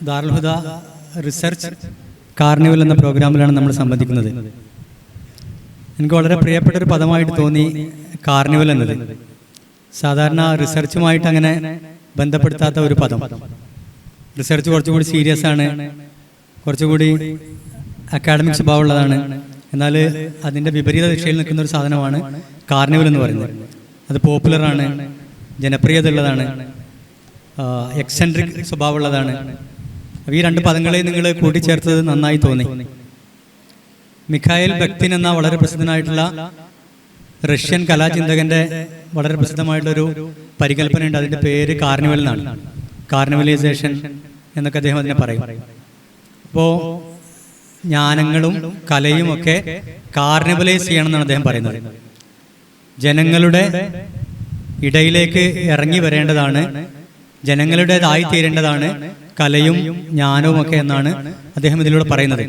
ദാറുൽ ഹുദ research carnival എന്ന പ്രോഗ്രാമിലാണ് നമ്മൾ സംബന്ധിക്കുന്നത്. എനിക്ക് വളരെ പ്രിയപ്പെട്ട ഒരു പദമായിട്ട് തോന്നി കാർണിവൽ എന്നത്. സാധാരണ റിസർച്ചുമായിട്ട് അങ്ങനെ ബന്ധപ്പെടുത്താത്ത ഒരു പദം. റിസർച്ച് കുറച്ചുകൂടി സീരിയസ് ആണ്, കുറച്ചുകൂടി അക്കാഡമിക് സ്വഭാവമുള്ളതാണ്. എന്നാൽ അതിൻ്റെ വിപരീത ദിശയിൽ നിൽക്കുന്ന ഒരു സാധനമാണ് കാർണിവൽ എന്ന് പറയുന്നത്. അത് പോപ്പുലറാണ്, ജനപ്രിയത ഉള്ളതാണ്, എക്സെൻട്രിക് സ്വഭാവമുള്ളതാണ്. ഈ രണ്ട് പദങ്ങളെ നിങ്ങൾ കൂട്ടിച്ചേർത്തത് നന്നായി തോന്നി. മിഖായിൽ ബക്തിൻ എന്ന വളരെ പ്രസിദ്ധനായിട്ടുള്ള റഷ്യൻ കലാചിന്തകൻ്റെ വളരെ പ്രസിദ്ധമായിട്ടുള്ളൊരു പരികല്പനയുണ്ട്. അതിൻ്റെ പേര് കാർണിവൽ എന്നാണ്. കാർണിവലൈസേഷൻ എന്നൊക്കെ അദ്ദേഹം അതിനെ പറയും. അപ്പോൾ ജ്ഞാനങ്ങളും കലയും ഒക്കെ കാർണിവലൈസ് ചെയ്യണം എന്നാണ് അദ്ദേഹം പറയുന്നത്. ജനങ്ങളുടെ ഇടയിലേക്ക് ഇറങ്ങി വരേണ്ടതാണ്, ജനങ്ങളുടേതായി തീരേണ്ടതാണ് കലയും ജ്ഞാനവും ഒക്കെ എന്നാണ് അദ്ദേഹം ഇതിലൂടെ പറയുന്നത്.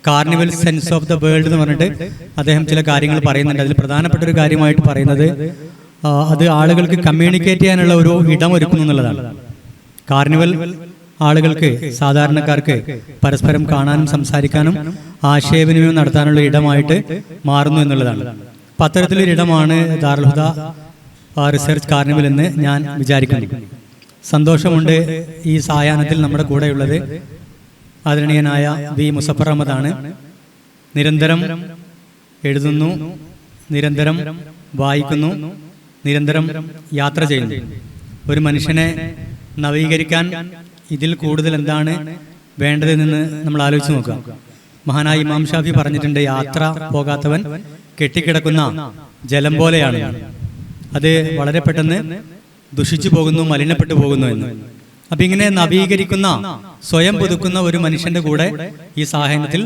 Carnival sense of the world എന്ന് പറഞ്ഞിട്ട് അദ്ദേഹം ചില കാര്യങ്ങൾ പറയുന്നുണ്ട്. അതിൽ പ്രധാനപ്പെട്ട ഒരു കാര്യമായിട്ട് പറയുന്നത് അത് ആളുകൾക്ക് കമ്മ്യൂണിക്കേറ്റ് ചെയ്യാനുള്ള ഒരു ഇടം ഒരുക്കുന്നു എന്നുള്ളതാണ്. കാർണിവൽ ആളുകൾക്ക്, സാധാരണക്കാർക്ക് പരസ്പരം കാണാനും സംസാരിക്കാനും ആശയവിനിമയം നടത്താനുള്ള ഇടമായിട്ട് മാറുന്നു എന്നുള്ളതാണ്. അപ്പം അത്തരത്തിലൊരിടമാണ് ദാറുൽ ഹുദ റിസർച്ച് കാർണിവൽ എന്ന് ഞാൻ വിചാരിക്കുന്നു. സന്തോഷമുണ്ട് ഈ സായാഹ്നത്തിൽ നമ്മുടെ കൂടെയുള്ളത് ആദരണീയനായ വി മുസഫർ അഹമ്മദാണ്. നിരന്തരം എഴുതുന്നു, നിരന്തരം വായിക്കുന്നു, നിരന്തരം യാത്ര ചെയ്യുന്നു. ഒരു മനുഷ്യനെ നവീകരിക്കാൻ ഇതിൽ കൂടുതൽ എന്താണ് വേണ്ടതെന്ന് നമ്മൾ ആലോചിച്ച് നോക്കുക. മഹാനായ ഇമാം ഷാഫി പറഞ്ഞിട്ടുണ്ട്, യാത്ര പോകാത്തവൻ കെട്ടിക്കിടക്കുന്ന ജലം പോലെയാണ്. അത് വളരെ പെട്ടെന്ന് ദുഷിച്ചു പോകുന്നു, മലിനപ്പെട്ടു പോകുന്നു എന്ന്. അപ്പം ഇങ്ങനെ നവീകരിക്കുന്ന, സ്വയം പുതുക്കുന്ന ഒരു മനുഷ്യന്റെ കൂടെ ഈ സായാഹ്നത്തിൽ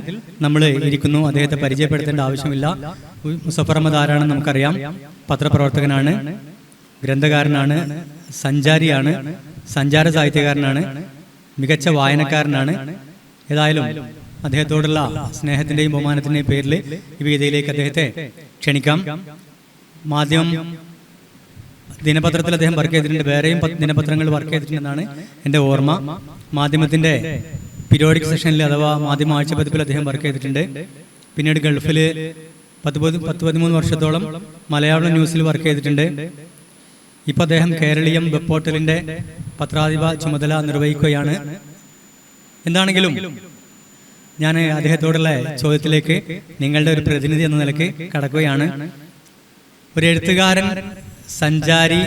നമ്മൾ ഇരിക്കുന്നു. അദ്ദേഹത്തെ പരിചയപ്പെടുത്തേണ്ട ആവശ്യമില്ല. മുസഫർ അഹമ്മദ് ആരാണെന്ന് നമുക്കറിയാം. പത്രപ്രവർത്തകനാണ്, ഗ്രന്ഥകാരനാണ്, സഞ്ചാരിയാണ്, സഞ്ചാര സാഹിത്യകാരനാണ്, മികച്ച വായനക്കാരനാണ്. ഏതായാലും അദ്ദേഹത്തോടുള്ള സ്നേഹത്തിൻ്റെയും ബഹുമാനത്തിൻ്റെയും പേരിൽ ഈ വേദിയിലേക്ക് അദ്ദേഹത്തെ ക്ഷണിക്കാം. മാധ്യമം ദിനപത്രത്തിൽ അദ്ദേഹം വർക്ക് ചെയ്തിട്ടുണ്ട്, വേറെയും ദിനപത്രങ്ങൾ വർക്ക് ചെയ്തിട്ടുണ്ടെന്നാണ് എൻ്റെ ഓർമ്മ. മാധ്യമത്തിൻ്റെ പീരിയോഡിക് സെഷനിൽ അഥവാ മാധ്യമ ആഴ്ചപ്പതിപ്പിൽ അദ്ദേഹം വർക്ക് ചെയ്തിട്ടുണ്ട്. പിന്നീട് ഗൾഫിൽ 13 വർഷത്തോളം മലയാളം ന്യൂസിൽ വർക്ക് ചെയ്തിട്ടുണ്ട്. ഇപ്പം അദ്ദേഹം കേരളീയം വെബ് പോർട്ടലിൻ്റെ പത്രാധിപ ചുമതല നിർവഹിക്കുകയാണ്. എന്താണെങ്കിലും ഞാൻ അദ്ദേഹത്തോടുള്ള ചോദ്യത്തിലേക്ക് നിങ്ങളുടെ ഒരു പ്രതിനിധി എന്ന നിലയ്ക്ക് കടക്കുകയാണ്. ഒരു എഴുത്തുകാരൻ, സഞ്ചാരി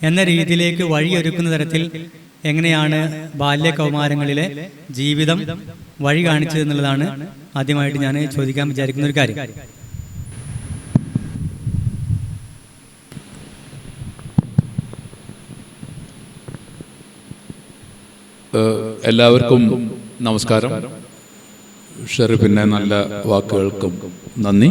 എന്ന രീതിയിലേക്ക് വഴിയൊരുക്കുന്ന തരത്തിൽ എങ്ങനെയാണ് ബാല്യ കൗമാരങ്ങളിലെ ജീവിതം വഴി കാണിച്ചത് എന്നുള്ളതാണ് ആദ്യമായിട്ട് ഞാൻ ചോദിക്കാൻ വിചാരിക്കുന്ന ഒരു കാര്യം. എല്ലാവർക്കും നമസ്കാരം. ഷെറിഫിൻ്റെ നല്ല വാക്കുകൾക്കും നന്ദി.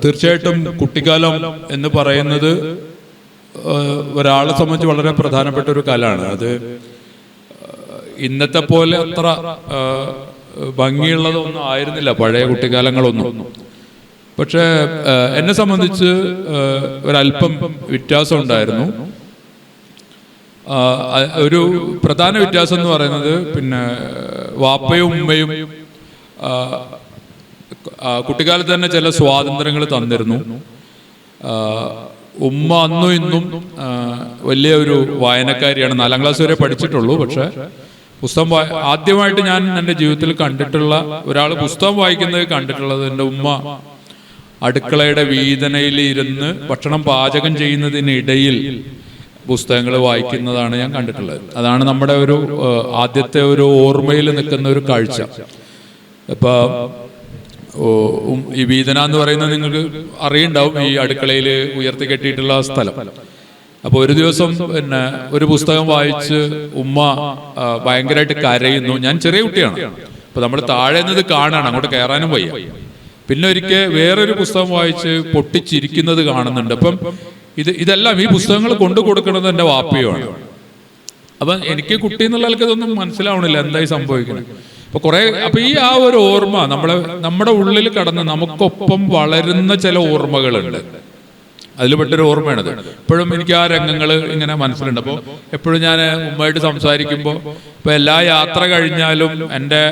തീർച്ചയായിട്ടും കുട്ടിക്കാലം എന്ന് പറയുന്നത് ഒരാളെ സംബന്ധിച്ച് വളരെ പ്രധാനപ്പെട്ട ഒരു കാലമാണ്. അത് ഇന്നത്തെ പോലെ അത്ര ഭംഗിയുള്ളതൊന്നും ആയിരുന്നില്ല പഴയ കുട്ടിക്കാലങ്ങളൊന്നും. പക്ഷെ എന്നെ സംബന്ധിച്ച് ഒരല്പം വ്യത്യാസം ഉണ്ടായിരുന്നു. ഒരു പ്രധാന വ്യത്യാസം എന്ന് പറയുന്നത്, പിന്നെ വാപ്പയും ഉമ്മയും കുട്ടിക്കാലത്ത് തന്നെ ചില സ്വാതന്ത്ര്യങ്ങൾ തന്നിരുന്നു. ഉമ്മ അന്നും ഇന്നും വലിയ ഒരു വായനക്കാരിയാണ്. 4ാം ക്ലാസ് വരെ പഠിച്ചിട്ടുള്ളൂ. പക്ഷെ പുസ്തകം ആദ്യമായിട്ട് ഞാൻ എൻ്റെ ജീവിതത്തിൽ കണ്ടിട്ടുള്ള ഒരാൾ പുസ്തകം വായിക്കുന്നത് കണ്ടിട്ടുള്ളത് എൻ്റെ ഉമ്മ അടുക്കളയുടെ വീതനയിൽ ഇരുന്ന് ഭക്ഷണം പാചകം ചെയ്യുന്നതിനിടയിൽ പുസ്തകങ്ങൾ വായിക്കുന്നതാണ് ഞാൻ കണ്ടിട്ടുള്ളത്. അതാണ് നമ്മുടെ ഒരു ആദ്യത്തെ ഒരു ഓർമ്മയിൽ നിൽക്കുന്ന ഒരു കാഴ്ച. ഇപ്പൊ ഈ വീതന എന്ന് പറയുന്നത് നിങ്ങൾക്ക് അറിയുണ്ടാവും, ഈ അടുക്കളയിൽ ഉയർത്തി കെട്ടിയിട്ടുള്ള സ്ഥലം. അപ്പോൾ ഒരു ദിവസം പിന്നെ ഒരു പുസ്തകം വായിച്ച് ഉമ്മ ഭയങ്കരമായിട്ട് കരയുന്നു. ഞാൻ ചെറിയ കുട്ടിയാണ്, അപ്പൊ നമ്മൾ താഴെ നിന്നത് കാണാണ്, അങ്ങോട്ട് കയറാനും വയ്യ. പിന്നെ ഒരിക്കൽ വേറൊരു പുസ്തകം വായിച്ച് പൊട്ടിച്ചിരിക്കുന്നത് കാണുന്നുണ്ട്. അപ്പം ഇതെല്ലാം ഈ പുസ്തകങ്ങൾ കൊണ്ടു കൊടുക്കുന്നത് എൻ്റെ വാപ്പയുമാണ്. അപ്പം എനിക്ക് കുട്ടി എന്നുള്ള ആൾക്ക് ഇതൊന്നും മനസ്സിലാവണില്ല എന്തായി സംഭവിക്കുന്നത്. അപ്പൊ ഈ ആ ഒരു ഓർമ്മ നമ്മുടെ ഉള്ളിൽ കടന്ന് നമുക്കൊപ്പം വളരുന്ന ചില ഓർമ്മകളുണ്ട്. അതിൽ പെട്ടൊരു ഓർമ്മയാണത്. ഇപ്പോഴും എനിക്ക് ആ രംഗങ്ങൾ ഇങ്ങനെ മനസ്സിലുണ്ട്. അപ്പോൾ എപ്പോഴും ഞാൻ ഉമ്മയായിട്ട് സംസാരിക്കുമ്പോൾ, ഇപ്പോൾ എല്ലാ യാത്ര കഴിഞ്ഞാലും എൻ്റെ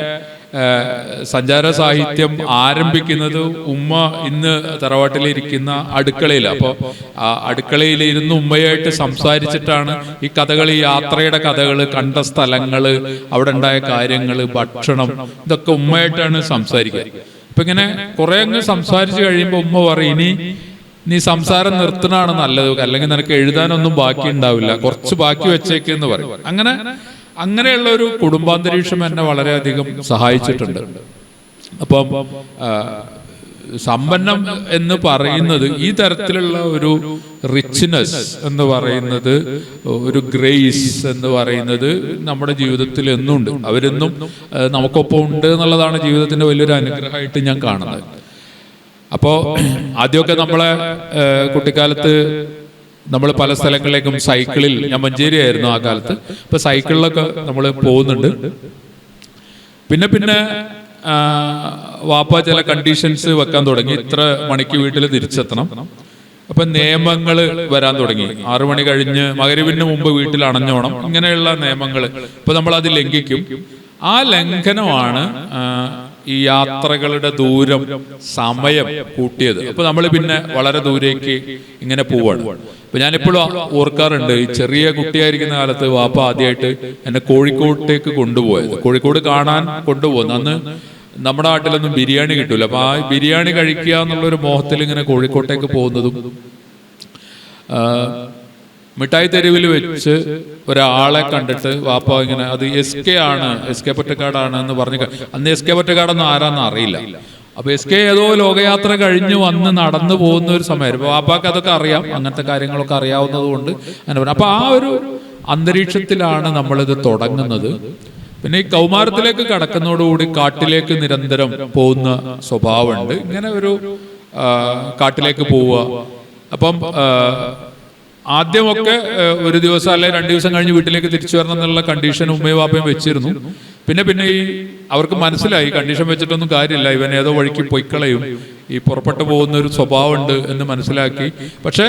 സഞ്ചാര സാഹിത്യം ആരംഭിക്കുന്നത് ഉമ്മ ഇന്ന് തറവാട്ടിലിരിക്കുന്ന അടുക്കളയിൽ. അപ്പോൾ ആ അടുക്കളയിലിരുന്ന് ഉമ്മയായിട്ട് സംസാരിച്ചിട്ടാണ് ഈ കഥകൾ, ഈ യാത്രയുടെ കഥകൾ, കണ്ട സ്ഥലങ്ങൾ, അവിടെ ഉണ്ടായ കാര്യങ്ങൾ, ഭക്ഷണം, ഇതൊക്കെ ഉമ്മയായിട്ടാണ് സംസാരിക്കുക. അപ്പൊ ഇങ്ങനെ കുറെ അങ്ങ് സംസാരിച്ച് കഴിയുമ്പോൾ ഉമ്മ പറയും, ഇനി നീ സംസാരം നിർത്തണാണ് നല്ലത്, അല്ലെങ്കിൽ നിനക്ക് എഴുതാനൊന്നും ബാക്കി ഉണ്ടാവില്ല, കുറച്ച് ബാക്കി വെച്ചേക്കെന്ന് പറയും. അങ്ങനെയുള്ള ഒരു കുടുംബാന്തരീക്ഷം എന്നെ വളരെയധികം സഹായിച്ചിട്ടുണ്ട്. അപ്പം സമ്പന്നം എന്ന് പറയുന്നത്, ഈ തരത്തിലുള്ള ഒരു റിച്ച്നെസ് എന്ന് പറയുന്നത്, ഒരു ഗ്രേസ് എന്ന് പറയുന്നത് നമ്മുടെ ജീവിതത്തിൽ എന്നുണ്ട്. അവരെന്നും നമുക്കൊപ്പം ഉണ്ട് എന്നുള്ളതാണ് ജീവിതത്തിന്റെ വലിയൊരു അനുഗ്രഹമായിട്ട് ഞാൻ കാണുന്നത്. അപ്പോൾ ആദ്യമൊക്കെ നമ്മളെ കുട്ടിക്കാലത്ത് നമ്മൾ പല സ്ഥലങ്ങളിലേക്കും സൈക്കിളിൽ, ഞാൻ മഞ്ചേരി ആയിരുന്നു ആ കാലത്ത്, ഇപ്പൊ സൈക്കിളിലൊക്കെ നമ്മൾ പോകുന്നുണ്ട്. പിന്നെ വാപ്പ ചില കണ്ടീഷൻസ് വെക്കാൻ തുടങ്ങി. ഇത്ര മണിക്ക് വീട്ടിൽ തിരിച്ചെത്തണം. അപ്പൊ നിയമങ്ങൾ വരാൻ തുടങ്ങി. 6 മണി കഴിഞ്ഞ് മഗ്‌രിബിന് മുമ്പ് വീട്ടിൽ അണഞ്ഞോണം, ഇങ്ങനെയുള്ള നിയമങ്ങൾ. ഇപ്പൊ നമ്മൾ അത് ലംഘിക്കും. ആ ലംഘനമാണ് ഈ യാത്രകളുടെ ദൂരം, സമയം കൂട്ടിയത്. അപ്പൊ നമ്മൾ പിന്നെ വളരെ ദൂരേക്ക് ഇങ്ങനെ പോവാണ്. അപ്പൊ ഞാനിപ്പോഴും ഓർക്കാറുണ്ട്, ഈ ചെറിയ കുട്ടിയായിരിക്കുന്ന കാലത്ത് വാപ്പ ആദ്യമായിട്ട് എന്നെ കോഴിക്കോട്ടേക്ക് കൊണ്ടുപോയത്. കോഴിക്കോട് കാണാൻ കൊണ്ടുപോകുന്നു. അന്ന് നമ്മുടെ നാട്ടിലൊന്നും ബിരിയാണി കിട്ടൂല. അപ്പൊ ആ ബിരിയാണി കഴിക്കുക എന്നുള്ളൊരു മോഹത്തിൽ ഇങ്ങനെ കോഴിക്കോട്ടേക്ക് പോകുന്നതും, മിഠായി തെരുവിൽ വെച്ച് ഒരാളെ കണ്ടിട്ട് വാപ്പ ഇങ്ങനെ, അത് SK ആണ്, SK പൊറ്റക്കാടാണ് എന്ന് പറഞ്ഞ്, അന്ന് SK പൊറ്റക്കാടെന്ന് ആരാന്ന് അറിയില്ല. അപ്പൊ SK ഏതോ ലോകയാത്ര കഴിഞ്ഞ് വന്ന് നടന്നു പോകുന്ന ഒരു സമയമായിരുന്നു. വാപ്പാക്ക് അതൊക്കെ അറിയാം, അങ്ങനത്തെ കാര്യങ്ങളൊക്കെ അറിയാവുന്നത് കൊണ്ട് അങ്ങനെ പറഞ്ഞു. അപ്പൊ ആ ഒരു അന്തരീക്ഷത്തിലാണ് നമ്മളിത് തുടങ്ങുന്നത്. പിന്നെ ഈ കൗമാരത്തിലേക്ക് കടക്കുന്നതോടുകൂടി കാട്ടിലേക്ക് നിരന്തരം പോകുന്ന സ്വഭാവമുണ്ട്. ഇങ്ങനെ ഒരു കാട്ടിലേക്ക് പോവുക. അപ്പം ആദ്യമൊക്കെ ഒരു ദിവസം അല്ലെങ്കിൽ 2 ദിവസം കഴിഞ്ഞ് വീട്ടിലേക്ക് തിരിച്ചു വരണം എന്നുള്ള കണ്ടീഷൻ ഉമ്മയും വാപ്പയും വെച്ചിരുന്നു. പിന്നെ ഈ അവർക്ക് മനസ്സിലായി കണ്ടീഷൻ വെച്ചിട്ടൊന്നും കാര്യമില്ല, ഇവൻ ഏതോ വഴിക്ക് പൊയ്ക്കളയും, ഈ പുറപ്പെട്ടു പോകുന്ന ഒരു സ്വഭാവമുണ്ട് എന്ന് മനസ്സിലാക്കി. പക്ഷെ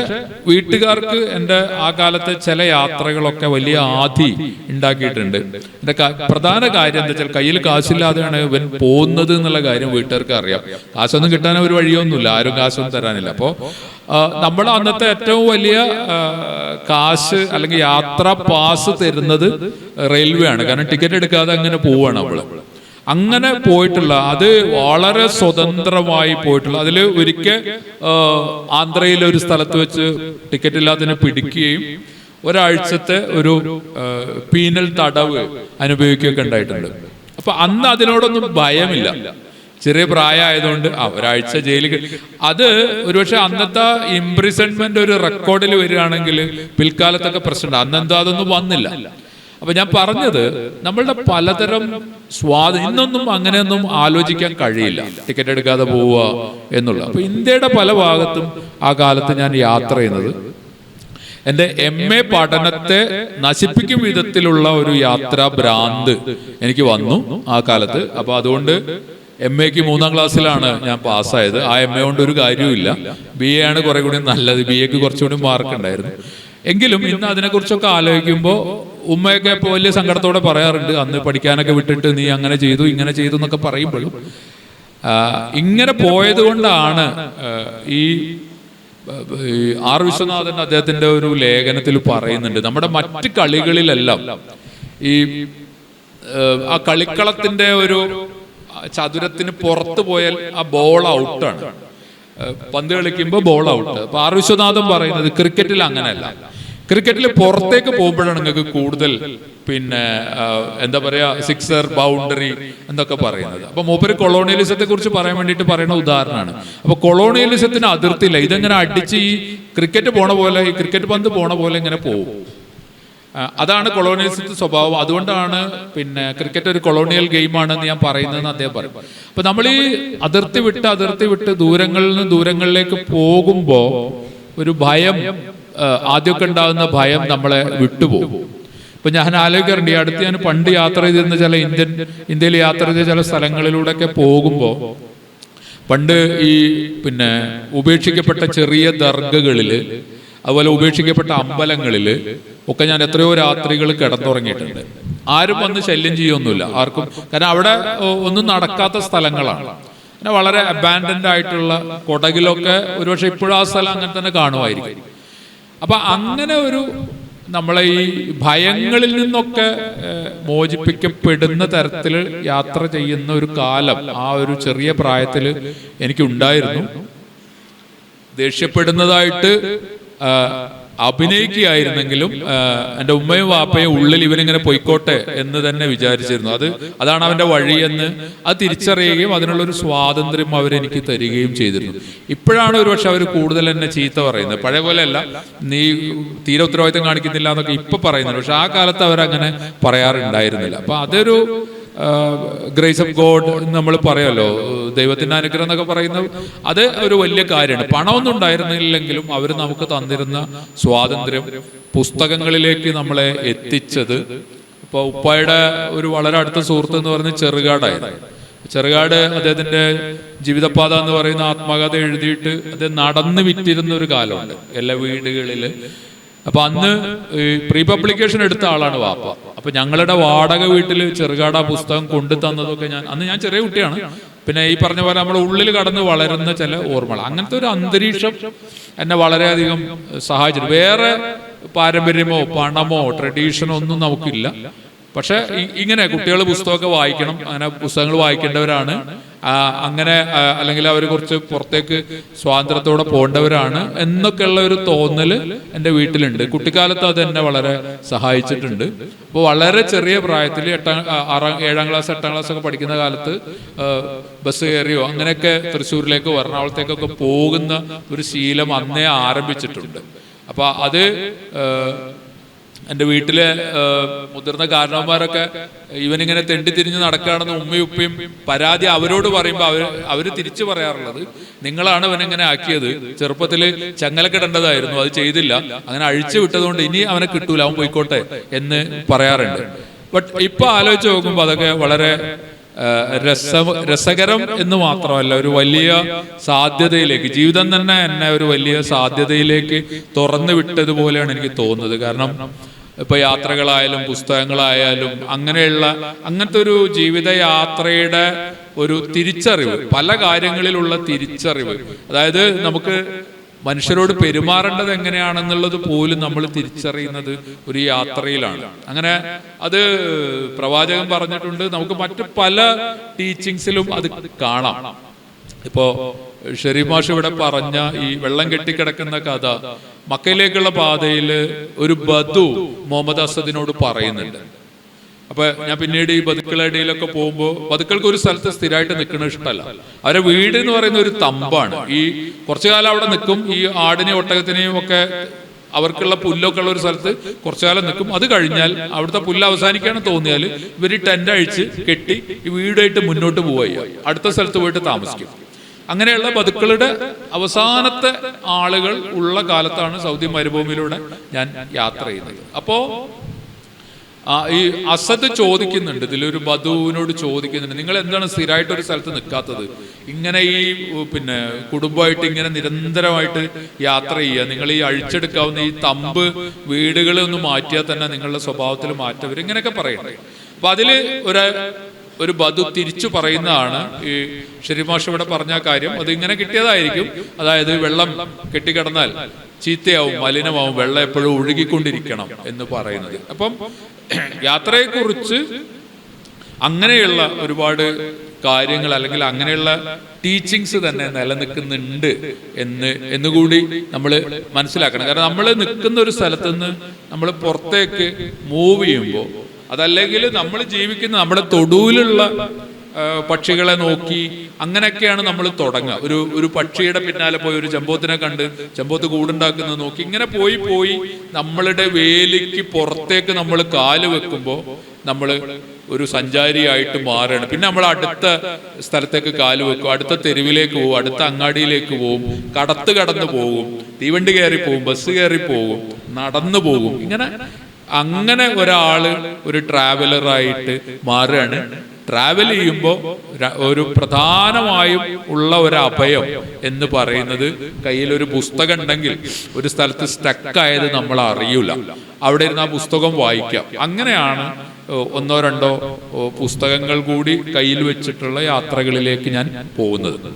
വീട്ടുകാർക്ക് എൻ്റെ ആ കാലത്തെ ചില യാത്രകളൊക്കെ വലിയ ആധി ഉണ്ടാക്കിയിട്ടുണ്ട്. എൻ്റെ പ്രധാന കാര്യം എന്താ വെച്ചാൽ, കയ്യിൽ കാശില്ലാതെയാണ് ഇവൻ പോകുന്നത് എന്നുള്ള കാര്യം വീട്ടുകാർക്ക് അറിയാം. കാശൊന്നും കിട്ടാൻ ഒരു വഴിയൊന്നുമില്ല, ആരും കാശൊന്നും തരാനില്ല. അപ്പോൾ നമ്മൾ അന്നത്തെ ഏറ്റവും വലിയ കാശ് അല്ലെങ്കിൽ യാത്രാ പാസ് തരുന്നത് റെയിൽവേ ആണ്. കാരണം ടിക്കറ്റ് എടുക്കാതെ അങ്ങനെ പോവാണ് നമ്മൾ. അങ്ങനെ പോയിട്ടുള്ള, അത് വളരെ സ്വതന്ത്രമായി പോയിട്ടുള്ള, അതിൽ ഒരിക്കൽ ആന്ധ്രയിലെ ഒരു സ്ഥലത്ത് വെച്ച് ടിക്കറ്റ് ഇല്ലാത്തതിനെ പിടിക്കുകയും ഒരാഴ്ചത്തെ ഒരു പീനൽ തടവ് അനുഭവിക്കുകയൊക്കെ ഉണ്ടായിട്ടുണ്ട്. അപ്പൊ അന്ന് അതിനോടൊന്നും ഭയമില്ല. ചെറിയ പ്രായമായതുകൊണ്ട് ഒരാഴ്ച ജയിലിൽ, അത് ഒരുപക്ഷെ അന്നത്തെ ഇംപ്രിസൺമെന്റ് ഒരു റെക്കോർഡിൽ വരികയാണെങ്കിൽ പിൽക്കാലത്തൊക്കെ പ്രശ്നമുണ്ട്. അന്നെന്തോ അതൊന്നും വന്നില്ല. അപ്പൊ ഞാൻ പറഞ്ഞത്, നമ്മളുടെ പലതരം ഇന്നൊന്നും അങ്ങനെയൊന്നും ആലോചിക്കാൻ കഴിയില്ല, ടിക്കറ്റ് എടുക്കാതെ പോവുക എന്നുള്ള. അപ്പൊ ഇന്ത്യയുടെ പല ഭാഗത്തും ആ കാലത്ത് ഞാൻ യാത്ര ചെയ്യുന്നത്, എൻ്റെ MA പഠനത്തെ നശിപ്പിക്കും വിധത്തിലുള്ള ഒരു യാത്രാ ഭ്രാന്ത് എനിക്ക് വന്നു ആ കാലത്ത്. അപ്പൊ അതുകൊണ്ട് MAക്ക് 3ാം ക്ലാസ്സിലാണ് ഞാൻ പാസ്സായത്. ആ MA കൊണ്ട് ഒരു കാര്യവുമില്ല. BA ആണ് കുറെ കൂടി നല്ലത്. BAക്ക് കുറച്ചുകൂടി മാർക്ക് ഉണ്ടായിരുന്നു. എങ്കിലും ഇന്ന് അതിനെക്കുറിച്ചൊക്കെ ആലോചിക്കുമ്പോൾ ഉമ്മയൊക്കെ ഇപ്പോൾ വലിയ സങ്കടത്തോടെ പറയാറുണ്ട്, അന്ന് പഠിക്കാനൊക്കെ വിട്ടിട്ട് നീ അങ്ങനെ ചെയ്തു ഇങ്ങനെ ചെയ്തു എന്നൊക്കെ പറയുമ്പോഴും ഇങ്ങനെ പോയത് കൊണ്ടാണ് ഈ R. വിശ്വനാഥൻ അദ്ദേഹത്തിന്റെ ഒരു ലേഖനത്തിൽ പറയുന്നുണ്ട്, നമ്മുടെ മറ്റ് കളികളിലെല്ലാം ഈ ആ കളിക്കളത്തിന്റെ ഒരു ചതുരത്തിന് പുറത്തു പോയാൽ ആ ബോൾ ഔട്ടാണ്. പന്ത് കളിക്കുമ്പോൾ ബോൾ ഔട്ട്. അപ്പൊ R. വിശ്വനാഥൻ പറയുന്നത് ക്രിക്കറ്റിൽ അങ്ങനെയല്ല. ക്രിക്കറ്റിൽ പുറത്തേക്ക് പോകുമ്പോഴാണ് നിങ്ങൾക്ക് കൂടുതൽ എന്താ പറയാ, സിക്സർ, ബൗണ്ടറി എന്നൊക്കെ പറയുന്നത്. അപ്പൊ മൂപ്പര് കൊളോണിയലിസത്തെ കുറിച്ച് പറയാൻ വേണ്ടിയിട്ട് പറയുന്ന ഉദാഹരണമാണ്. അപ്പൊ കൊളോണിയലിസത്തിന് അതിർത്തിയില്ല. ഇതെങ്ങനെ അടിച്ച് ഈ ക്രിക്കറ്റ് പോണ പോലെ, ഈ ക്രിക്കറ്റ് പന്ത് പോണ പോലെ ഇങ്ങനെ പോകും. അതാണ് കൊളോണിയലിസത്തെ സ്വഭാവം. അതുകൊണ്ടാണ് ക്രിക്കറ്റ് ഒരു കൊളോണിയൽ ഗെയിമാണെന്ന് ഞാൻ പറയുന്നതെന്ന് അദ്ദേഹം പറയും. അപ്പൊ നമ്മൾ ഈ അതിർത്തി വിട്ട് ദൂരങ്ങളിൽ നിന്ന് ദൂരങ്ങളിലേക്ക് പോകുമ്പോ ഒരു ഭയം, ആദ്യമൊക്കെ ഉണ്ടാകുന്ന ഭയം നമ്മളെ വിട്ടുപോകും. ഇപ്പൊ ഞാൻ ആലോചിക്കാറുണ്ട്, ഈ അടുത്ത് ഞാൻ പണ്ട് യാത്ര ചെയ്തിരുന്ന ചില ഇന്ത്യയിൽ യാത്ര ചെയ്ത ചില സ്ഥലങ്ങളിലൂടെയൊക്കെ പോകുമ്പോൾ പണ്ട് ഈ പിന്നെ ഉപേക്ഷിക്കപ്പെട്ട ചെറിയ ദർഗകളിൽ, അതുപോലെ ഉപേക്ഷിക്കപ്പെട്ട അമ്പലങ്ങളിൽ ഒക്കെ ഞാൻ എത്രയോ രാത്രികൾ കിടന്നുറങ്ങിയിട്ടുണ്ട്. ആരും വന്ന് ശല്യം ചെയ്യൊന്നുമില്ല ആർക്കും, കാരണം അവിടെ ഒന്നും നടക്കാത്ത സ്ഥലങ്ങളാണ്. പിന്നെ വളരെ അബാൻഡൻഡ് ആയിട്ടുള്ള കൊടകിലൊക്കെ ഒരുപക്ഷെ ഇപ്പോഴും ആ സ്ഥലം അങ്ങനെ തന്നെ കാണുമായിരിക്കും. അപ്പൊ അങ്ങനെ ഒരു നമ്മളെ ഈ ഭയങ്ങളിൽ നിന്നൊക്കെ മോചിപ്പിക്കപ്പെടുന്ന തരത്തിൽ യാത്ര ചെയ്യുന്ന ഒരു കാലം ആ ഒരു ചെറിയ പ്രായത്തിൽ എനിക്കുണ്ടായിരുന്നു. ദേഷ്യപ്പെടുന്നതായിട്ട് അഭിനയിക്കുകയായിരുന്നെങ്കിലും എൻ്റെ ഉമ്മയും വാപ്പയും ഉള്ളിൽ ഇവനിങ്ങനെ പൊയ്ക്കോട്ടെ എന്ന് തന്നെ വിചാരിച്ചിരുന്നു. അതാണ് അവൻ്റെ വഴിയെന്ന് അത് തിരിച്ചറിയുകയും അതിനുള്ളൊരു സ്വാതന്ത്ര്യം അവരെനിക്ക് തരികയും ചെയ്തിരുന്നു. ഇപ്പോഴാണ് ഒരുപക്ഷെ അവർ കൂടുതൽ എന്നെ ചീത്ത പറയുന്നത്. പഴയ പോലെയല്ല, നീ തീരെ ഉത്തരവാദിത്തം കാണിക്കുന്നില്ല എന്നൊക്കെ ഇപ്പൊ പറയുന്നുണ്ട്. പക്ഷെ ആ കാലത്ത് അവരങ്ങനെ പറയാറുണ്ടായിരുന്നില്ല. അപ്പൊ അതൊരു ഗ്രേസ് ഓഫ് ഗോഡ് എന്ന് നമ്മൾ പറയുമല്ലോ, ദൈവത്തിന്റെ അനുഗ്രഹം എന്നൊക്കെ പറയുന്നത്, അത് ഒരു വലിയ കാര്യമാണ്. പണമൊന്നും ഉണ്ടായിരുന്നില്ലെങ്കിലും അവർ നമുക്ക് തന്നിരുന്ന സ്വാതന്ത്ര്യം, പുസ്തകങ്ങളിലേക്ക് നമ്മളെ എത്തിച്ചത്. ഇപ്പൊ ഉപ്പായുടെ ഒരു വളരെ അടുത്ത സുഹൃത്ത് എന്ന് പറയുന്നത് ചെറുകാടായിരുന്നു. ചെറുകാട് അദ്ദേഹത്തിന്റെ ജീവിതപാത എന്ന് പറയുന്ന ആത്മകഥ എഴുതിയിട്ട് അത് നടന്ന് വിറ്റിരുന്ന ഒരു കാലമുണ്ട് എല്ലാ വീടുകളില്. അപ്പൊ അന്ന് പ്രീ പബ്ലിക്കേഷൻ എടുത്ത ആളാണ് വാപ്പ. അപ്പൊ ഞങ്ങളുടെ വാടക വീട്ടിൽ ചെറുകാട് ആ പുസ്തകം കൊണ്ടു തന്നതൊക്കെ അന്ന് ഞാൻ ചെറിയ കുട്ടിയാണ്. പിന്നെ ഈ പറഞ്ഞ പോലെ നമ്മുടെ ഉള്ളിൽ കടന്ന് വളരുന്ന ചില ഓർമ്മകൾ, അങ്ങനത്തെ ഒരു അന്തരീക്ഷം എന്നെ വളരെയധികം സഹായിച്ചിട്ടുണ്ട്. വേറെ പാരമ്പര്യമോ പണമോ ട്രഡീഷനോ ഒന്നും നമുക്കില്ല. പക്ഷെ ഇങ്ങനെ കുട്ടികൾ പുസ്തകമൊക്കെ വായിക്കണം, അങ്ങനെ പുസ്തകങ്ങൾ വായിക്കേണ്ടവരാണ്, അങ്ങനെ അല്ലെങ്കിൽ അവർ കുറച്ച് പുറത്തേക്ക് സ്വാതന്ത്ര്യത്തോടെ പോകേണ്ടവരാണ് എന്നൊക്കെയുള്ള ഒരു തോന്നല് എൻ്റെ വീട്ടിലുണ്ട്. കുട്ടിക്കാലത്ത് അത് എന്നെ വളരെ സഹായിച്ചിട്ടുണ്ട്. അപ്പോൾ വളരെ ചെറിയ പ്രായത്തിൽ 7ാം ക്ലാസ് 8ാം ക്ലാസ് ഒക്കെ പഠിക്കുന്ന കാലത്ത് ബസ് കയറിയോ അങ്ങനെയൊക്കെ തൃശ്ശൂരിലേക്ക് എറണാകുളത്തേക്കൊക്കെ പോകുന്ന ഒരു ശീലം അന്നേ ആരംഭിച്ചിട്ടുണ്ട്. അപ്പൊ അത് എൻ്റെ വീട്ടിലെ മുതിർന്ന കാരണവന്മാരൊക്കെ ഇവനിങ്ങനെ തെണ്ടിത്തിരിഞ്ഞ് നടക്കുകയാണെന്ന് ഉമ്മയും ഉപ്പയും പരാതി അവരോട് പറയുമ്പോൾ അവര് തിരിച്ചു പറയാറുള്ളത്, നിങ്ങളാണ് ഇവനെങ്ങനെ ആക്കിയത്, ചെറുപ്പത്തിൽ ചങ്ങലക്കിടേണ്ടതായിരുന്നു, അത് ചെയ്തില്ല, അങ്ങനെ അഴിച്ചു വിട്ടതുകൊണ്ട് ഇനി അവനെ കിട്ടൂല, അവൻ പോയിക്കോട്ടെ എന്ന് പറയാറുണ്ട്. ബട്ട് ഇപ്പൊ ആലോചിച്ച് നോക്കുമ്പോൾ അതൊക്കെ വളരെ രസകരം എന്ന് മാത്രമല്ല, ഒരു വലിയ സാധ്യതയിലേക്ക്, ജീവിതം തന്നെ എന്നെ ഒരു വലിയ സാധ്യതയിലേക്ക് തുറന്നു വിട്ടതുപോലെയാണ് എനിക്ക് തോന്നുന്നത്. കാരണം ഇപ്പൊ യാത്രകളായാലും പുസ്തകങ്ങളായാലും അങ്ങനത്തെ ഒരു ജീവിതയാത്രയുടെ ഒരു തിരിച്ചറിവ്, പല കാര്യങ്ങളിലുള്ള തിരിച്ചറിവ്, അതായത് നമുക്ക് മനുഷ്യരോട് പെരുമാറേണ്ടത് എങ്ങനെയാണെന്നുള്ളത് പോലും നമ്മൾ തിരിച്ചറിയുന്നത് ഒരു യാത്രയിലാണ്. അങ്ങനെ അത് പ്രവാചകൻ പറഞ്ഞിട്ടുണ്ട്. നമുക്ക് മറ്റു പല ടീച്ചിങ്സിലും അത് കാണാം. ഇപ്പോ ഷെരീഫ് മാഷ് ഇവിടെ പറഞ്ഞ ഈ വെള്ളം കെട്ടിക്കിടക്കുന്ന കഥ, മക്കയിലേക്കുള്ള പാതയിൽ ഒരു ബദു മുഹമ്മദ് അസദിനോട് പറയുന്നുണ്ട്. അപ്പൊ ഞാൻ പിന്നീട് ഈ ബതുക്കളുടെ ഇടയിലൊക്കെ പോകുമ്പോൾ ബതുക്കൾക്ക് ഒരു സ്ഥലത്ത് സ്ഥിരമായിട്ട് നിൽക്കുന്നത് ഇഷ്ടമല്ല. അവരെ വീട് എന്ന് പറയുന്ന ഒരു തമ്പാണ്. ഈ കുറച്ചു കാലം അവിടെ നിൽക്കും, ഈ ആടിനെയും ഒട്ടകത്തിനെയും ഒക്കെ അവർക്കുള്ള പുല്ലൊക്കെ ഉള്ള ഒരു സ്ഥലത്ത് കുറച്ചു കാലം നിൽക്കും. അത് കഴിഞ്ഞാൽ അവിടുത്തെ പുല്ല് അവസാനിക്കാന്ന് തോന്നിയാൽ ഇവർ ടെന്റ് അഴിച്ച് കെട്ടി ഈ വീടായിട്ട് മുന്നോട്ട് പോവുക, അടുത്ത സ്ഥലത്ത് പോയിട്ട് താമസിക്കും. അങ്ങനെയുള്ള ബതുക്കളുടെ അവസാനത്തെ ആളുകൾ ഉള്ള കാലത്താണ് സൗദി മരുഭൂമിയിലൂടെ ഞാൻ യാത്ര ചെയ്യുന്നത്. അപ്പോ ഈ അസദ് ചോദിക്കുന്നുണ്ട്, ഇതിലൊരു ബദുവിനോട് ചോദിക്കുന്നുണ്ട്, നിങ്ങൾ എന്താണ് സ്ഥിരമായിട്ട് ഒരു സ്ഥലത്ത് നിൽക്കാത്തത്, ഇങ്ങനെ ഈ പിന്നെ കുടുംബമായിട്ട് ഇങ്ങനെ നിരന്തരമായിട്ട് യാത്ര ചെയ്യുക, നിങ്ങൾ ഈ അഴിച്ചെടുക്കാവുന്ന ഈ തമ്പ് വീടുകളെ ഒന്ന് മാറ്റിയാൽ തന്നെ നിങ്ങളുടെ സ്വഭാവത്തിൽ മാറ്റം വരും, ഇങ്ങനെയൊക്കെ പറയണ്ടേ. അപ്പൊ അതില് ഒരു ബദു തിരിച്ചു പറയുന്നതാണ് ഈ ഷെരീഫ് മാഷ് ഇവിടെ പറഞ്ഞ കാര്യം. അത് ഇങ്ങനെ കിട്ടിയതായിരിക്കും. അതായത് വെള്ളം കെട്ടിക്കിടന്നാൽ ചീത്തയാവും, മലിനമാവും, വെള്ളം എപ്പോഴും ഒഴുകിക്കൊണ്ടിരിക്കണം എന്ന് പറയുന്നത്. അപ്പം യാത്രയെക്കുറിച്ച് അങ്ങനെയുള്ള ഒരുപാട് കാര്യങ്ങൾ അല്ലെങ്കിൽ അങ്ങനെയുള്ള ടീച്ചിങ്സ് തന്നെ നിലനിൽക്കുന്നുണ്ട് എന്നുകൂടി നമ്മൾ മനസ്സിലാക്കണം. കാരണം നമ്മൾ നിൽക്കുന്ന ഒരു സ്ഥലത്ത് നിന്ന് നമ്മൾ പുറത്തേക്ക് മൂവ് ചെയ്യുമ്പോൾ, അതല്ലെങ്കിൽ നമ്മൾ ജീവിക്കുന്ന നമ്മുടെ തൊടുവിലുള്ള പക്ഷികളെ നോക്കി അങ്ങനെയൊക്കെയാണ് നമ്മൾ തുടങ്ങുക. ഒരു പക്ഷിയുടെ പിന്നാലെ പോയി ഒരു ചെമ്പോത്തിനെ കണ്ട് ചെമ്പോത്ത് കൂടുണ്ടാക്കുന്നത് നോക്കി ഇങ്ങനെ പോയി നമ്മളുടെ വേലിക്ക് പുറത്തേക്ക് നമ്മൾ കാല് വെക്കുമ്പോൾ നമ്മൾ ഒരു സഞ്ചാരിയായിട്ട് മാറുകയാണ്. പിന്നെ നമ്മൾ അടുത്ത സ്ഥലത്തേക്ക് കാല് വെക്കും, അടുത്ത തെരുവിലേക്ക് പോകും, അടുത്ത അങ്ങാടിയിലേക്ക് പോകും, കടന്നു പോകും, തീവണ്ടി കയറി പോകും, ബസ് കയറി പോകും, നടന്നു പോകും. അങ്ങനെ ഒരാള് ഒരു ട്രാവലറായിട്ട് മാറുകയാണ്. ട്രാവൽ ചെയ്യുമ്പോൾ ഒരു പ്രധാനമായും ഉള്ള ഒരു അഭയം എന്ന് പറയുന്നത് കയ്യിലൊരു പുസ്തകം ഉണ്ടെങ്കിൽ ഒരു സ്ഥലത്ത് സ്റ്റക്കായത് നമ്മൾ അറിയില്ല, അവിടെ ഇരുന്ന് ആ പുസ്തകം വായിക്കാം. അങ്ങനെയാണ് ഒന്നോ രണ്ടോ പുസ്തകങ്ങൾ കൂടി കയ്യിൽ വെച്ചിട്ടുള്ള യാത്രകളിലേക്ക് ഞാൻ പോകുന്നത്.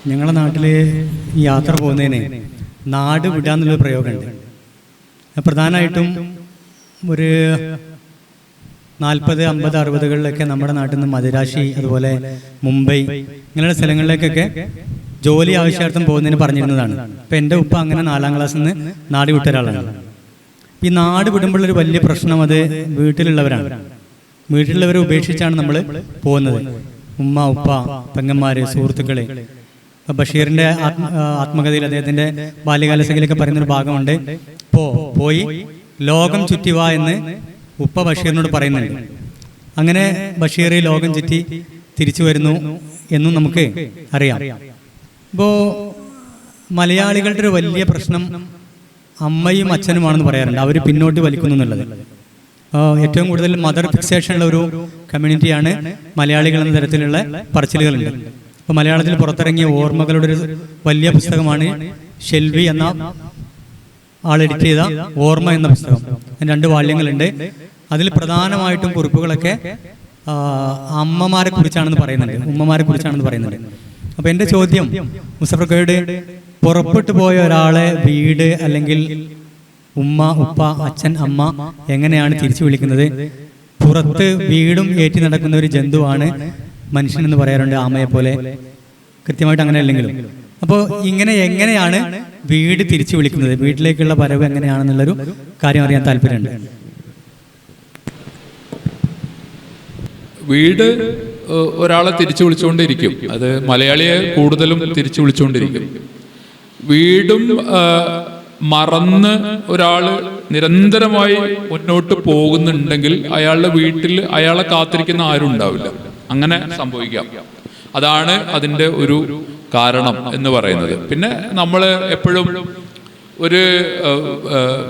ഞങ്ങളുടെ നാട്ടിൽ യാത്ര പോകുന്നതിന് നാട് വിടാന്നുള്ളൊരു പ്രയോഗമുണ്ട്. പ്രധാനമായിട്ടും ഒരു 40, 50, 60കളിലൊക്കെ നമ്മുടെ നാട്ടിൽ നിന്ന് മദിരാശി, അതുപോലെ മുംബൈ ഇങ്ങനെയുള്ള സ്ഥലങ്ങളിലേക്കൊക്കെ ജോലി ആവശ്യാർത്ഥം പോകുന്നതിന് പറഞ്ഞിരുന്നതാണ്. അപ്പം എൻ്റെ ഉപ്പ അങ്ങനെ 4ാം ക്ലാസ്സിൽ നിന്ന് നാട് വിട്ട ഒരാളാണ്. ഈ നാട് വിടുമ്പോഴൊരു വലിയ പ്രശ്നം അത് വീട്ടിലുള്ളവരാണ്. വീട്ടിലുള്ളവരെ ഉപേക്ഷിച്ചാണ് നമ്മൾ പോകുന്നത്. ഉമ്മ, ഉപ്പ, പെങ്ങന്മാർ, സുഹൃത്തുക്കളെ. ബഷീറിൻ്റെ ആത്മകഥയിൽ അദ്ദേഹത്തിൻ്റെ ബാല്യകാലസഖിയിലൊക്കെ പറയുന്നൊരു ഭാഗമുണ്ട്. പോയി ലോകം ചുറ്റി വാ എന്ന് ഉപ്പ ബഷീറിനോട് പറയുന്നുണ്ട്. അങ്ങനെ ബഷീർ ലോകം ചുറ്റി തിരിച്ചു വരുന്നു എന്നും നമുക്ക് അറിയാം. ഇപ്പോൾ മലയാളികളുടെ ഒരു വലിയ പ്രശ്നം അമ്മയും അച്ഛനുമാണെന്ന് പറയാറുണ്ട്. അവർ പിന്നോട്ട് വലിക്കുന്നു എന്നുള്ളത്. ഏറ്റവും കൂടുതൽ മദർ ഫിക്സേഷനുള്ള ഒരു കമ്മ്യൂണിറ്റിയാണ് മലയാളികൾ എന്ന തരത്തിലുള്ള പറച്ചിലുകളുണ്ട്. ഇപ്പോൾ മലയാളത്തിൽ പുറത്തിറങ്ങിയ ഓർമ്മകളുടെ ഒരു വലിയ പുസ്തകമാണ് ഷെൽവി എന്ന ആൾ എഡിറ്റ് ചെയ്ത ഓർമ്മ എന്ന പുസ്തകം. 2 വാള്യങ്ങളുണ്ട്. അതിൽ പ്രധാനമായിട്ടും കുറിപ്പുകളൊക്കെ അമ്മമാരെ കുറിച്ചാണെന്ന് പറയുന്നുണ്ട്, ഉമ്മമാരെ കുറിച്ചാണെന്ന് പറയുന്നുണ്ട്. അപ്പോൾ എൻ്റെ ചോദ്യം, മുസഫർക്കോയോട്, പുറപ്പെട്ടു പോയ ഒരാളെ വീട് അല്ലെങ്കിൽ ഉമ്മ, ഉപ്പ, അച്ഛൻ, അമ്മ എങ്ങനെയാണ് തിരിച്ചു വിളിക്കുന്നത്? പുറത്ത് വീടും ഏറ്റി നടക്കുന്ന ഒരു ജന്തുവാണ് മനുഷ്യൻ എന്ന് പറയാറുണ്ട്, ആമയെ പോലെ. കൃത്യമായിട്ട് അങ്ങനെ അല്ലെങ്കിലും. അപ്പോൾ എങ്ങനെയാണ് വീട് തിരിച്ചു വിളിക്കുന്നത്, വീട്ടിലേക്കുള്ള വരവ് എങ്ങനെയാണെന്നുള്ളൊരു കാര്യം അറിയാൻ താല്പര്യമുണ്ട്. വീട് ഒരാളെ തിരിച്ചു വിളിച്ചുകൊണ്ടിരിക്കും. അത് മലയാളിയെ കൂടുതലും തിരിച്ചു വിളിച്ചുകൊണ്ടിരിക്കും. വീടും മറന്ന് ഒരാൾ നിരന്തരമായി മുന്നോട്ട് പോകുന്നുണ്ടെങ്കിൽ അയാളുടെ വീട്ടിൽ അയാളെ കാത്തിരിക്കുന്ന ആരും ഉണ്ടാവില്ല. അങ്ങനെ സംഭവിക്കാം. അതാണ് അതിൻ്റെ ഒരു കാരണം എന്ന് പറയുന്നത്. പിന്നെ നമ്മൾ എപ്പോഴും ഒരു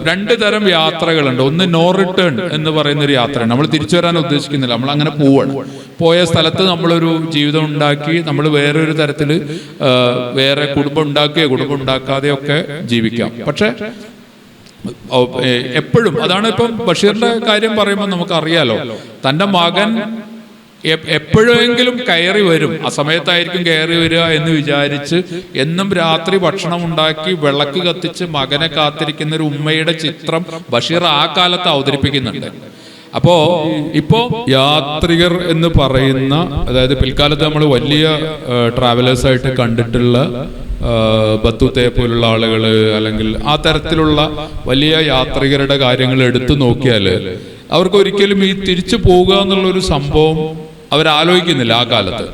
2 തരം യാത്രകളുണ്ട്. ഒന്ന് നോ റിട്ടേൺ എന്ന് പറയുന്നൊരു യാത്രയാണ്. നമ്മൾ തിരിച്ചു വരാൻ ഉദ്ദേശിക്കുന്നില്ല, നമ്മൾ അങ്ങനെ പോവാണ്. പോയ സ്ഥലത്ത് നമ്മളൊരു ജീവിതം ഉണ്ടാക്കി നമ്മൾ വേറൊരു തരത്തിൽ വേറെ കുടുംബം ഉണ്ടാക്കാതെയൊക്കെ ജീവിക്കാം. പക്ഷെ എപ്പോഴും അതാണ്. ഇപ്പം ബഷീറിന്റെ കാര്യം പറയുമ്പോൾ നമുക്കറിയാലോ, തൻ്റെ മകൻ എപ്പോഴെങ്കിലും കയറി വരും, ആ സമയത്തായിരിക്കും കയറി വരിക എന്ന് വിചാരിച്ച് എന്നും രാത്രി ഭക്ഷണം ഉണ്ടാക്കി വിളക്ക് കത്തിച്ച് മകനെ കാത്തിരിക്കുന്ന ഒരു ഉമ്മയുടെ ചിത്രം ബഷീർ ആ കാലത്ത് അവതരിപ്പിക്കുന്നുണ്ട്. അപ്പോ ഇപ്പോ യാത്രികർ എന്ന് പറയുന്ന, അതായത് പിൽക്കാലത്ത് നമ്മൾ വലിയ ട്രാവലേഴ്സായിട്ട് കണ്ടിട്ടുള്ള ബത്തൂത്തയെ പോലുള്ള ആളുകൾ, അല്ലെങ്കിൽ ആ തരത്തിലുള്ള വലിയ യാത്രികരുടെ കാര്യങ്ങൾ എടുത്തു നോക്കിയാൽ അവർക്ക് ഒരിക്കലും ഈ തിരിച്ചു പോവുക എന്നുള്ളൊരു സംഭവം അവരാലോചിക്കുന്നില്ല. ആ കാലത്ത്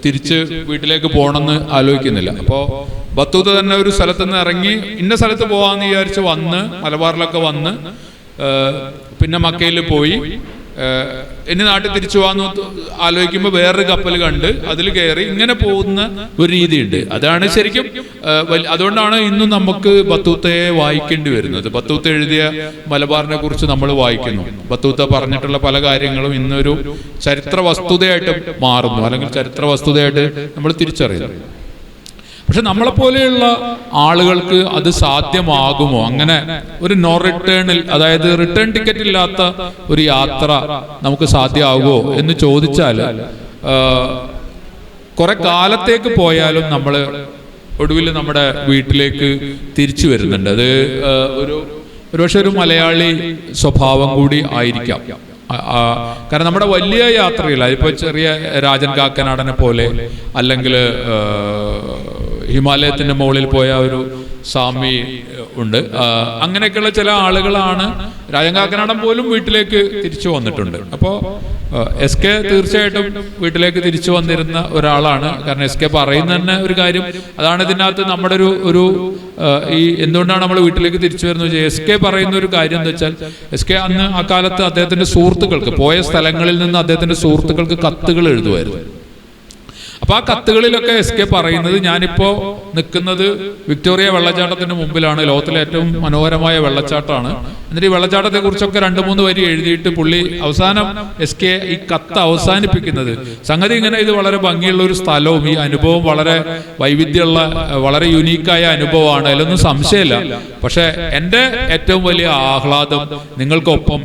തിരിച്ച് വീട്ടിലേക്ക് പോകണമെന്ന് ആലോചിക്കുന്നില്ല. അപ്പോൾ ബത്തൂത്ത തന്നെ ഒരു സ്ഥലത്ത് നിന്ന് ഇറങ്ങി ഇന്ന സ്ഥലത്ത് പോകാമെന്ന് വിചാരിച്ച് വന്ന് മലബാറിലൊക്കെ വന്ന് പിന്നെ മക്കയിൽ പോയി ഇനി നാട്ടിൽ തിരിച്ചു പോകാന്ന് ആലോചിക്കുമ്പോൾ വേറൊരു കപ്പൽ കണ്ട് അതിൽ കയറി ഇങ്ങനെ പോകുന്ന ഒരു രീതിയുണ്ട്. അതാണ് ശരിക്കും. അതുകൊണ്ടാണ് ഇന്നും നമുക്ക് ബത്തൂത്തയെ വായിക്കേണ്ടി വരുന്നത്. ബത്തൂത്ത എഴുതിയ മലബാറിനെ കുറിച്ച് നമ്മൾ വായിക്കുന്നു. ബത്തൂത്ത പറഞ്ഞിട്ടുള്ള പല കാര്യങ്ങളും ഇന്നൊരു ചരിത്ര വസ്തുതയായിട്ട് മാറുന്നു, അല്ലെങ്കിൽ ചരിത്ര വസ്തുതയായിട്ട് നമ്മൾ തിരിച്ചറിയുന്നു. പക്ഷെ നമ്മളെപ്പോലെയുള്ള ആളുകൾക്ക് അത് സാധ്യമാകുമോ? അങ്ങനെ ഒരു നോ റിട്ടേണിൽ, അതായത് റിട്ടേൺ ടിക്കറ്റ് ഇല്ലാത്ത ഒരു യാത്ര നമുക്ക് സാധ്യമാകുമോ എന്ന് ചോദിച്ചാൽ, കുറെ കാലത്തേക്ക് പോയാലും നമ്മൾ ഒടുവിൽ നമ്മുടെ വീട്ടിലേക്ക് തിരിച്ചു വരുന്നുണ്ട്. അത് ഒരുപക്ഷെ ഒരു മലയാളി സ്വഭാവം കൂടി ആയിരിക്കാം. കാരണം നമ്മുടെ വലിയ യാത്രയിൽ, അതിപ്പോൾ ചെറിയ രാജൻ കാക്കനാടനെ പോലെ, അല്ലെങ്കിൽ ഹിമാലയത്തിന്റെ മുകളിൽ പോയ ഒരു സ്വാമി ഉണ്ട്, അങ്ങനെയൊക്കെയുള്ള ചില ആളുകളാണ്. രാജൻ കാക്കനാടൻ പോലും വീട്ടിലേക്ക് തിരിച്ചു വന്നിട്ടുണ്ട്. അപ്പോൾ എസ് കെ തീർച്ചയായിട്ടും വീട്ടിലേക്ക് തിരിച്ചു വന്നിരുന്ന ഒരാളാണ്. കാരണം എസ് കെ പറയുന്ന തന്നെ ഒരു കാര്യം അതാണ്. ഇതിനകത്ത് നമ്മുടെ ഒരു ഈ എന്തുകൊണ്ടാണ് നമ്മൾ വീട്ടിലേക്ക് തിരിച്ചു വരുന്നത്? എസ് കെ പറയുന്ന ഒരു കാര്യം എന്താ വെച്ചാൽ, എസ് കെ അന്ന് ആ കാലത്ത് അദ്ദേഹത്തിന്റെ സുഹൃത്തുക്കൾക്ക്, പോയ സ്ഥലങ്ങളിൽ നിന്ന് അദ്ദേഹത്തിന്റെ സുഹൃത്തുക്കൾക്ക് കത്തുകൾ എഴുതുമായിരുന്നു. അപ്പൊ ആ കത്തുകളിലൊക്കെ SK പറയുന്നത്, ഞാനിപ്പോ നിൽക്കുന്നത് വിക്ടോറിയ വെള്ളച്ചാട്ടത്തിന് മുമ്പിലാണ്, ലോകത്തിലെ ഏറ്റവും മനോഹരമായ വെള്ളച്ചാട്ടമാണ്. എന്നിട്ട് ഈ വെള്ളച്ചാട്ടത്തെ കുറിച്ചൊക്കെ 2-3 വരി എഴുതിയിട്ട് പുള്ളി അവസാനം SK ഈ കത്ത് അവസാനിപ്പിക്കുന്നത്, സംഗതി ഇങ്ങനെ ഇത് വളരെ ഭംഗിയുള്ള ഒരു സ്ഥലവും ഈ അനുഭവം വളരെ വൈവിധ്യമുള്ള വളരെ യുണീക്കായ അനുഭവമാണ്, അതിലൊന്നും സംശയമില്ല. പക്ഷെ എൻ്റെ ഏറ്റവും വലിയ ആഹ്ലാദം നിങ്ങൾക്കൊപ്പം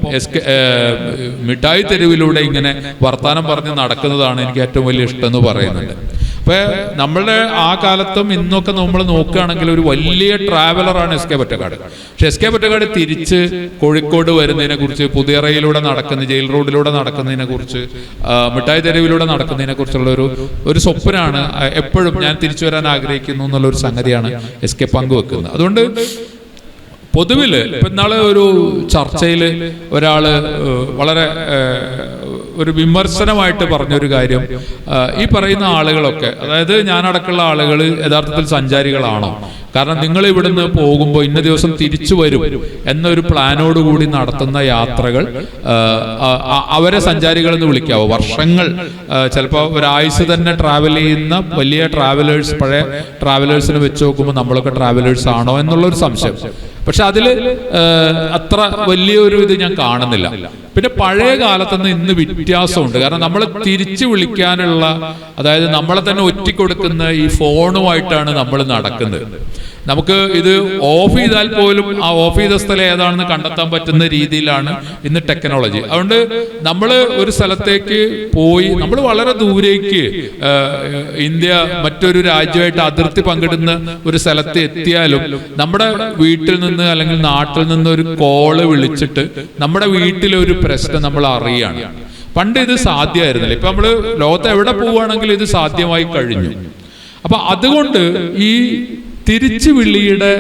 മിഠായി തെരുവിലൂടെ ഇങ്ങനെ വർത്താനം പറഞ്ഞ് നടക്കുന്നതാണ് എനിക്ക് ഏറ്റവും വലിയ ഇഷ്ടം എന്ന് പറയുന്നുണ്ട്. അപ്പൊ നമ്മളുടെ ആ കാലത്തും ഇന്നൊക്കെ നമ്മൾ നോക്കുകയാണെങ്കിൽ ഒരു വലിയ ട്രാവലറാണ് SK പൊറ്റക്കാട്. പക്ഷെ SK പൊറ്റക്കാട് തിരിച്ച് കോഴിക്കോട് വരുന്നതിനെ കുറിച്ച്, പുതിയറയിലൂടെ നടക്കുന്ന ജയിൽ റോഡിലൂടെ നടക്കുന്നതിനെ കുറിച്ച്, മിഠായി തെരുവിലൂടെ നടക്കുന്നതിനെ കുറിച്ചുള്ള ഒരു സ്വപ്നമാണ് എപ്പോഴും ഞാൻ തിരിച്ചു വരാൻ ആഗ്രഹിക്കുന്നു എന്നുള്ളൊരു സംഗതിയാണ് SK പങ്കുവെക്കുന്നത്. അതുകൊണ്ട് പൊതുവിൽ ഇപ്പൊ ഇന്നാളെ ഒരു ചർച്ചയിൽ ഒരാള് വളരെ ഒരു വിമർശനമായിട്ട് പറഞ്ഞൊരു കാര്യം, ഈ പറയുന്ന ആളുകളൊക്കെ, അതായത് ഞാനടക്കമുള്ള ആളുകൾ യഥാർത്ഥത്തിൽ സഞ്ചാരികളാണോ? കാരണം നിങ്ങൾ ഇവിടുന്ന് പോകുമ്പോൾ ഇന്ന ദിവസം തിരിച്ചു വരും എന്നൊരു പ്ലാനോടുകൂടി നടത്തുന്ന യാത്രകൾ അവരെ സഞ്ചാരികൾ എന്ന് വിളിക്കാവോ? വർഷങ്ങൾ, ചിലപ്പോൾ ഒരാഴ്ച തന്നെ ട്രാവൽ ചെയ്യുന്ന വലിയ ട്രാവലേഴ്സ്, പഴയ ട്രാവലേഴ്സിനെ വെച്ച് നോക്കുമ്പോൾ നമ്മളൊക്കെ ട്രാവലേഴ്സ് ആണോ എന്നുള്ളൊരു സംശയം. പക്ഷെ അതിൽ അത്ര വലിയൊരു ഇത് ഞാൻ കാണുന്നില്ല. പിന്നെ പഴയ കാലത്തുനിന്ന് ഇന്ന് വ്യത്യാസമുണ്ട്. കാരണം നമ്മളെ തിരിച്ചു വിളിക്കാനുള്ള, അതായത് നമ്മളെ തന്നെ ഒറ്റിക്കൊടുക്കുന്ന ഈ ഫോണുമായിട്ടാണ് നമ്മൾ നടക്കുന്നത്. നമുക്ക് ഇത് ഓഫ് ചെയ്താൽ പോലും ആ ഓഫ് ചെയ്ത സ്ഥലം ഏതാണെന്ന് കണ്ടെത്താൻ പറ്റുന്ന രീതിയിലാണ് ഇന്ന് ടെക്നോളജി. അതുകൊണ്ട് നമ്മൾ ഒരു സ്ഥലത്തേക്ക് പോയി, നമ്മൾ വളരെ ദൂരേക്ക് ഇന്ത്യ മറ്റൊരു രാജ്യമായിട്ട് അതിർത്തി പങ്കിടുന്ന ഒരു സ്ഥലത്ത് എത്തിയാലും നമ്മുടെ വീട്ടിൽ നിന്ന് അല്ലെങ്കിൽ നാട്ടിൽ നിന്ന് ഒരു കോള് വിളിച്ചിട്ട് നമ്മുടെ വീട്ടിലൊരു പ്രശ്നം നമ്മൾ അറിയാണ്. പണ്ട് ഇത് സാധ്യമായിരുന്നില്ല. ഇപ്പൊ നമ്മള് ലോകത്ത് എവിടെ പോവുകയാണെങ്കിലും ഇത് സാധ്യമായി കഴിഞ്ഞു. അപ്പൊ അതുകൊണ്ട് ഈ തിരിച്ചു വിളിയുടെ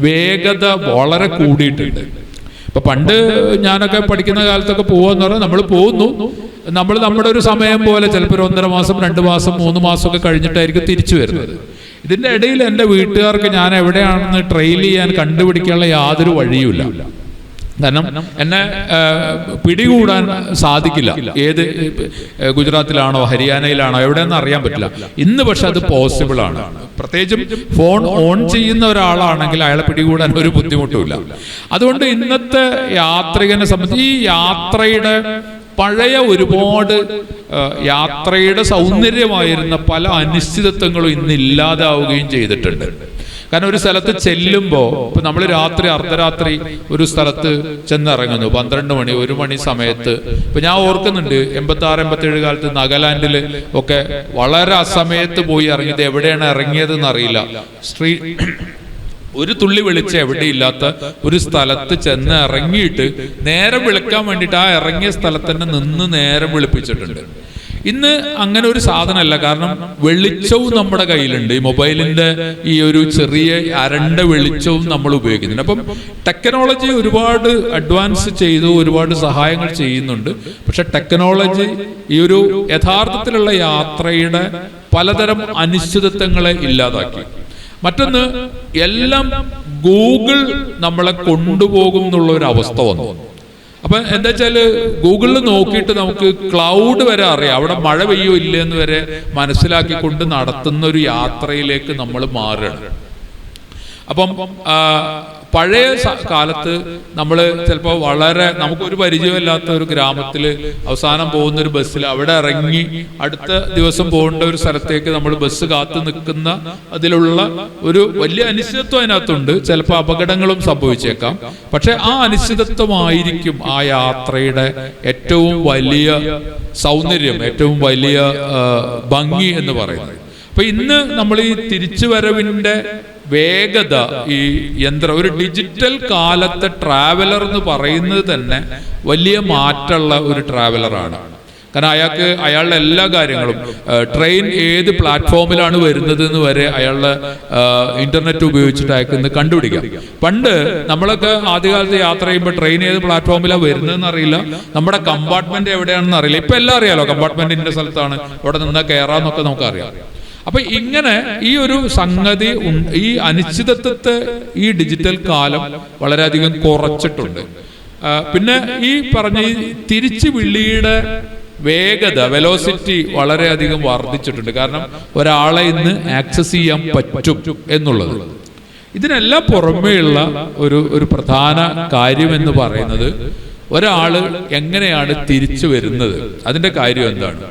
വേഗത വളരെ കൂടിയിട്ടുണ്ട്. ഇപ്പൊ പണ്ട് ഞാനൊക്കെ പഠിക്കുന്ന കാലത്തൊക്കെ പോവാന്ന് പറഞ്ഞാൽ നമ്മൾ പോകുന്നു, നമ്മൾ നമ്മുടെ ഒരു സമയം പോലെ ചിലപ്പോൾ 1.5 മാസം 2 മാസം 3 മാസമൊക്കെ കഴിഞ്ഞിട്ടായിരിക്കും തിരിച്ചു വരുന്നത്. ഇതിന്റെ ഇടയിൽ എൻ്റെ വീട്ടുകാർക്ക് ഞാൻ എവിടെയാണെന്ന് ട്രെയിൽ ചെയ്യാൻ കണ്ടുപിടിക്കാനുള്ള യാതൊരു വഴിയുമില്ല. കാരണം എന്നെ പിടികൂടാൻ സാധിക്കില്ല. ഏത് ഗുജറാത്തിലാണോ ഹരിയാനയിലാണോ എവിടെയെന്ന് അറിയാൻ പറ്റില്ല. ഇന്ന് പക്ഷെ അത് പോസിബിൾ ആണ്. പ്രത്യേകിച്ചും ഫോൺ ഓൺ ചെയ്യുന്ന ഒരാളാണെങ്കിൽ അയാളെ പിടികൂടാൻ ഒരു ബുദ്ധിമുട്ടുമില്ല. അതുകൊണ്ട് ഇന്നത്തെ യാത്രികനെ സംബന്ധിച്ച് ഈ യാത്രയുടെ പഴയ ഒരുപാട് യാത്രയുടെ സൗന്ദര്യമായിരുന്ന പല അനിശ്ചിതത്വങ്ങളും ഇന്ന് ഇല്ലാതാവുകയും ചെയ്തിട്ടുണ്ട്. കാരണം ഒരു സ്ഥലത്ത് ചെല്ലുമ്പോൾ, ഇപ്പൊ നമ്മൾ രാത്രി അർദ്ധരാത്രി ഒരു സ്ഥലത്ത് ചെന്നിറങ്ങുന്നു 12 മണി 1 മണി സമയത്ത്. ഇപ്പൊ ഞാൻ ഓർക്കുന്നുണ്ട് 86-87 കാലത്ത് നാഗാലാൻഡിൽ ഒക്കെ വളരെ അസമയത്ത് പോയി ഇറങ്ങിയത്, എവിടെയാണ് ഇറങ്ങിയതെന്ന് അറിയില്ല. ഒരു തുള്ളി വെളിച്ചം എവിടെയില്ലാത്ത ഒരു സ്ഥലത്ത് ചെന്ന് ഇറങ്ങിയിട്ട് നേരം വിളിക്കാൻ വേണ്ടിയിട്ട് ആ ഇറങ്ങിയ സ്ഥലത്ത് തന്നെ നിന്ന് നേരം വിളിപ്പിച്ചിട്ടുണ്ട്. ഇന്ന് അങ്ങനെ ഒരു സാധനമല്ല. കാരണം വെളിച്ചവും നമ്മുടെ കയ്യിലുണ്ട്. ഈ മൊബൈലിന്റെ ഈ ഒരു ചെറിയ അരണ്ട വെളിച്ചവും നമ്മൾ ഉപയോഗിക്കുന്നുണ്ട്. അപ്പം ടെക്നോളജി ഒരുപാട് അഡ്വാൻസ് ചെയ്തു, ഒരുപാട് സഹായങ്ങൾ ചെയ്യുന്നുണ്ട്. പക്ഷെ ടെക്നോളജി ഈ ഒരു യഥാർത്ഥത്തിലുള്ള യാത്രയുടെ പലതരം അനിശ്ചിതത്വങ്ങളെ ഇല്ലാതാക്കി. മറ്റൊന്ന്, എല്ലാം ഗൂഗിൾ നമ്മളെ കൊണ്ടുപോകും എന്നുള്ള ഒരു അവസ്ഥ വന്നു. അപ്പൊ എന്താ വെച്ചാല് ഗൂഗിളിൽ നോക്കിയിട്ട് നമുക്ക് ക്ലൗഡ് വരെ അറിയാം, അവിടെ മഴ പെയ്യോ ഇല്ലെന്ന് വരെ മനസ്സിലാക്കിക്കൊണ്ട് നടത്തുന്ന ഒരു യാത്രയിലേക്ക് നമ്മൾ മാറുകയാണ്. അപ്പം പഴയ കാലത്ത് നമ്മൾ ചിലപ്പോൾ വളരെ നമുക്കൊരു പരിചയമില്ലാത്ത ഒരു ഗ്രാമത്തിൽ അവസാനം പോകുന്ന ഒരു ബസ്സിൽ അവിടെ ഇറങ്ങി അടുത്ത ദിവസം പോകേണ്ട ഒരു സ്ഥലത്തേക്ക് നമ്മൾ ബസ് കാത്തു നിൽക്കുന്ന അതിലുള്ള ഒരു വലിയ അനിശ്ചിതത്വം അതിനകത്തുണ്ട്. ചിലപ്പോൾ അപകടങ്ങളും സംഭവിച്ചേക്കാം. പക്ഷെ ആ അനിശ്ചിതത്വമായിരിക്കും ആ യാത്രയുടെ ഏറ്റവും വലിയ സൗന്ദര്യം, ഏറ്റവും വലിയ ഭംഗി എന്ന് പറയുന്നത്. അപ്പൊ ഇന്ന് നമ്മൾ ഈ തിരിച്ചുവരവിന്റെ വേഗത, ഈ ഒരു ഡിജിറ്റൽ കാലത്തെ ട്രാവലർ എന്ന് പറയുന്നത് തന്നെ വലിയ മാറ്റമുള്ള ഒരു ട്രാവലറാണ്. കാരണം അയാളുടെ എല്ലാ കാര്യങ്ങളും, ട്രെയിൻ ഏത് പ്ലാറ്റ്ഫോമിലാണ് വരുന്നത് എന്ന് വരെ അയാളുടെ ഇന്റർനെറ്റ് ഉപയോഗിച്ചിട്ട് അയക്കുന്നത് കണ്ടുപിടിക്കാം. പണ്ട് നമ്മളൊക്കെ ആദ്യകാലത്ത് യാത്ര ചെയ്യുമ്പോൾ ട്രെയിൻ ഏത് പ്ലാറ്റ്ഫോമിലാണ് വരുന്നതെന്ന് അറിയില്ല, നമ്മുടെ കമ്പാർട്ട്മെന്റ് എവിടെയാണെന്ന് അറിയില്ല. ഇപ്പൊ എല്ലാം അറിയാലോ, കമ്പാർട്ട്മെന്റ് ഇന്ന സ്ഥലത്താണ്, അവിടെ നിന്നാ കയറാന്നൊക്കെ നമുക്കറിയാം. അപ്പൊ ഇങ്ങനെ ഈ ഒരു സംഗതി, ഈ അനിശ്ചിതത്വത്തെ ഈ ഡിജിറ്റൽ കാലം വളരെയധികം കുറച്ചിട്ടുണ്ട്. പിന്നെ ഈ പറഞ്ഞ ഈ തിരിച്ചു വിളിയുടെ വേഗത, വെലോസിറ്റി വളരെയധികം വർദ്ധിച്ചിട്ടുണ്ട്. കാരണം ഒരാളെ ഇന്ന് ആക്സസ് ചെയ്യാൻ പറ്റും എന്നുള്ളത്. ഇതിനെല്ലാം പുറമേയുള്ള ഒരു പ്രധാന കാര്യം എന്ന് പറയുന്നത് ഒരാള് എങ്ങനെയാണ് തിരിച്ചു വരുന്നത്, അതിന്റെ കാര്യം എന്താണ്.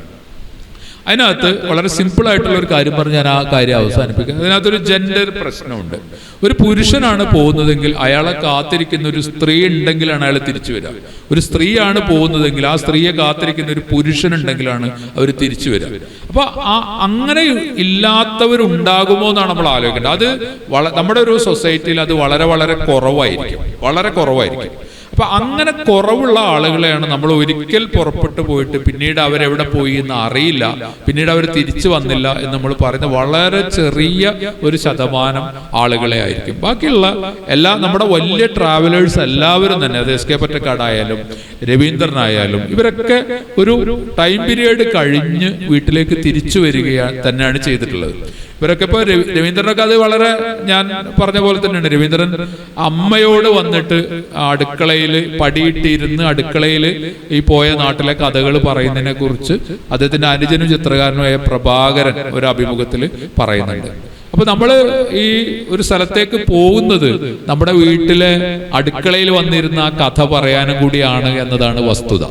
അതിനകത്ത് വളരെ സിമ്പിൾ ആയിട്ടുള്ള ഒരു കാര്യം പറഞ്ഞ് ഞാൻ ആ കാര്യം അവസാനിപ്പിക്കുക. അതിനകത്തൊരു ജെൻഡർ പ്രശ്നമുണ്ട്. ഒരു പുരുഷനാണ് പോകുന്നതെങ്കിൽ അയാളെ കാത്തിരിക്കുന്ന ഒരു സ്ത്രീ ഉണ്ടെങ്കിലാണ് അയാൾ തിരിച്ചു വരിക. ഒരു സ്ത്രീയാണ് പോകുന്നതെങ്കിൽ ആ സ്ത്രീയെ കാത്തിരിക്കുന്ന ഒരു പുരുഷനുണ്ടെങ്കിലാണ് അവർ തിരിച്ചു വരിക. അപ്പൊ അങ്ങനെ ഇല്ലാത്തവരുണ്ടാകുമോ എന്നാണ് നമ്മൾ ആലോചിക്കേണ്ടത്. അത് നമ്മുടെ ഒരു സൊസൈറ്റിയിൽ അത് വളരെ വളരെ കുറവായിരിക്കും. അപ്പൊ അങ്ങനെ കുറവുള്ള ആളുകളെയാണ് നമ്മൾ ഒരിക്കൽ പുറപ്പെട്ടു പോയിട്ട് പിന്നീട് അവരെവിടെ പോയി എന്ന് അറിയില്ല, പിന്നീട് അവർ തിരിച്ചു വന്നില്ല എന്ന് നമ്മൾ പറയുന്ന വളരെ ചെറിയ ഒരു ശതമാനം ആളുകളെ ആയിരിക്കും. ബാക്കിയുള്ള നമ്മുടെ വലിയ ട്രാവലേഴ്സ് എല്ലാവരും തന്നെ, അത് എസ് കെ പൊറ്റക്കാടായാലും രവീന്ദ്രനായാലും, ഇവരൊക്കെ ഒരു ടൈം പീരിയഡ് കഴിഞ്ഞ് വീട്ടിലേക്ക് തിരിച്ചു വരികയാണ് തന്നെയാണ് ചെയ്തിട്ടുള്ളത്. ഇവരൊക്കെ ഇപ്പൊ രവീന്ദ്രനൊക്കെ അത് വളരെ, ഞാൻ പറഞ്ഞ പോലെ തന്നെയാണ്. രവീന്ദ്രൻ അമ്മയോട് വന്നിട്ട് അടുക്കളയിൽ പടിയിട്ടിരുന്ന് അടുക്കളയിൽ ഈ പോയ നാട്ടിലെ കഥകൾ പറയുന്നതിനെ കുറിച്ച് അദ്ദേഹത്തിന്റെ അനുജനും ചിത്രകാരനുമായ പ്രഭാകരൻ ഒരു അഭിമുഖത്തിൽ പറയുന്നുണ്ട്. അപ്പൊ നമ്മള് ഈ ഒരു സ്ഥലത്തേക്ക് പോകുന്നത് നമ്മുടെ വീട്ടിലെ അടുക്കളയിൽ വന്നിരുന്ന ആ കഥ പറയാനും കൂടിയാണ് എന്നതാണ് വസ്തുത.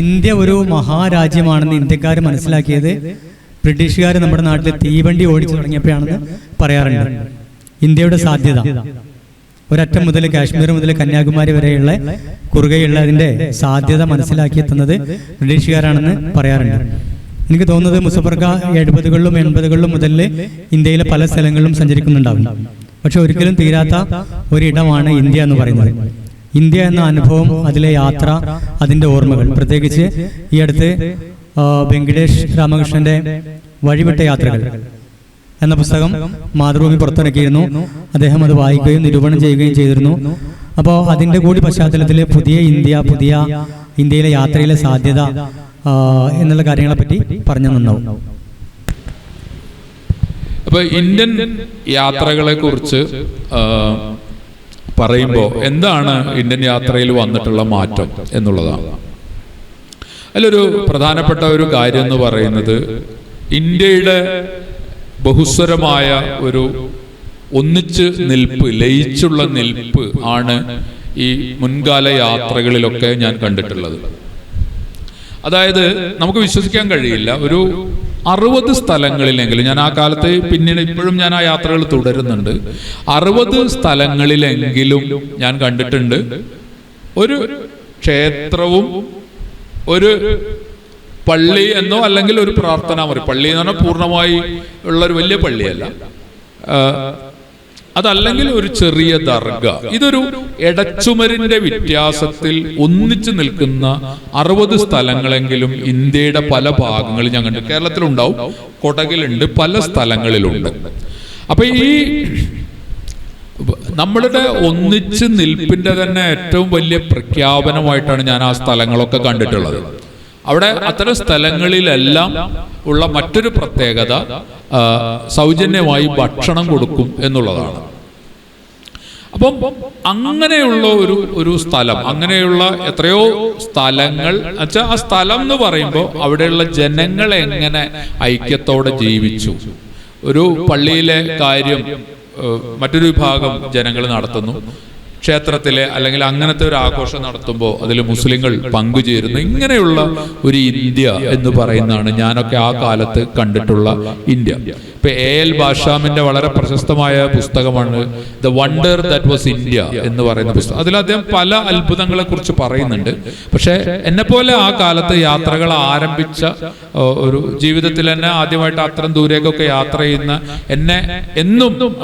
ഇന്ത്യ ഒരു മഹാരാജ്യമാണെന്ന് ഇന്ത്യക്കാർ മനസ്സിലാക്കിയത് ബ്രിട്ടീഷുകാർ നമ്മുടെ നാട്ടിൽ തീവണ്ടി ഓടിച്ചു തുടങ്ങിയപ്പോഴാണെന്ന് പറയാറുണ്ട്. ഇന്ത്യയുടെ സാധ്യത ഒരറ്റം മുതൽ കാശ്മീർ മുതൽ കന്യാകുമാരി വരെയുള്ള കുറുകയുള്ള അതിൻ്റെ സാധ്യത മനസ്സിലാക്കിയെത്തുന്നത് ബ്രിട്ടീഷുകാരാണെന്ന് പറയാറുണ്ട്. എനിക്ക് തോന്നുന്നത് മുസഫർക്ക 70കളിലും 80കളിലും മുതൽ ഇന്ത്യയിലെ പല സ്ഥലങ്ങളിലും സഞ്ചരിക്കുന്നുണ്ടാവും. പക്ഷെ ഒരിക്കലും തീരാത്ത ഒരിടമാണ് ഇന്ത്യ എന്ന് പറയുന്നത്. ഇന്ത്യ എന്ന അനുഭവം, അതിലെ യാത്ര, അതിൻ്റെ ഓർമ്മകൾ, പ്രത്യേകിച്ച് ഈ അടുത്ത് വെങ്കിടേഷ് രാമകൃഷ്ണന്റെ വഴിവിട്ട യാത്രകൾ എന്ന പുസ്തകം മാതൃഭൂമി പുറത്തിറക്കിയിരുന്നു. അദ്ദേഹം അത് വായിക്കുകയും നിരൂപണം ചെയ്യുകയും ചെയ്തിരുന്നു. അപ്പോൾ അതിൻ്റെ കൂടി പശ്ചാത്തലത്തിൽ പുതിയ ഇന്ത്യയിലെ യാത്രയിലെ സാധ്യത എന്നുള്ള കാര്യങ്ങളെപ്പറ്റി പറഞ്ഞു നന്നാവും. അപ്പൊ ഇന്ത്യൻ യാത്രകളെ കുറിച്ച് പറയുമ്പോൾ എന്താണ് ഇന്ത്യൻ യാത്രയിൽ വന്നിട്ടുള്ള മാറ്റം എന്നുള്ളതാണ്. അതിലൊരു പ്രധാനപ്പെട്ട ഒരു കാര്യം എന്ന് പറയുന്നത് ഇന്ത്യയുടെ ബഹുസ്വരമായ ഒരു ഒന്നിച്ച് നിൽപ്പ്, ലയിച്ചുള്ള നിൽപ്പ് ആണ് ഈ മുൻകാല യാത്രകളിലൊക്കെ ഞാൻ കണ്ടിട്ടുള്ളത്. അതായത് നമുക്ക് വിശ്വസിക്കാൻ കഴിയില്ല, ഒരു 60 സ്ഥലങ്ങളിലെങ്കിലും, ഞാൻ ആ കാലത്ത് പിന്നീട് ഇപ്പോഴും ഞാൻ ആ യാത്രകൾ തുടരുന്നുണ്ട്, 60 സ്ഥലങ്ങളിലെങ്കിലും ഞാൻ കണ്ടിട്ടുണ്ട് ഒരു ക്ഷേത്രവും ഒരു പള്ളി എന്നോ അല്ലെങ്കിൽ ഒരു പ്രാർത്ഥനാ മുറി. പള്ളി എന്ന് പറഞ്ഞാൽ പൂർണ്ണമായി ഉള്ള ഒരു വലിയ പള്ളിയല്ല, അതല്ലെങ്കിൽ ഒരു ചെറിയ ദർഗ. ഇതൊരു എടച്ചുമരിന്റെ വ്യത്യാസത്തിൽ ഒന്നിച്ചു നിൽക്കുന്ന 60 സ്ഥലങ്ങളെങ്കിലും ഇന്ത്യയുടെ പല ഭാഗങ്ങളിൽ ഞാൻ കണ്ടു. കേരളത്തിലുണ്ടാവും, കൊടകിലുണ്ട്, പല സ്ഥലങ്ങളിലുണ്ട്. അപ്പൊ ഈ നമ്മളുടെ ഒന്നിച്ച് നിൽപ്പിന്റെ തന്നെ ഏറ്റവും വലിയ പ്രഖ്യാപനമായിട്ടാണ് ഞാൻ ആ സ്ഥലങ്ങളൊക്കെ കണ്ടിട്ടുള്ളത്. അവിടെ അത്തരം സ്ഥലങ്ങളിലെല്ലാം ഉള്ള മറ്റൊരു പ്രത്യേകത സൗജന്യമായി ഭക്ഷണം കൊടുക്കും എന്നുള്ളതാണ്. അപ്പം അങ്ങനെയുള്ള ഒരു സ്ഥലം, അങ്ങനെയുള്ള എത്രയോ സ്ഥലങ്ങൾ, എന്നുവെച്ചാൽ ആ സ്ഥലം എന്ന് പറയുമ്പോൾ അവിടെയുള്ള ജനങ്ങൾ എങ്ങനെ ഐക്യത്തോടെ ജീവിച്ചു. ഒരു പള്ളിയിലെ കാര്യം മറ്റൊരു വിഭാഗം ജനങ്ങൾ നടത്തുന്നു, ക്ഷേത്രത്തിലെ അല്ലെങ്കിൽ അങ്ങനത്തെ ഒരു ആഘോഷം നടത്തുമ്പോൾ അതിൽ മുസ്ലിങ്ങൾ പങ്കുചേരുന്നു. ഇങ്ങനെയുള്ള ഒരു ഇന്ത്യ എന്ന് പറയുന്നതാണ് ഞാനൊക്കെ ആ കാലത്ത് കണ്ടിട്ടുള്ള ഇന്ത്യ. ഇപ്പൊ A.L. ബാഷാമിന്റെ വളരെ പ്രശസ്തമായ പുസ്തകമാണ് the wonder that was India എന്ന് പറയുന്ന പുസ്തകം. അതിൽ അദ്ദേഹം പല അത്ഭുതങ്ങളെ കുറിച്ച് പറയുന്നുണ്ട്. പക്ഷെ എന്നെ പോലെ ആ കാലത്ത് യാത്രകൾ ആരംഭിച്ച ഒരു ജീവിതത്തിൽ തന്നെ ആദ്യമായിട്ട് അത്രയും ദൂരേക്കൊക്കെ യാത്ര ചെയ്യുന്ന എന്നെ എന്നും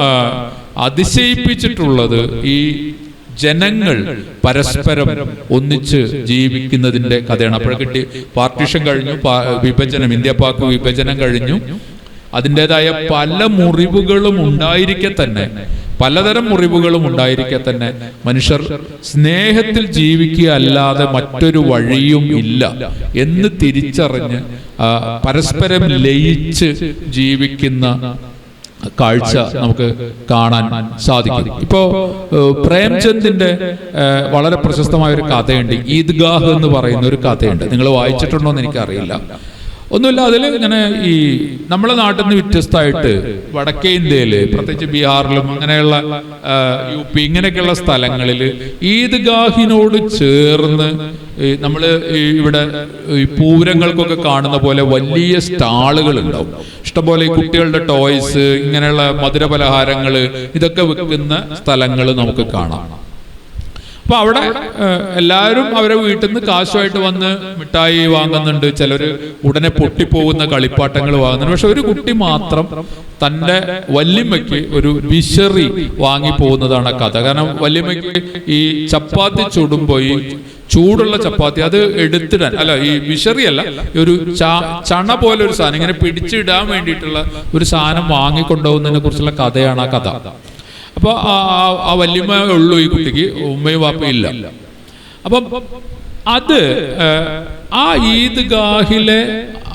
അതിശയിപ്പിച്ചിട്ടുള്ളത് ഈ ജനങ്ങൾ പരസ്പരം ഒന്നിച്ച് ജീവിക്കുന്നതിന്റെ കഥയാണ്. അപ്പോഴൊക്കെ പാർട്ടീഷൻ കഴിഞ്ഞു, വിഭജനം, ഇന്ത്യ പാക് വിഭജനം കഴിഞ്ഞു. അതിൻ്റെതായ പല മുറിവുകളും ഉണ്ടായിരിക്കെ തന്നെ, പലതരം മുറിവുകളും ഉണ്ടായിരിക്കെ തന്നെ മനുഷ്യർ സ്നേഹത്തിൽ ജീവിക്കുക അല്ലാതെ മറ്റൊരു വഴിയും ഇല്ല എന്ന് തിരിച്ചറിഞ്ഞ് പരസ്പരം ലയിച്ച് ജീവിക്കുന്ന കാഴ്ച നമുക്ക് കാണാൻ സാധിക്കും. ഇപ്പോൾ പ്രേംചന്ദിന്റെ വളരെ പ്രശസ്തമായ ഒരു കഥയുണ്ട്, ഈദ്ഗാഹ് എന്ന് പറയുന്ന ഒരു കഥയുണ്ട്. നിങ്ങൾ വായിച്ചിട്ടുണ്ടോ എന്ന് എനിക്കറിയില്ല. ഒന്നുമില്ല, അതിൽ ഇങ്ങനെ ഈ നമ്മളെ നാട്ടിൽ നിന്ന് വ്യത്യസ്തമായിട്ട് വടക്കേ ഇന്ത്യയിൽ, പ്രത്യേകിച്ച് ബീഹാറിലും അങ്ങനെയുള്ള UP ഇങ്ങനെയൊക്കെയുള്ള സ്ഥലങ്ങളിൽ ഈദ്ഗാഹിനോട് ചേർന്ന് നമ്മൾ ഇവിടെ ഈ പൂരങ്ങൾക്കൊക്കെ കാണുന്ന പോലെ വലിയ സ്റ്റാളുകൾ ഉണ്ടാവും. ഇഷ്ടംപോലെ ഈ കുട്ടികളുടെ ടോയ്സ്, ഇങ്ങനെയുള്ള മധുരപലഹാരങ്ങൾ, ഇതൊക്കെ വിൽക്കുന്ന സ്ഥലങ്ങൾ നമുക്ക് കാണാം. അപ്പൊ അവിടെ എല്ലാവരും അവരെ വീട്ടിൽ നിന്ന് കാശുമായിട്ട് വന്ന് മിഠായി വാങ്ങുന്നുണ്ട്. ചിലർ ഉടനെ പൊട്ടിപ്പോകുന്ന കളിപ്പാട്ടങ്ങൾ വാങ്ങുന്നുണ്ട്. പക്ഷെ ഒരു കുട്ടി മാത്രം തൻ്റെ വല്യമ്മയ്ക്ക് ഒരു വിശറി വാങ്ങി പോകുന്നതാണ് കഥ. കാരണം വല്യമ്മയ്ക്ക് ഈ ചപ്പാത്തി ചുടുമ്പോൾ ഈ ചൂടുള്ള ചപ്പാത്തി അത് എടുത്തിടാൻ, അല്ല ഈ വിശറിയല്ല, ഒരു ചണ പോലെ ഒരു സാധനം ഇങ്ങനെ പിടിച്ചിടാൻ വേണ്ടിയിട്ടുള്ള ഒരു സാധനം വാങ്ങിക്കൊണ്ടുപോകുന്നതിനെ കുറിച്ചുള്ള കഥയാണ് ആ കഥ. അപ്പോൾ ആ വല്യമ്മ ഉള്ളൂ ഈ കുട്ടിക്ക്, ഉമ്മയും വാപ്പയും ഇല്ല. അപ്പം അത് ആ ഈദ്ഗാഹിലെ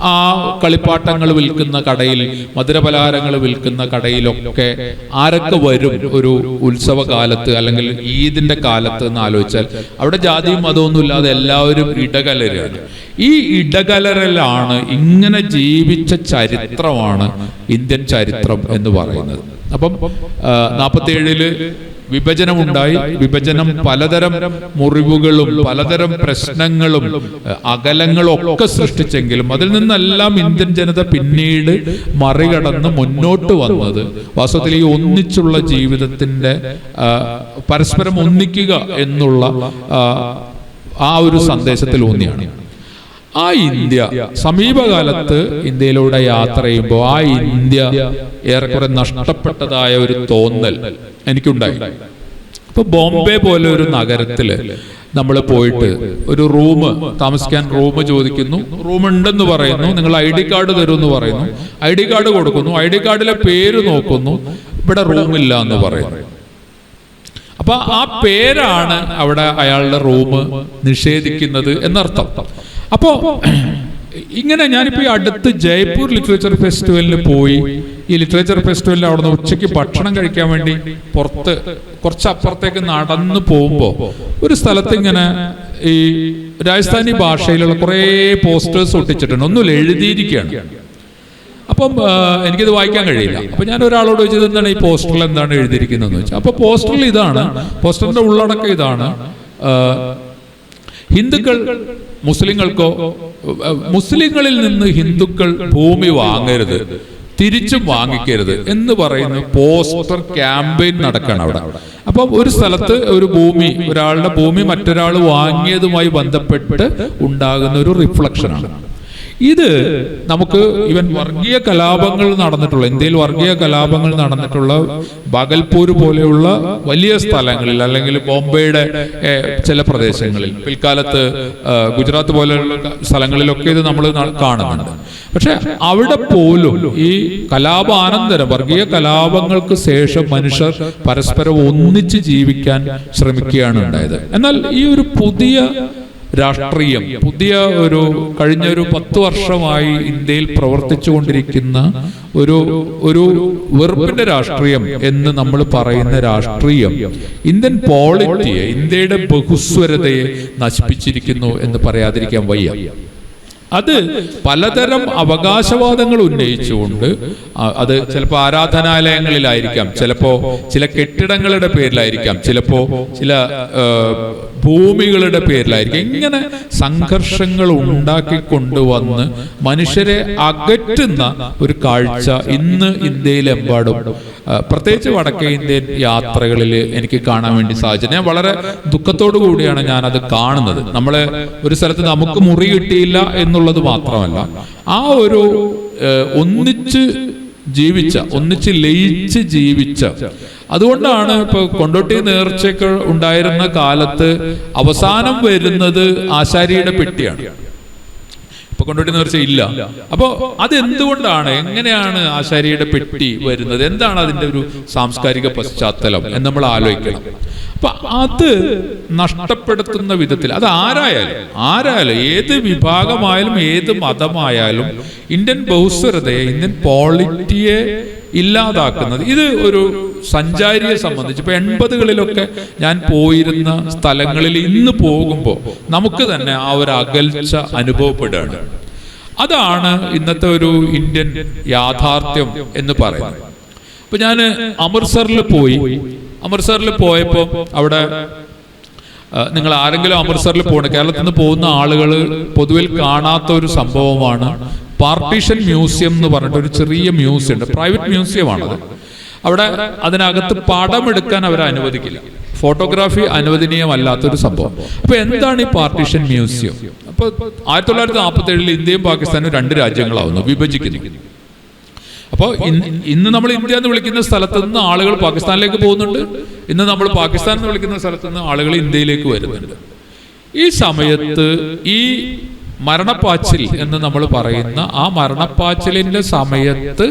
ആ കളിപ്പാട്ടങ്ങൾ വിൽക്കുന്ന കടയിൽ, മധുരപലഹാരങ്ങൾ വിൽക്കുന്ന കടയിലൊക്കെ ആരൊക്കെ വരും ഒരു ഉത്സവകാലത്ത് അല്ലെങ്കിൽ ഈദിന്റെ കാലത്ത് എന്ന് ആലോചിച്ചാൽ അവിടെ ജാതിയും മതമൊന്നും ഇല്ലാതെ എല്ലാവരും ഇടകലരാണ്. ഈ ഇടകലരലാണ്, ഇങ്ങനെ ജീവിച്ച ചരിത്രമാണ് ഇന്ത്യൻ ചരിത്രം എന്ന് പറയുന്നത്. അപ്പം 47-ല് വിഭജനമുണ്ടായി. വിഭജനം പലതരം മുറിവുകളും പലതരം പ്രശ്നങ്ങളും അകലങ്ങളും ഒക്കെ സൃഷ്ടിച്ചെങ്കിലും അതിൽ നിന്നെല്ലാം ഇന്ത്യൻ ജനത പിന്നീട് മറികടന്ന് മുന്നോട്ട് വന്നത് വാസ്തവത്തിൽ ഈ ഒന്നിച്ചുള്ള ജീവിതത്തിന്റെ പരസ്പരം ഒന്നിക്കുക എന്നുള്ള ആ ഒരു സന്ദേശത്തിൽ ഊന്നിയാണ്. ആ ഇന്ത്യ സമീപകാലത്ത് ഇന്ത്യയിലൂടെ യാത്ര ചെയ്യുമ്പോൾ ആ ഇന്ത്യ ഏറെക്കുറെ നഷ്ടപ്പെട്ടതായ ഒരു തോന്നൽ എനിക്കുണ്ടായി. ഇപ്പൊ ബോംബെ പോലെ ഒരു നഗരത്തില് നമ്മൾ പോയിട്ട് ഒരു താമസിക്കാൻ റൂം ചോദിക്കുന്നു. റൂം ഉണ്ടെന്ന് പറയുന്നു. നിങ്ങൾ ID കാർഡ് തരുമെന്ന് പറയുന്നു. ID കാർഡ് കൊടുക്കുന്നു. ID കാർഡിലെ പേര് നോക്കുന്നു. ഇവിടെ റൂമില്ല എന്ന് പറയുന്നു. അപ്പൊ ആ പേരാണ് അവിടെ അയാളുടെ റൂം നിഷേധിക്കുന്നത് എന്നർത്ഥം. അപ്പോ ഇങ്ങനെ ഞാനിപ്പോ ഈ അടുത്ത് ജയ്പൂർ ലിറ്ററേച്ചർ ഫെസ്റ്റിവലിന് പോയി. ഈ ലിറ്ററേച്ചർ ഫെസ്റ്റിവലിൽ അവിടെ നിന്ന് ഉച്ചയ്ക്ക് ഭക്ഷണം കഴിക്കാൻ വേണ്ടി പുറത്ത് കുറച്ചപ്പുറത്തേക്ക് നടന്നു പോകുമ്പോൾ ഒരു സ്ഥലത്ത് ഇങ്ങനെ ഈ രാജസ്ഥാനി ഭാഷയിലുള്ള കുറേ പോസ്റ്റേഴ്സ് ഒട്ടിച്ചിട്ടുണ്ട്. ഒന്നുമില്ല, എഴുതിയിരിക്കുകയാണ്. അപ്പം എനിക്കിത് വായിക്കാൻ കഴിയില്ല. അപ്പൊ ഞാൻ ഒരാളോട് ചോദിച്ചത് എന്താണ് ഈ പോസ്റ്ററിൽ എന്താണ് എഴുതിയിരിക്കുന്നതെന്ന് വെച്ചാൽ, അപ്പൊ പോസ്റ്ററിൽ ഇതാണ്, പോസ്റ്ററിന്റെ ഉള്ളടക്കം ഇതാണ്: ഹിന്ദുക്കൾ മുസ്ലിങ്ങളിൽ നിന്ന് ഹിന്ദുക്കൾ ഭൂമി വാങ്ങരുത്, തിരിച്ചും വാങ്ങിക്കരുത് എന്ന് പറയുന്ന പോസ്റ്റർ ക്യാമ്പയിൻ നടക്കണം അവിടെ. അപ്പം ഒരു സ്ഥലത്ത് ഒരു ഭൂമി, ഒരാളുടെ ഭൂമി മറ്റൊരാൾ വാങ്ങിയതുമായി ബന്ധപ്പെട്ട് ഉണ്ടാകുന്ന ഒരു റിഫ്ലക്ഷനാണ് ഇത്. നമുക്ക് ഇവൻ വർഗീയ കലാപങ്ങൾ നടന്നിട്ടുള്ള, ഇന്ത്യയിൽ വർഗീയ കലാപങ്ങൾ നടന്നിട്ടുള്ള ഭാഗൽപൂർ പോലെയുള്ള വലിയ സ്ഥലങ്ങളിൽ, അല്ലെങ്കിൽ ബോംബെയുടെ ചില പ്രദേശങ്ങളിൽ, പിൽക്കാലത്ത് ഗുജറാത്ത് പോലെയുള്ള സ്ഥലങ്ങളിലൊക്കെ ഇത് നമ്മൾ കാണുന്നുണ്ട്. പക്ഷെ അവിടെ പോലും ഈ കലാപാനന്തരം, വർഗീയ കലാപങ്ങൾക്ക് ശേഷം മനുഷ്യർ പരസ്പരം ഒന്നിച്ച് ജീവിക്കാൻ ശ്രമിക്കുകയാണ് ഉണ്ടായത്. എന്നാൽ ഈ ഒരു പുതിയ രാഷ്ട്രീയം, കഴിഞ്ഞ ഒരു 10 വർഷമായി ഇന്ത്യയിൽ പ്രവർത്തിച്ചു കൊണ്ടിരിക്കുന്ന ഒരു വെറുപ്പിന്റെ രാഷ്ട്രീയം എന്ന് നമ്മൾ പറയുന്ന രാഷ്ട്രീയം ഇന്ത്യൻ പോളിറ്റിയെ, ഇന്ത്യയുടെ ബഹുസ്വരതയെ നശിപ്പിച്ചിരിക്കുന്നു എന്ന് പറയാതിരിക്കാൻ വയ്യ. അത് പലതരം അവകാശവാദങ്ങൾ ഉന്നയിച്ചുകൊണ്ട്, അത് ചിലപ്പോൾ ആരാധനാലയങ്ങളിലായിരിക്കാം, ചിലപ്പോൾ ചില കെട്ടിടങ്ങളുടെ പേരിലായിരിക്കാം, ചിലപ്പോൾ ചില ഭൂമികളുടെ പേരിലായിരിക്കും. ഇങ്ങനെ സംഘർഷങ്ങൾ ഉണ്ടാക്കിക്കൊണ്ടുവന്ന് മനുഷ്യരെ അകറ്റുന്ന ഒരു കാഴ്ച ഇന്ന് ഇന്ത്യയിലെമ്പാടും, പ്രത്യേകിച്ച് വടക്കേ ഇന്ത്യൻ യാത്രകളിൽ എനിക്ക് കാണാൻ വേണ്ടി സാധിച്ചത്. ഞാൻ വളരെ ദുഃഖത്തോടു കൂടിയാണ് ഞാനത് കാണുന്നത്. നമ്മളെ ഒരു സ്ഥലത്ത് നമുക്ക് മുറി കിട്ടിയില്ല എന്നുള്ളത് മാത്രമല്ല, ആ ഒരു ഒന്നിച്ച് ലയിച്ച് ജീവിച്ച, അതുകൊണ്ടാണ് ഇപ്പൊ കൊണ്ടോട്ടി നേർച്ചയൊക്കെ ഉണ്ടായിരുന്ന കാലത്ത് അവസാനം വരുന്നത് ആശാരിയുടെ പെട്ടിയാണ്. ഇപ്പൊ കൊണ്ടോട്ടി നേർച്ച ഇല്ല. അപ്പോ അതെന്തുകൊണ്ടാണ്, എങ്ങനെയാണ് ആശാരിയുടെ പെട്ടി വരുന്നത്, എന്താണ് അതിന്റെ ഒരു സാംസ്കാരിക പശ്ചാത്തലം എന്ന് നമ്മൾ ആലോചിക്കണം. അപ്പൊ അത് നഷ്ടപ്പെടുത്തുന്ന വിധത്തിൽ, അത് ആരായാലും ഏത് വിഭാഗമായാലും ഏത് മതമായാലും ഇന്ത്യൻ ബഹുസ്വരതയെ, ഇന്ത്യൻ പോളിറ്റിയെ ഇല്ലാതാക്കുന്നത്. ഇത് ഒരു സഞ്ചാരിയെ സംബന്ധിച്ച് ഇപ്പൊ 80കളിലൊക്കെ ഞാൻ പോയിരുന്ന സ്ഥലങ്ങളിൽ ഇന്ന് പോകുമ്പോൾ നമുക്ക് തന്നെ ആ ഒരു അകൽച്ച അനുഭവപ്പെടുകയാണ്. അതാണ് ഇന്നത്തെ ഒരു ഇന്ത്യൻ യാഥാർത്ഥ്യം എന്ന് പറയുന്നത്. അപ്പൊ ഞാൻ അമൃത്സറിൽ പോയപ്പോൾ അവിടെ നിങ്ങൾ ആരെങ്കിലും അമൃത്സറിൽ പോകണം, കേരളത്തിൽ നിന്ന് പോകുന്ന ആളുകൾ പൊതുവിൽ കാണാത്ത ഒരു സംഭവമാണ് പാർട്ടീഷൻ മ്യൂസിയം എന്ന് പറഞ്ഞിട്ട് ഒരു ചെറിയ മ്യൂസിയം ഉണ്ട്. പ്രൈവറ്റ് മ്യൂസിയമാണത്. അവിടെ അതിനകത്ത് പടമെടുക്കാൻ അവർ അനുവദിക്കില്ല. ഫോട്ടോഗ്രാഫി അനുവദനീയമല്ലാത്തൊരു സംഭവം. അപ്പൊ എന്താണ് ഈ പാർട്ടീഷൻ മ്യൂസിയം? അപ്പൊ 1947 ഇന്ത്യയും പാകിസ്ഥാനും 2 രാജ്യങ്ങളാവുന്നു, വിഭജിക്കുന്നു. അപ്പോൾ ഇന്ന് നമ്മൾ ഇന്ത്യ എന്ന് വിളിക്കുന്ന സ്ഥലത്ത് നിന്ന് ആളുകൾ പാകിസ്ഥാനിലേക്ക് പോകുന്നുണ്ട്. ഇന്ന് നമ്മൾ പാകിസ്ഥാൻ എന്ന് വിളിക്കുന്ന സ്ഥലത്ത് നിന്ന് ആളുകൾ ഇന്ത്യയിലേക്ക് വരുന്നുണ്ട്. ഈ സമയത്ത് ഈ മരണപ്പാച്ചിൽ എന്ന് നമ്മൾ പറയുന്ന ആ മരണപ്പാച്ചിലിന്റെ സമയത്ത്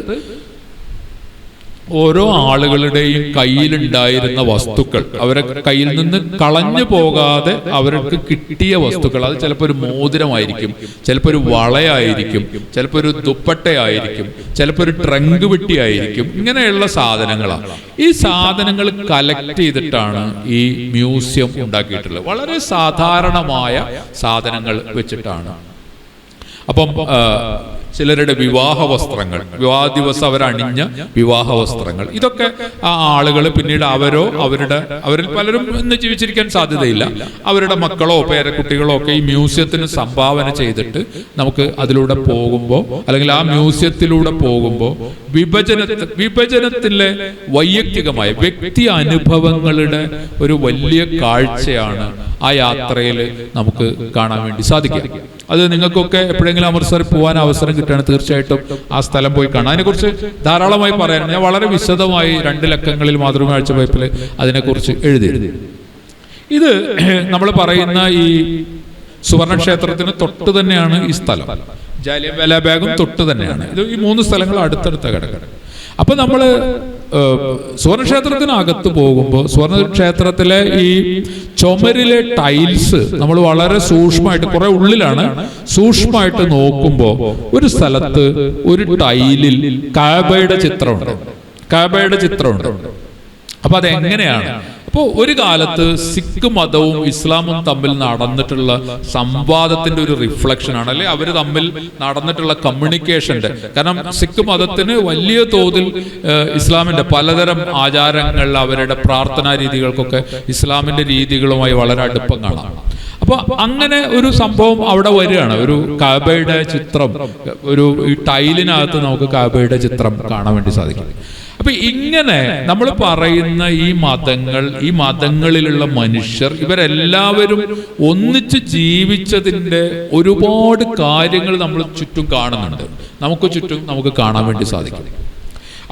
ഓരോ ആളുകളുടെയും കയ്യിലുണ്ടായിരുന്ന വസ്തുക്കൾ, അവരെ കയ്യിൽ നിന്ന് കളഞ്ഞു പോകാതെ അവർക്ക് കിട്ടിയ വസ്തുക്കൾ, അത് ചിലപ്പോൾ ഒരു മോതിരമായിരിക്കും, ചിലപ്പോൾ ഒരു വളയായിരിക്കും, ചിലപ്പോൾ ഒരു ദുപ്പട്ടയായിരിക്കും, ചിലപ്പോൾ ഒരു ട്രങ്ക് പെട്ടിയായിരിക്കും. ഇങ്ങനെയുള്ള സാധനങ്ങളാണ്. ഈ സാധനങ്ങൾ കളക്ട് ചെയ്തിട്ടാണ് ഈ മ്യൂസിയം ഉണ്ടാക്കിയിട്ടുള്ളത്. വളരെ സാധാരണമായ സാധനങ്ങൾ വെച്ചിട്ടാണ്. അപ്പം ചിലരുടെ വിവാഹ വസ്ത്രങ്ങൾ, വിവാഹ ദിവസം അവരണിഞ്ഞ വിവാഹ വസ്ത്രങ്ങൾ, ഇതൊക്കെ ആ ആളുകൾ പിന്നീട് അവരിൽ പലരും ഇന്ന് ജീവിച്ചിരിക്കാൻ സാധ്യതയില്ല, അവരുടെ മക്കളോ പേരക്കുട്ടികളോ ഒക്കെ ഈ മ്യൂസിയത്തിന് സംഭാവന ചെയ്തിട്ട് നമുക്ക് അതിലൂടെ പോകുമ്പോൾ, അല്ലെങ്കിൽ ആ മ്യൂസിയത്തിലൂടെ പോകുമ്പോൾ വിഭജനത്തിലെ വൈയക്തികമായ വ്യക്തി അനുഭവങ്ങളുടെ ഒരു വലിയ കാഴ്ചയാണ് ആ യാത്രയിൽ നമുക്ക് കാണാൻ വേണ്ടി സാധിക്കും. അത് നിങ്ങൾക്കൊക്കെ എപ്പോഴെങ്കിലും അമൃത്സറിൽ പോകാൻ അവസരം കിട്ടുകയാണ്, തീർച്ചയായിട്ടും ആ സ്ഥലം പോയി കാണാം. അതിനെക്കുറിച്ച് ധാരാളമായി പറയാൻ ഞാൻ വളരെ വിശദമായി 2 ലക്കങ്ങളിൽ മാതൃകാഴ്ച പൈപ്പിൽ അതിനെക്കുറിച്ച് എഴുതി. ഇത് നമ്മൾ പറയുന്ന ഈ സുവർണക്ഷേത്രത്തിന് തൊട്ട് തന്നെയാണ് ഈ സ്ഥലം. ജാലിയൻവാലാ ബാഗും തൊട്ട് തന്നെയാണ്. ഇത് ഈ 3 സ്ഥലങ്ങൾ അടുത്തടുത്ത കിടക്കണം. അപ്പൊ നമ്മള് സുവർണക്ഷേത്രത്തിനകത്ത് പോകുമ്പോൾ സുവർണക്ഷേത്രത്തിലെ ഈ ചുമരിലെ ടൈൽസ് നമ്മൾ വളരെ സൂക്ഷ്മമായിട്ട്, കുറെ ഉള്ളിലാണ്, സൂക്ഷ്മമായിട്ട് നോക്കുമ്പോൾ ഒരു സ്ഥലത്ത് ഒരു ടൈലിൽ കഅബയുടെ ചിത്രമുണ്ട്. അപ്പൊ അതെങ്ങനെയാണ്? അപ്പോൾ ഒരു കാലത്ത് സിഖ് മതവും ഇസ്ലാമും തമ്മിൽ നടന്നിട്ടുള്ള സംവാദത്തിന്റെ ഒരു റിഫ്ലക്ഷനാണ്, അല്ലെ അവർ തമ്മിൽ നടന്നിട്ടുള്ള കമ്മ്യൂണിക്കേഷന്റെ. കാരണം സിഖ് മതത്തിന് വലിയ തോതിൽ ഇസ്ലാമിന്റെ പലതരം ആചാരങ്ങൾ, അവരുടെ പ്രാർത്ഥനാ രീതികൾക്കൊക്കെ ഇസ്ലാമിന്റെ രീതികളുമായി വളരെ അടുപ്പം കാണാം. അപ്പൊ അങ്ങനെ ഒരു സംഭവം അവിടെ വരികയാണ്. ഒരു കഅബയുടെ ചിത്രം, ഒരു ഈ ടൈലിനകത്ത് നമുക്ക് കഅബയുടെ ചിത്രം കാണാൻ വേണ്ടി സാധിക്കും. അപ്പൊ ഇങ്ങനെ നമ്മൾ പറയുന്ന ഈ മതങ്ങളിലുള്ള മനുഷ്യർ, ഇവരെല്ലാവരും ഒന്നിച്ച് ജീവിച്ചതിന്റെ ഒരുപാട് കാര്യങ്ങൾ നമ്മൾ ചുറ്റും കാണുന്നുണ്ട്, നമുക്ക് ചുറ്റും നമുക്ക് കാണാൻ വേണ്ടി സാധിക്കും.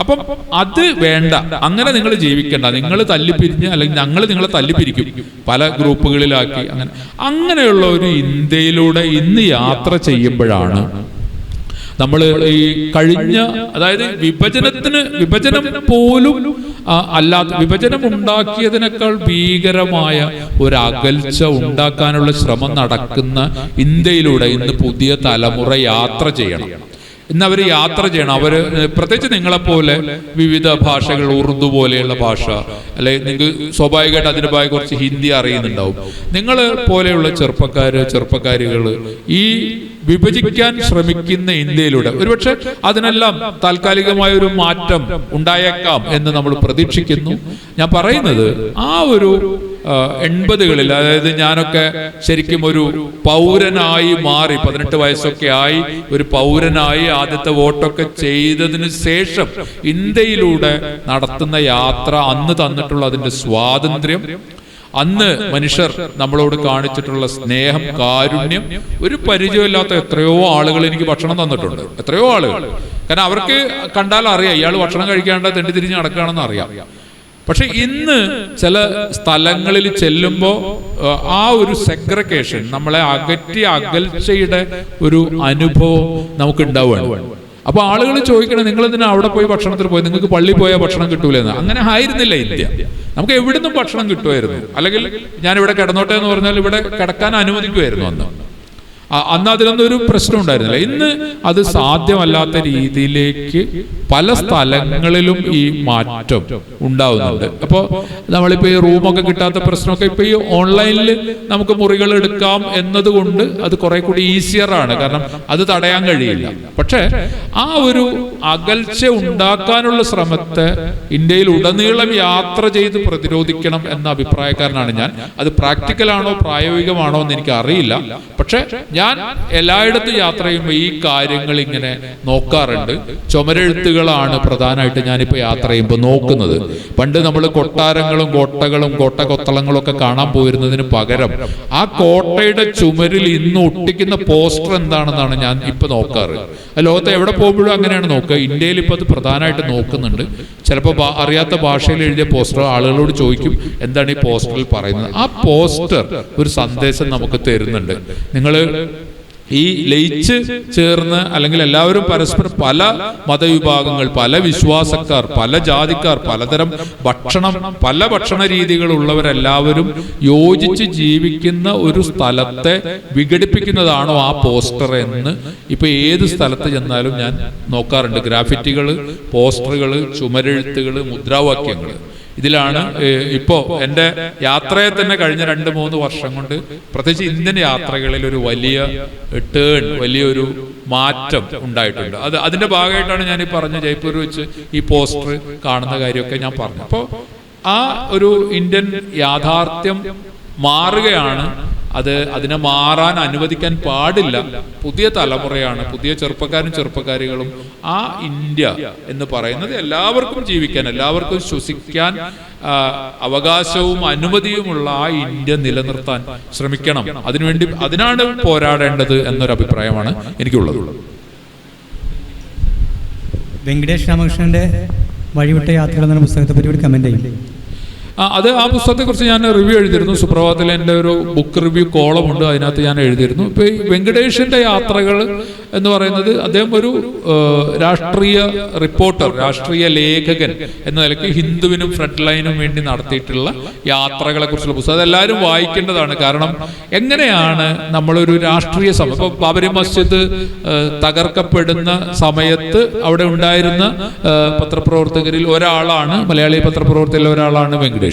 അപ്പം അത് വേണ്ട, അങ്ങനെ നിങ്ങൾ ജീവിക്കേണ്ട, നിങ്ങൾ തല്ലിപ്പിരിഞ്ഞ്, അല്ലെങ്കിൽ ഞങ്ങൾ നിങ്ങളെ തല്ലിപ്പിരിക്കും, പല ഗ്രൂപ്പുകളിലാക്കി, അങ്ങനെയുള്ള ഒരു ഇന്ത്യയിലൂടെ ഇന്ന് യാത്ര ചെയ്യുമ്പോഴാണ് നമ്മൾ ഈ കഴിഞ്ഞ, അതായത് വിഭജനം പോലും അല്ലാത്ത, വിഭജനം ഉണ്ടാക്കിയതിനേക്കാൾ ഭീകരമായ ഒരു അകൽച്ച ഉണ്ടാക്കാനുള്ള ശ്രമം നടക്കുന്ന ഇന്ത്യയിലൂടെ ഇന്ന് പുതിയ തലമുറ യാത്ര ചെയ്യണം. ഇന്ന് അവർ യാത്ര ചെയ്യണം. അവർ പ്രത്യേകിച്ച് നിങ്ങളെപ്പോലെ വിവിധ ഭാഷകൾ, ഉറുദു പോലെയുള്ള ഭാഷ, അല്ലെങ്കിൽ നിങ്ങൾക്ക് സ്വാഭാവികമായിട്ട് അതിൻ്റെ ഭാഗം കുറച്ച് ഹിന്ദി അറിയുന്നുണ്ടാവും. നിങ്ങൾ പോലെയുള്ള ചെറുപ്പക്കാരികൾ ഈ വിഭജിക്കാൻ ശ്രമിക്കുന്ന ഇന്ത്യയിലൂടെ ഒരുപക്ഷെ അതിനെല്ലാം താൽക്കാലികമായ ഒരു മാറ്റം ഉണ്ടായേക്കാം എന്ന് നമ്മൾ പ്രതീക്ഷിക്കുന്നു. ഞാൻ പറയുന്നത് ആ ഒരു 80കളിൽ, അതായത് ഞാനൊക്കെ ശരിക്കും ഒരു പൗരനായി മാറി, 18 വയസ്സൊക്കെ ആയി ഒരു പൗരനായി ആദ്യത്തെ വോട്ടൊക്കെ ചെയ്തതിന് ശേഷം ഇന്ത്യയിലൂടെ നടത്തുന്ന യാത്ര അന്ന് തന്നിട്ടുള്ള അതിന്റെ സ്വാതന്ത്ര്യം, അന്ന് മനുഷ്യർ നമ്മളോട് കാണിച്ചിട്ടുള്ള സ്നേഹം, കാരുണ്യം, ഒരു പരിചയമില്ലാത്ത എത്രയോ ആളുകൾ എനിക്ക് ഭക്ഷണം തന്നിട്ടുണ്ട്. എത്രയോ ആളുകൾ. കാരണം അവർക്ക് കണ്ടാൽ അറിയാം ഇയാൾ ഭക്ഷണം കഴിക്കാണ്ട് തെണ്ടി തിരിഞ്ഞ് നടക്കുകയാണെന്ന് അറിയാം. പക്ഷെ ഇന്ന് ചില സ്ഥലങ്ങളിൽ ചെല്ലുമ്പോൾ ആ ഒരു സെഗ്രഗേഷൻ, നമ്മളെ അകൽച്ചയുടെ ഒരു അനുഭവം നമുക്ക് ഉണ്ടാവുകയാണ്. അപ്പൊ ആളുകൾ ചോദിക്കണം, നിങ്ങൾ എന്തിനാ അവിടെ പോയി ഭക്ഷണത്തിന് പോയി, നിങ്ങൾക്ക് പള്ളിയിൽ പോയാൽ ഭക്ഷണം കിട്ടൂലെന്ന്. അങ്ങനെ ആയിരുന്നില്ല ഇന്ത്യ. നമുക്ക് എവിടുന്നും ഭക്ഷണം കിട്ടുമായിരുന്നു. അല്ലെങ്കിൽ ഞാൻ ഇവിടെ കിടന്നോട്ടെ എന്ന് പറഞ്ഞാൽ ഇവിടെ കിടക്കാൻ അനുവദിക്കുമായിരുന്നു അന്ന്. അന്ന് അതിനൊന്നും ഒരു പ്രശ്നം ഉണ്ടായിരുന്നില്ല. ഇന്ന് അത് സാധ്യമല്ലാത്ത രീതിയിലേക്ക് പല സ്ഥലങ്ങളിലും ഈ മാറ്റം ഉണ്ടാവുന്നുണ്ട്. അപ്പോൾ നമ്മളിപ്പോൾ ഈ റൂമൊക്കെ കിട്ടാത്ത പ്രശ്നമൊക്കെ ഇപ്പോൾ ഈ ഓൺലൈനിൽ നമുക്ക് മുറികൾ എടുക്കാം എന്നതുകൊണ്ട് അത് കുറെ കൂടി ഈസിയറാണ്. കാരണം അത് തടയാൻ കഴിയില്ല. പക്ഷേ ആ ഒരു അകൽച്ച ഉണ്ടാക്കാനുള്ള ശ്രമത്തെ ഇന്ത്യയിൽ ഉടനീളം യാത്ര ചെയ്ത് പ്രതിരോധിക്കണം എന്ന അഭിപ്രായക്കാരനാണ് ഞാൻ. അത് പ്രാക്ടിക്കലാണോ പ്രായോഗികമാണോ എന്ന് എനിക്ക് അറിയില്ല. പക്ഷെ ഞാൻ എല്ലായിടത്തും യാത്ര ചെയ്യുമ്പോൾ ഈ കാര്യങ്ങൾ ഇങ്ങനെ നോക്കാറുണ്ട്. ചുമരെഴുത്തുകളാണ് പ്രധാനമായിട്ട് ഞാനിപ്പോൾ യാത്ര ചെയ്യുമ്പോൾ നോക്കുന്നത്. പണ്ട് നമ്മൾ കൊട്ടാരങ്ങളും കോട്ടകളും കോട്ടകൊത്തളങ്ങളും ഒക്കെ കാണാൻ പോയിരുന്നതിന് പകരം ആ കോട്ടയുടെ ചുമരിൽ ഇന്ന് ഒട്ടിക്കുന്ന പോസ്റ്റർ എന്താണെന്നാണ് ഞാൻ ഇപ്പൊ നോക്കാറ്. ലോകത്ത് എവിടെ പോകുമ്പോഴും അങ്ങനെയാണ് നോക്കുക. ഇന്ത്യയിൽ ഇപ്പൊ അത് പ്രധാനമായിട്ട് നോക്കുന്നുണ്ട്. ചിലപ്പോൾ അറിയാത്ത ഭാഷയിൽ എഴുതിയ പോസ്റ്റർ ആളുകളോട് ചോദിക്കും എന്താണ് ഈ പോസ്റ്ററിൽ പറയുന്നത്. ആ പോസ്റ്റർ ഒരു സന്ദേശം നമുക്ക് തരുന്നുണ്ട്. നിങ്ങൾ ഈ ലയിച്ച് ചേർന്ന് അല്ലെങ്കിൽ എല്ലാവരും പരസ്പരം പല മതവിഭാഗങ്ങൾ, പല വിശ്വാസക്കാർ, പല ജാതിക്കാർ, പലതരം പല ഭക്ഷണ രീതികളുള്ളവരെല്ലാവരും യോജിച്ച് ജീവിക്കുന്ന ഒരു സ്ഥലത്തെ വിഘടിപ്പിക്കുന്നതാണോ ആ പോസ്റ്റർ എന്ന് ഇപ്പൊ ഏത് സ്ഥലത്ത് ചെന്നാലും ഞാൻ നോക്കാറുണ്ട്. ഗ്രാഫിറ്റികൾ, പോസ്റ്ററുകൾ, ചുമരെഴുത്തുകൾ, മുദ്രാവാക്യങ്ങൾ. ഇതിലാണ് ഇപ്പോൾ എൻ്റെ യാത്രയെ തന്നെ കഴിഞ്ഞ 2-3 വർഷം കൊണ്ട് പ്രത്യേകിച്ച് ഇന്ത്യൻ യാത്രകളിൽ ഒരു വലിയൊരു മാറ്റം ഉണ്ടായിട്ടുണ്ട്. അതിന്റെ ഭാഗമായിട്ടാണ് ഞാൻ ഈ പറഞ്ഞ ജയ്പൂർ വെച്ച് ഈ പോസ്റ്റർ കാണുന്ന കാര്യമൊക്കെ ഞാൻ പറഞ്ഞു. അപ്പോൾ ആ ഒരു ഇന്ത്യൻ യാഥാർത്ഥ്യം മാറുകയാണ്. അതിനെ മാറാൻ അനുവദിക്കാൻ പാടില്ല. പുതിയ തലമുറയാണ്, പുതിയ ചെറുപ്പക്കാരികളും ആ ഇന്ത്യ എന്ന് പറയുന്നത് എല്ലാവർക്കും ജീവിക്കാൻ, എല്ലാവർക്കും ശ്വസിക്കാൻ അവകാശവും അനുമതിയുമുള്ള ആ ഇന്ത്യ നിലനിർത്താൻ ശ്രമിക്കണം. അതിനാണ് പോരാടേണ്ടത് എന്നൊരു അഭിപ്രായമാണ് എനിക്കുള്ളത്. വെങ്കടേഷ് രാമകൃഷ്ണന്റെ വഴിവിട്ട യാത്രകൾ എന്ന പുസ്തകത്തെ പറ്റി ഒരു കമന്റ് ചെയ്യും. ആ പുസ്തകത്തെക്കുറിച്ച് ഞാൻ റിവ്യൂ എഴുതിയിരുന്നു. സുപ്രഭാതത്തിൽ എൻ്റെ ഒരു ബുക്ക് റിവ്യൂ കോളമുണ്ട്, അതിനകത്ത് ഞാൻ എഴുതിയിരുന്നു. ഇപ്പോൾ ഈ വെങ്കടേഷിൻ്റെ യാത്രകൾ എന്ന് പറയുന്നത് അദ്ദേഹം ഒരു രാഷ്ട്രീയ റിപ്പോർട്ടർ, രാഷ്ട്രീയ ലേഖകൻ എന്ന നിലയ്ക്ക് ഹിന്ദുവിനും ഫ്രണ്ട് ലൈനും വേണ്ടി നടത്തിയിട്ടുള്ള യാത്രകളെ കുറിച്ചുള്ള പുസ്തകം അതെല്ലാവരും വായിക്കേണ്ടതാണ്. കാരണം എങ്ങനെയാണ് നമ്മളൊരു രാഷ്ട്രീയ സമയം, ഇപ്പോൾ ബാബരി മസ്ജിദ് തകർക്കപ്പെടുന്ന സമയത്ത് അവിടെ ഉണ്ടായിരുന്ന പത്രപ്രവർത്തകരിൽ ഒരാളാണ്, മലയാളി പത്രപ്രവർത്തകരിൽ ഒരാളാണ് വെങ്കടേഷ്.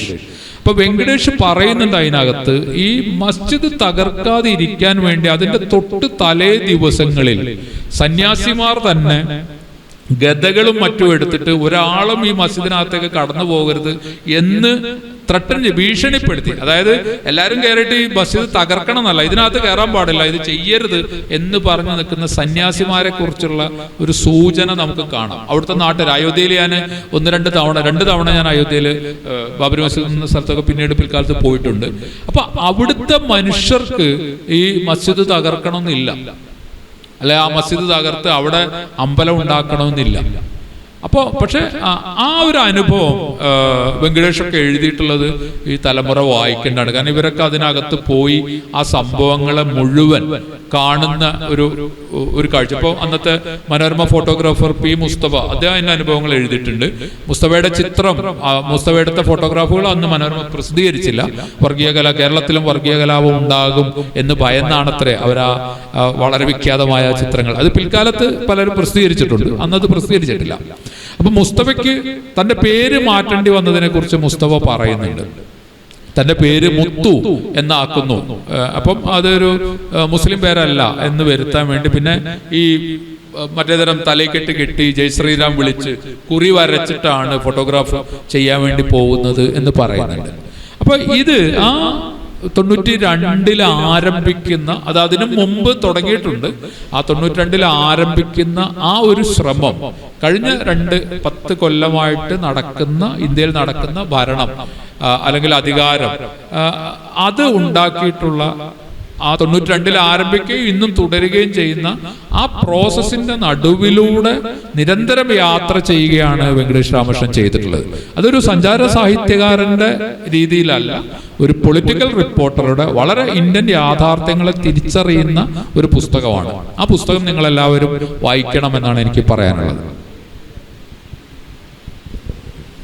അപ്പൊ വെങ്കടേഷ് പറയുന്നുണ്ട് അതിനകത്ത്, ഈ മസ്ജിദ് തകർക്കാതെ ഇരിക്കാൻ വേണ്ടി അതിന്റെ തൊട്ട് തലേ ദിവസങ്ങളിൽ സന്യാസിമാർ തന്നെ ഗദകളും മറ്റും എടുത്തിട്ട് ഒരാളും ഈ മസ്ജിദിനകത്തേക്ക് കടന്നു പോകരുത് എന്ന് ഭീഷണിപ്പെടുത്തി. അതായത് എല്ലാവരും കയറിയിട്ട് ഈ മസ്ജിദ് തകർക്കണം എന്നല്ല, ഇതിനകത്ത് കയറാൻ പാടില്ല, ഇത് ചെയ്യരുത് എന്ന് പറഞ്ഞു നിൽക്കുന്ന സന്യാസിമാരെ കുറിച്ചുള്ള ഒരു സൂചന നമുക്ക് കാണാം. അവിടുത്തെ നാട്ടിൽ അയോധ്യയിൽ ഞാൻ 2 തവണ ഞാൻ അയോധ്യയിൽ ബാബരി മസ്ജിദ് എന്ന സ്ഥലത്തൊക്കെ പിന്നീട് പിൽക്കാലത്ത് പോയിട്ടുണ്ട്. അപ്പൊ അവിടുത്തെ മനുഷ്യർക്ക് ഈ മസ്ജിദ് തകർക്കണമെന്നില്ല, അല്ലെ ആ മസ്ജിദ് തകർത്ത് അവിടെ അമ്പലം ഉണ്ടാക്കണമെന്നില്ല. അപ്പോൾ പക്ഷെ ആ ഒരു അനുഭവം വെങ്കടേഷൊക്കെ എഴുതിയിട്ടുള്ളത് ഈ തലമുറ വായിക്കേണ്ടതാണ്. കാരണം ഇവരൊക്കെ അതിനകത്ത് പോയി ആ സംഭവങ്ങളെ മുഴുവൻ കാണുന്ന ഒരു കാഴ്ച. ഇപ്പോൾ അന്നത്തെ മനോരമ ഫോട്ടോഗ്രാഫർ പി മുസ്തഫ അദ്ദേഹം അതിൻ്റെ അനുഭവങ്ങൾ എഴുതിയിട്ടുണ്ട്. മുസ്തഫയുടെ ചിത്രം, മുസ്തഫയുടെ ഫോട്ടോഗ്രാഫുകൾ അന്ന് മനോരമ പ്രസിദ്ധീകരിച്ചില്ല. കേരളത്തിലും വർഗീയ കലാപം ഉണ്ടാകും എന്ന് ഭയന്നാണത്രേ അവരാ വളരെ വിഖ്യാതമായ ചിത്രങ്ങൾ. അത് പിൽക്കാലത്ത് പലരും പ്രസിദ്ധീകരിച്ചിട്ടുണ്ട്, അന്നത് പ്രസിദ്ധീകരിച്ചിട്ടില്ല. അപ്പൊ മുസ്തഫയ്ക്ക് തന്റെ പേര് മാറ്റേണ്ടി വന്നതിനെ കുറിച്ച് മുസ്തഫ പറയുന്നുണ്ട്. തന്റെ പേര് മുത്തു എന്നാക്കുന്നു. അപ്പം അതൊരു മുസ്ലിം പേരല്ല എന്ന് വരുത്താൻ വേണ്ടി പിന്നെ ഈ മറ്റേതരം തലയ്ക്കെട്ട് കെട്ടി ജയ് ശ്രീറാം വിളിച്ച് കുറി വരച്ചിട്ടാണ് ഫോട്ടോഗ്രാഫ് ചെയ്യാൻ വേണ്ടി പോകുന്നത് എന്ന് പറയുന്നുണ്ട്. അപ്പൊ ഇത് 92 ആരംഭിക്കുന്ന, അത് അതിനു മുമ്പ് തുടങ്ങിയിട്ടുണ്ട്. ആ 92 ആരംഭിക്കുന്ന ആ ഒരു ശ്രമം കഴിഞ്ഞ 10 കൊല്ലമായിട്ട് ഇന്ത്യയിൽ നടക്കുന്ന ഭരണം അല്ലെങ്കിൽ അധികാരം അത് ഉണ്ടാക്കിയിട്ടുള്ള ആ 92 ആരംഭിക്കുകയും ഇന്നും തുടരുകയും ചെയ്യുന്ന ആ പ്രോസസ്സിന്റെ നടുവിലൂടെ നിരന്തരം യാത്ര ചെയ്യുകയാണ് വെങ്കടേഷ് രാമകൃഷ്ണൻ ചെയ്തിട്ടുള്ളത്. അതൊരു സഞ്ചാര സാഹിത്യകാരന്റെ രീതിയിലല്ല, ഒരു പൊളിറ്റിക്കൽ റിപ്പോർട്ടറുടെ വളരെ ഇന്ത്യൻ യാഥാർത്ഥ്യങ്ങളെ തിരിച്ചറിയുന്ന ഒരു പുസ്തകമാണ്. ആ പുസ്തകം നിങ്ങളെല്ലാവരും വായിക്കണമെന്നാണ് എനിക്ക് പറയാനുള്ളത്.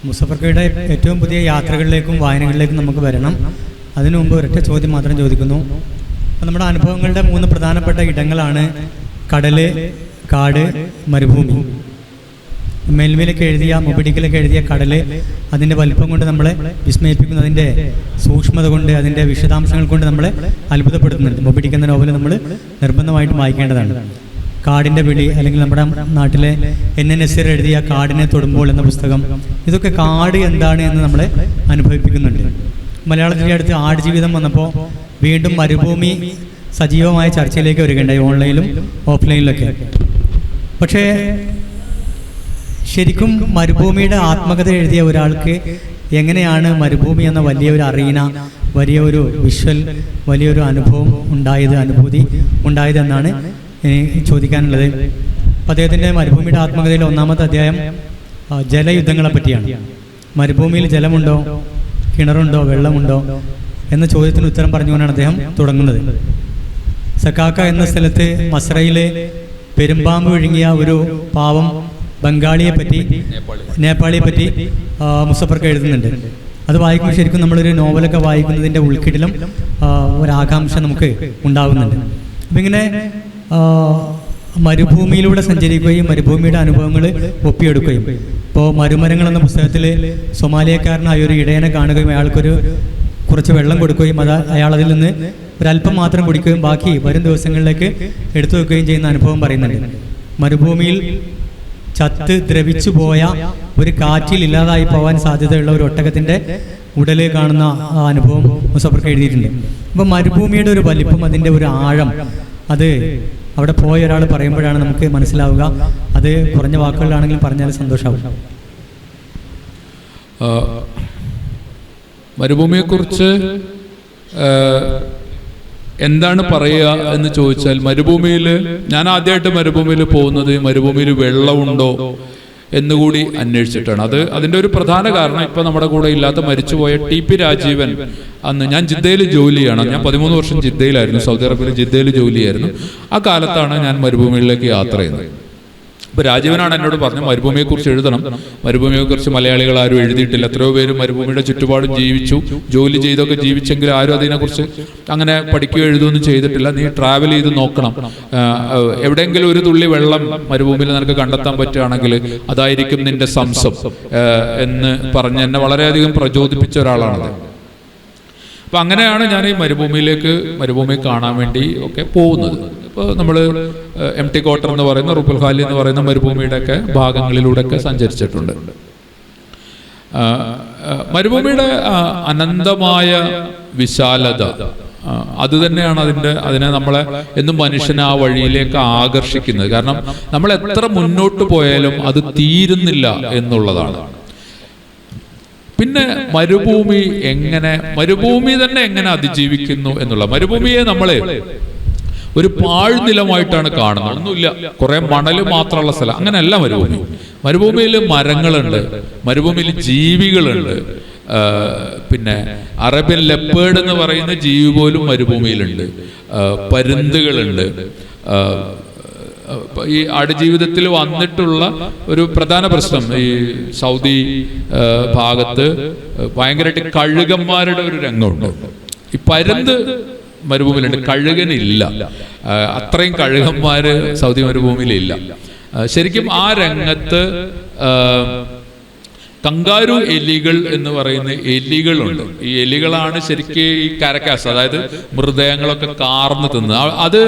മുസഫർക്കയുടെ ഏറ്റവും പുതിയ യാത്രകളിലേക്കും വായനകളിലേക്കും നമുക്ക് വരണം. അതിനു മുമ്പ് ഒരൊറ്റ ചോദ്യം മാത്രം ചോദിക്കുന്നു. അപ്പോൾ നമ്മുടെ അനുഭവങ്ങളുടെ 3 പ്രധാനപ്പെട്ട ഇടങ്ങളാണ് കടല്, കാട്, മരുഭൂമി. മേൽമേലൊക്കെ എഴുതിയ, മൊബിഡിക്കിലൊക്കെ എഴുതിയ കടല് അതിൻ്റെ വലിപ്പം കൊണ്ട് നമ്മളെ വിസ്മയിപ്പിക്കുന്നു, അതിൻ്റെ സൂക്ഷ്മത കൊണ്ട്, അതിൻ്റെ വിശദാംശങ്ങൾ കൊണ്ട് നമ്മളെ അത്ഭുതപ്പെടുത്തുന്നുണ്ട്. മൊബിഡിക്ക് എന്ന നോവൽ നമ്മൾ നിർബന്ധമായിട്ടും വായിക്കേണ്ടതാണ്. കാടിൻ്റെ വിളി, അല്ലെങ്കിൽ നമ്മുടെ നാട്ടിലെ NN നസീർ എഴുതിയ കാടിനെ തൊടുമ്പോൾ എന്ന പുസ്തകം, ഇതൊക്കെ കാട് എന്താണ് എന്ന് നമ്മളെ അനുഭവിപ്പിക്കുന്നുണ്ട്. മലയാളത്തിൻ്റെ അടുത്ത് ആടുജീവിതം വന്നപ്പോൾ വീണ്ടും മരുഭൂമി സജീവമായ ചർച്ചയിലേക്ക് വരികയുണ്ടായി, ഓൺലൈനിലും ഓഫ്ലൈനിലൊക്കെ. പക്ഷേ ശരിക്കും മരുഭൂമിയുടെ ആത്മകഥ എഴുതിയ ഒരാൾക്ക് എങ്ങനെയാണ് മരുഭൂമി എന്ന വലിയൊരു അറീന, വലിയൊരു വിഷ്വൽ, വലിയൊരു അനുഭൂതി ഉണ്ടായതെന്നാണ് ചോദിക്കാനുള്ളത്. അപ്പോൾ അദ്ദേഹത്തിൻ്റെ മരുഭൂമിയുടെ ആത്മകഥയിലെ 1-ാമത്തെ അധ്യായം ജലയുദ്ധങ്ങളെ പറ്റിയാണ്. മരുഭൂമിയിൽ ജലമുണ്ടോ, കിണറുണ്ടോ, വെള്ളമുണ്ടോ എന്ന ചോദ്യത്തിന് ഉത്തരം പറഞ്ഞുകൊണ്ടാണ് അദ്ദേഹം തുടങ്ങുന്നത്. സക്കാക്ക എന്ന സ്ഥലത്ത് മസ്രയിലെ പെരുമ്പാമ്പ് വിഴുങ്ങിയ ഒരു പാവം നേപ്പാളിയെ പറ്റി മുസഫർക്ക് എഴുതുന്നുണ്ട്. അത് വായിക്കുമ്പോൾ ശരിക്കും നമ്മളൊരു നോവലൊക്കെ വായിക്കുന്നതിൻ്റെ ഉൾക്കിടിലും ഒരാകാംക്ഷ നമുക്ക് ഉണ്ടാകുന്നുണ്ട്. അപ്പം ഇങ്ങനെ മരുഭൂമിയിലൂടെ സഞ്ചരിക്കുകയും മരുഭൂമിയുടെ അനുഭവങ്ങൾ ഒപ്പിയെടുക്കുകയും, ഇപ്പോൾ മരുമരങ്ങൾ എന്ന പുസ്തകത്തിൽ സൊമാലിയക്കാരനായ ഒരു ഇടയനെ കാണുകയും അയാൾക്കൊരു കുറച്ച് വെള്ളം കൊടുക്കുകയും അയാൾ അതിൽ നിന്ന് ഒരല്പം മാത്രം കുടിക്കുകയും ബാക്കി വരും ദിവസങ്ങളിലേക്ക് എടുത്തു വെക്കുകയും ചെയ്യുന്ന അനുഭവം പറയുന്നുണ്ട്. മരുഭൂമിയിൽ ചത്ത് ദ്രവിച്ചു പോയ ഒരു കാറ്റിൽ ഇല്ലാതായി പോകാൻ സാധ്യതയുള്ള ഒരു ഒട്ടകത്തിൻ്റെ ഉടല് കാണുന്ന ആ അനുഭവം മുസഫർക്ക് എഴുതിയിട്ടുണ്ട്. അപ്പം മരുഭൂമിയുടെ ഒരു വലിപ്പം, അതിൻ്റെ ഒരു ആഴം, അത് അവിടെ പോയ ഒരാൾ പറയുമ്പോഴാണ് നമുക്ക് മനസ്സിലാവുക. അത് കുറഞ്ഞ വാക്കുകളിലാണെങ്കിലും പറഞ്ഞാൽ സന്തോഷമാവും. മരുഭൂമിയെക്കുറിച്ച് എന്താണ് പറയുക എന്ന് ചോദിച്ചാൽ, മരുഭൂമിയിൽ ഞാൻ ആദ്യമായിട്ട് മരുഭൂമിയിൽ പോകുന്നത് മരുഭൂമിയിൽ വെള്ളമുണ്ടോ എന്നുകൂടി അന്വേഷിച്ചിട്ടാണ്. അതിൻ്റെ ഒരു പ്രധാന കാരണം, ഇപ്പം നമ്മുടെ കൂടെ ഇല്ലാത്ത മരിച്ചുപോയ TP രാജീവൻ, അന്ന് ഞാൻ ജിദ്ദയിൽ ജോലിയാണ്, ഞാൻ 13 വർഷം ജിദ്ദയിലായിരുന്നു, സൗദി അറേബ്യയിൽ ജിദ്ദയിൽ ജോലിയായിരുന്നു. ആ കാലത്താണ് ഞാൻ മരുഭൂമിയിലേക്ക് യാത്ര ചെയ്യുന്നത്. ഇപ്പോൾ രാജീവനാണ് എന്നോട് പറഞ്ഞു, മരുഭൂമിയെക്കുറിച്ച് എഴുതണം, മരുഭൂമിയെക്കുറിച്ച് മലയാളികൾ ആരും എഴുതിയിട്ടില്ല, എത്രയോ പേര് മരുഭൂമിയുടെ ചുറ്റുപാടും ജീവിച്ചു, ജോലി ചെയ്തൊക്കെ ജീവിച്ചെങ്കിലും ആരും അതിനെക്കുറിച്ച് അങ്ങനെ പഠിക്കുകയോ എഴുതുകയൊന്നും ചെയ്തിട്ടില്ല. നീ ട്രാവൽ ചെയ്ത് നോക്കണം, എവിടെയെങ്കിലും ഒരു തുള്ളി വെള്ളം മരുഭൂമിയിൽ നിനക്ക് കണ്ടെത്താൻ പറ്റുകയാണെങ്കിൽ അതായിരിക്കും നിന്റെ സംസം എന്ന് പറഞ്ഞ് എന്നെ വളരെയധികം പ്രചോദിപ്പിച്ച ഒരാളാണത്. അപ്പം അങ്ങനെയാണ് ഞാൻ ഈ മരുഭൂമി കാണാൻ വേണ്ടി ഒക്കെ പോകുന്നത്. ഇപ്പോൾ നമ്മൾ MT ക്വാർട്ടർ എന്ന് പറയുന്ന, റുപ്പൽ ഖാലി എന്ന് പറയുന്ന മരുഭൂമിയുടെയൊക്കെ ഭാഗങ്ങളിലൂടെയൊക്കെ സഞ്ചരിച്ചിട്ടുണ്ട്. മരുഭൂമിയുടെ അനന്തമായ വിശാലത അത് തന്നെയാണ് അതിനെ നമ്മളെ എന്നും മനുഷ്യനെ ആ വഴിയിലേക്ക് ആകർഷിക്കുന്നത്. കാരണം നമ്മൾ എത്ര മുന്നോട്ട് പോയാലും അത് തീരുന്നില്ല എന്നുള്ളതാണ്. പിന്നെ മരുഭൂമി തന്നെ എങ്ങനെ അതിജീവിക്കുന്നു എന്നുള്ള, മരുഭൂമിയെ നമ്മളെ ഒരു പാഴ്നിലമായിട്ടാണ് കാണുന്നത്. ഒന്നുമില്ല, കുറെ മണല് മാത്രമുള്ള സ്ഥലം, അങ്ങനെയല്ല മരുഭൂമിയിൽ മരങ്ങളുണ്ട്, മരുഭൂമിയിൽ ജീവികളുണ്ട്. പിന്നെ അറേബ്യൻ ലെപ്പേർഡ് എന്ന് പറയുന്ന ജീവി പോലും മരുഭൂമിയിലുണ്ട്. പരുന്തുകളുണ്ട്. ഈ ആടുജീവിതത്തിൽ വന്നിട്ടുള്ള ഒരു പ്രധാന പ്രശ്നം, ഈ സൗദി ഭാഗത്ത് ഭയങ്കരമായിട്ട് കഴുകന്മാരുടെ ഒരു രംഗമുണ്ട്. ഈ പരുന്ത് മരുഭൂമിയിലുണ്ട്, കഴുകനില്ല. അത്രയും കഴുകന്മാര് സൗദി മരുഭൂമിയിലില്ല. ശരിക്കും ആ രംഗത്ത് കങ്കാരു എലികൾ എന്ന് പറയുന്ന എലികളുണ്ട്. ഈ എലികളാണ് ശരിക്കും ഈ കരക്കാസ്, അതായത് മൃതദേഹങ്ങളൊക്കെ കാർന്ന് തിന്നുക. അത്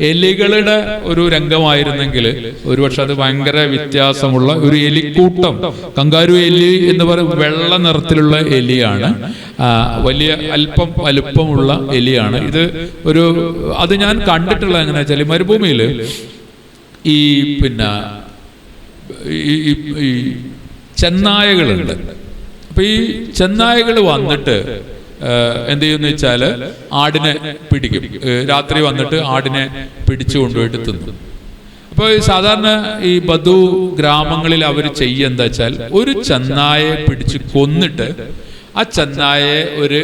എലികളുടെ ഒരു രംഗമായിരുന്നെങ്കിൽ ഒരുപക്ഷെ അത് ഭയങ്കര വ്യത്യാസമുള്ള ഒരു എലിക്കൂട്ടം. കങ്കാരു എലി എന്ന് പറയുന്നത് വെള്ള നിറത്തിലുള്ള എലിയാണ്, വലിയ അല്പം വലുപ്പമുള്ള എലിയാണ്. അത് ഞാൻ കണ്ടിട്ടുള്ളത് എങ്ങനെയാ വെച്ചാൽ, മരുഭൂമിയിൽ ഈ ചെന്നായകളുണ്ട്. അപ്പൊ ഈ ചെന്നായകൾ വന്നിട്ട് എന്ത് ചെയ്യുമെന്ന് വെച്ചാൽ ആടിനെ പിടിക്കും. രാത്രി വന്നിട്ട് ആടിനെ പിടിച്ചു കൊണ്ടുപോയിട്ട് തിന്നും. അപ്പോൾ സാധാരണ ഈ ബദു ഗ്രാമങ്ങളിൽ അവർ ചെയ്യുക എന്താ വെച്ചാൽ, ഒരു ചെന്നായെ പിടിച്ച് കൊന്നിട്ട് ആ ചെന്നായെ ഒരു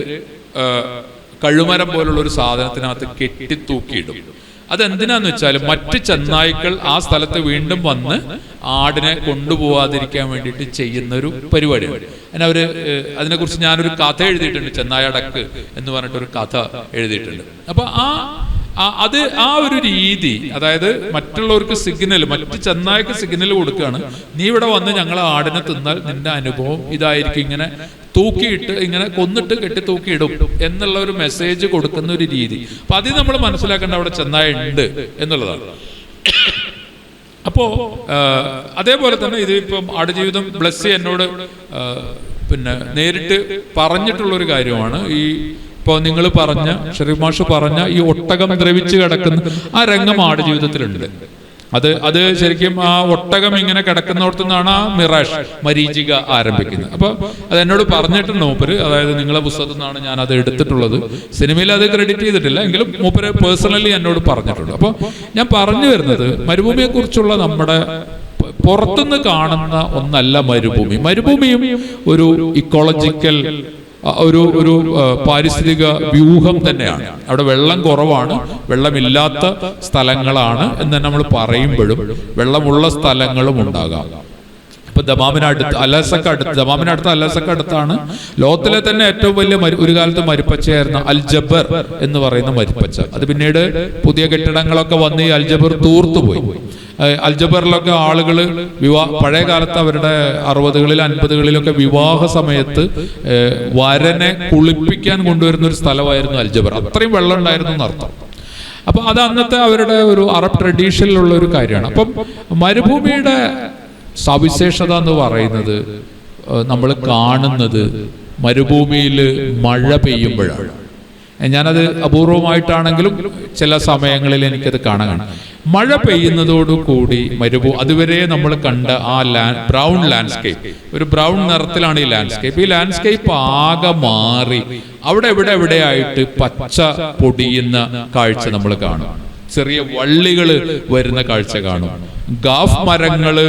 കഴുമരം പോലുള്ള ഒരു സാധനത്തിനകത്ത് കെട്ടിത്തൂക്കിയിടും. അതെന്തിനാന്ന് വെച്ചാൽ മറ്റ് ചെന്നായ്ക്കൾ ആ സ്ഥലത്ത് വീണ്ടും വന്ന് ആടിനെ കൊണ്ടുപോകാതിരിക്കാൻ വേണ്ടിയിട്ട് ചെയ്യുന്ന ഒരു പരിപാടിയാണ്. അതിനെക്കുറിച്ച് ഞാനൊരു കഥ എഴുതിയിട്ടുണ്ട്, ചെന്നായ അടക്ക് എന്ന് പറഞ്ഞിട്ടൊരു കഥ എഴുതിയിട്ടുണ്ട്. അപ്പൊ അത് ആ ഒരു രീതി, അതായത് മറ്റുള്ളവർക്ക് സിഗ്നൽ, മറ്റ് ചെന്നായ്ക്ക് സിഗ്നൽ കൊടുക്കുകയാണ്, നീ ഇവിടെ വന്ന് ഞങ്ങൾ ആടിനെ തിന്നാൽ നിന്റെ അനുഭവം ഇതായിരിക്കും, ഇങ്ങനെ തൂക്കിയിട്ട് ഇങ്ങനെ കൊന്നിട്ട് കെട്ടി തൂക്കിയിടും എന്നുള്ള ഒരു മെസ്സേജ് കൊടുക്കുന്ന ഒരു രീതി. അപ്പൊ അതിൽ നമ്മൾ മനസ്സിലാക്കേണ്ട അവിടെ ചെന്നായ ഉണ്ട് എന്നുള്ളതാണ്. അപ്പോ അതേപോലെ തന്നെ ഇത് ഇപ്പം ആടുജീവിതം ബ്ലസ്സി എന്നോട് നേരിട്ട് പറഞ്ഞിട്ടുള്ളൊരു കാര്യമാണ്. ഈ ഇപ്പോൾ നിങ്ങൾ പറഞ്ഞ ഷെരീഫ് മാഷ് പറഞ്ഞ ഈ ഒട്ടകം ദ്രവിച്ച് കിടക്കുന്ന ആ രംഗം ആടുജീവിതത്തിലുണ്ട്. അത് ശരിക്കും ആ ഒട്ടകം ഇങ്ങനെ കിടക്കുന്നിടത്തു നിന്നാണ് ആ മിറാഷ്, മരീചിക ആരംഭിക്കുന്നത്. അപ്പൊ അത് എന്നോട് പറഞ്ഞിട്ടുണ്ട് മൂപ്പര്, അതായത് നിങ്ങളെ പുസ്തകത്തിൽ നിന്നാണ് ഞാൻ അത് എടുത്തിട്ടുള്ളത്. സിനിമയിൽ അത് ക്രെഡിറ്റ് ചെയ്തിട്ടില്ല, എങ്കിലും മൂപ്പര് പേഴ്സണലി എന്നോട് പറഞ്ഞിട്ടുണ്ട്. അപ്പോൾ ഞാൻ പറഞ്ഞു വരുന്നത്, മരുഭൂമിയെ കുറിച്ചുള്ള നമ്മുടെ പുറത്തുനിന്ന് കാണുന്ന ഒന്നല്ല മരുഭൂമി. മരുഭൂമിയും ഒരു ഇക്കോളജിക്കൽ ഒരു പാരിസ്ഥിതിക വ്യൂഹം തന്നെയാണ്. അവിടെ വെള്ളം കുറവാണ്, വെള്ളമില്ലാത്ത സ്ഥലങ്ങളാണ് എന്ന് നമ്മൾ പറയുമ്പോഴും വെള്ളമുള്ള സ്ഥലങ്ങളും ഉണ്ടാകാം. ഇപ്പൊ ദമാമിനടുത്ത് അലസക്കടുത്താണ് ലോകത്തിലെ തന്നെ ഏറ്റവും വലിയ ഒരു കാലത്ത് മരുപ്പച്ചയായിരുന്ന അൽജബർ എന്ന് പറയുന്ന മരുപ്പച്ച. അത് പിന്നീട് പുതിയ കെട്ടിടങ്ങളൊക്കെ വന്ന് ഈ അൽജബർ തൂർത്തുപോയി. അൽജബറിലൊക്കെ ആളുകൾ പഴയ കാലത്ത് അവരുടെ 60-കളിൽ 50-കളിലൊക്കെ വിവാഹ സമയത്ത് വരനെ കുളിപ്പിക്കാൻ കൊണ്ടുവരുന്ന ഒരു സ്ഥലമായിരുന്നു അൽജബർ. അത്രയും വെള്ളം ഉണ്ടായിരുന്നു എന്നർത്ഥം. അപ്പൊ അത് അന്നത്തെ അവരുടെ ഒരു അറബ് ട്രഡീഷനിലുള്ള ഒരു കാര്യമാണ്. അപ്പം മരുഭൂമിയുടെ സവിശേഷത എന്ന് പറയുന്നത്, നമ്മൾ കാണുന്നത് മരുഭൂമിയിൽ മഴ പെയ്യുമ്പോഴാണ്. ഞാനത് അപൂർവമായിട്ടാണെങ്കിലും ചില സമയങ്ങളിൽ എനിക്കത് കാണാൻ മഴ പെയ്യുന്നതോടുകൂടി അതുവരെ നമ്മൾ കണ്ട ആ ബ്രൗൺ ലാൻഡ്സ്കേപ്പ്, ഒരു ബ്രൗൺ നിറത്തിലാണ് ഈ ലാൻഡ്സ്കേപ്പ്. ഈ ലാൻഡ്സ്കേപ്പ് ആകെ മാറി അവിടെ എവിടെയായിട്ട് പച്ച പൊടിയുന്ന കാഴ്ച നമ്മൾ കാണും. ചെറിയ വള്ളികൾ വരുന്ന കാഴ്ച കാണും. ഗാഫ് മരങ്ങള്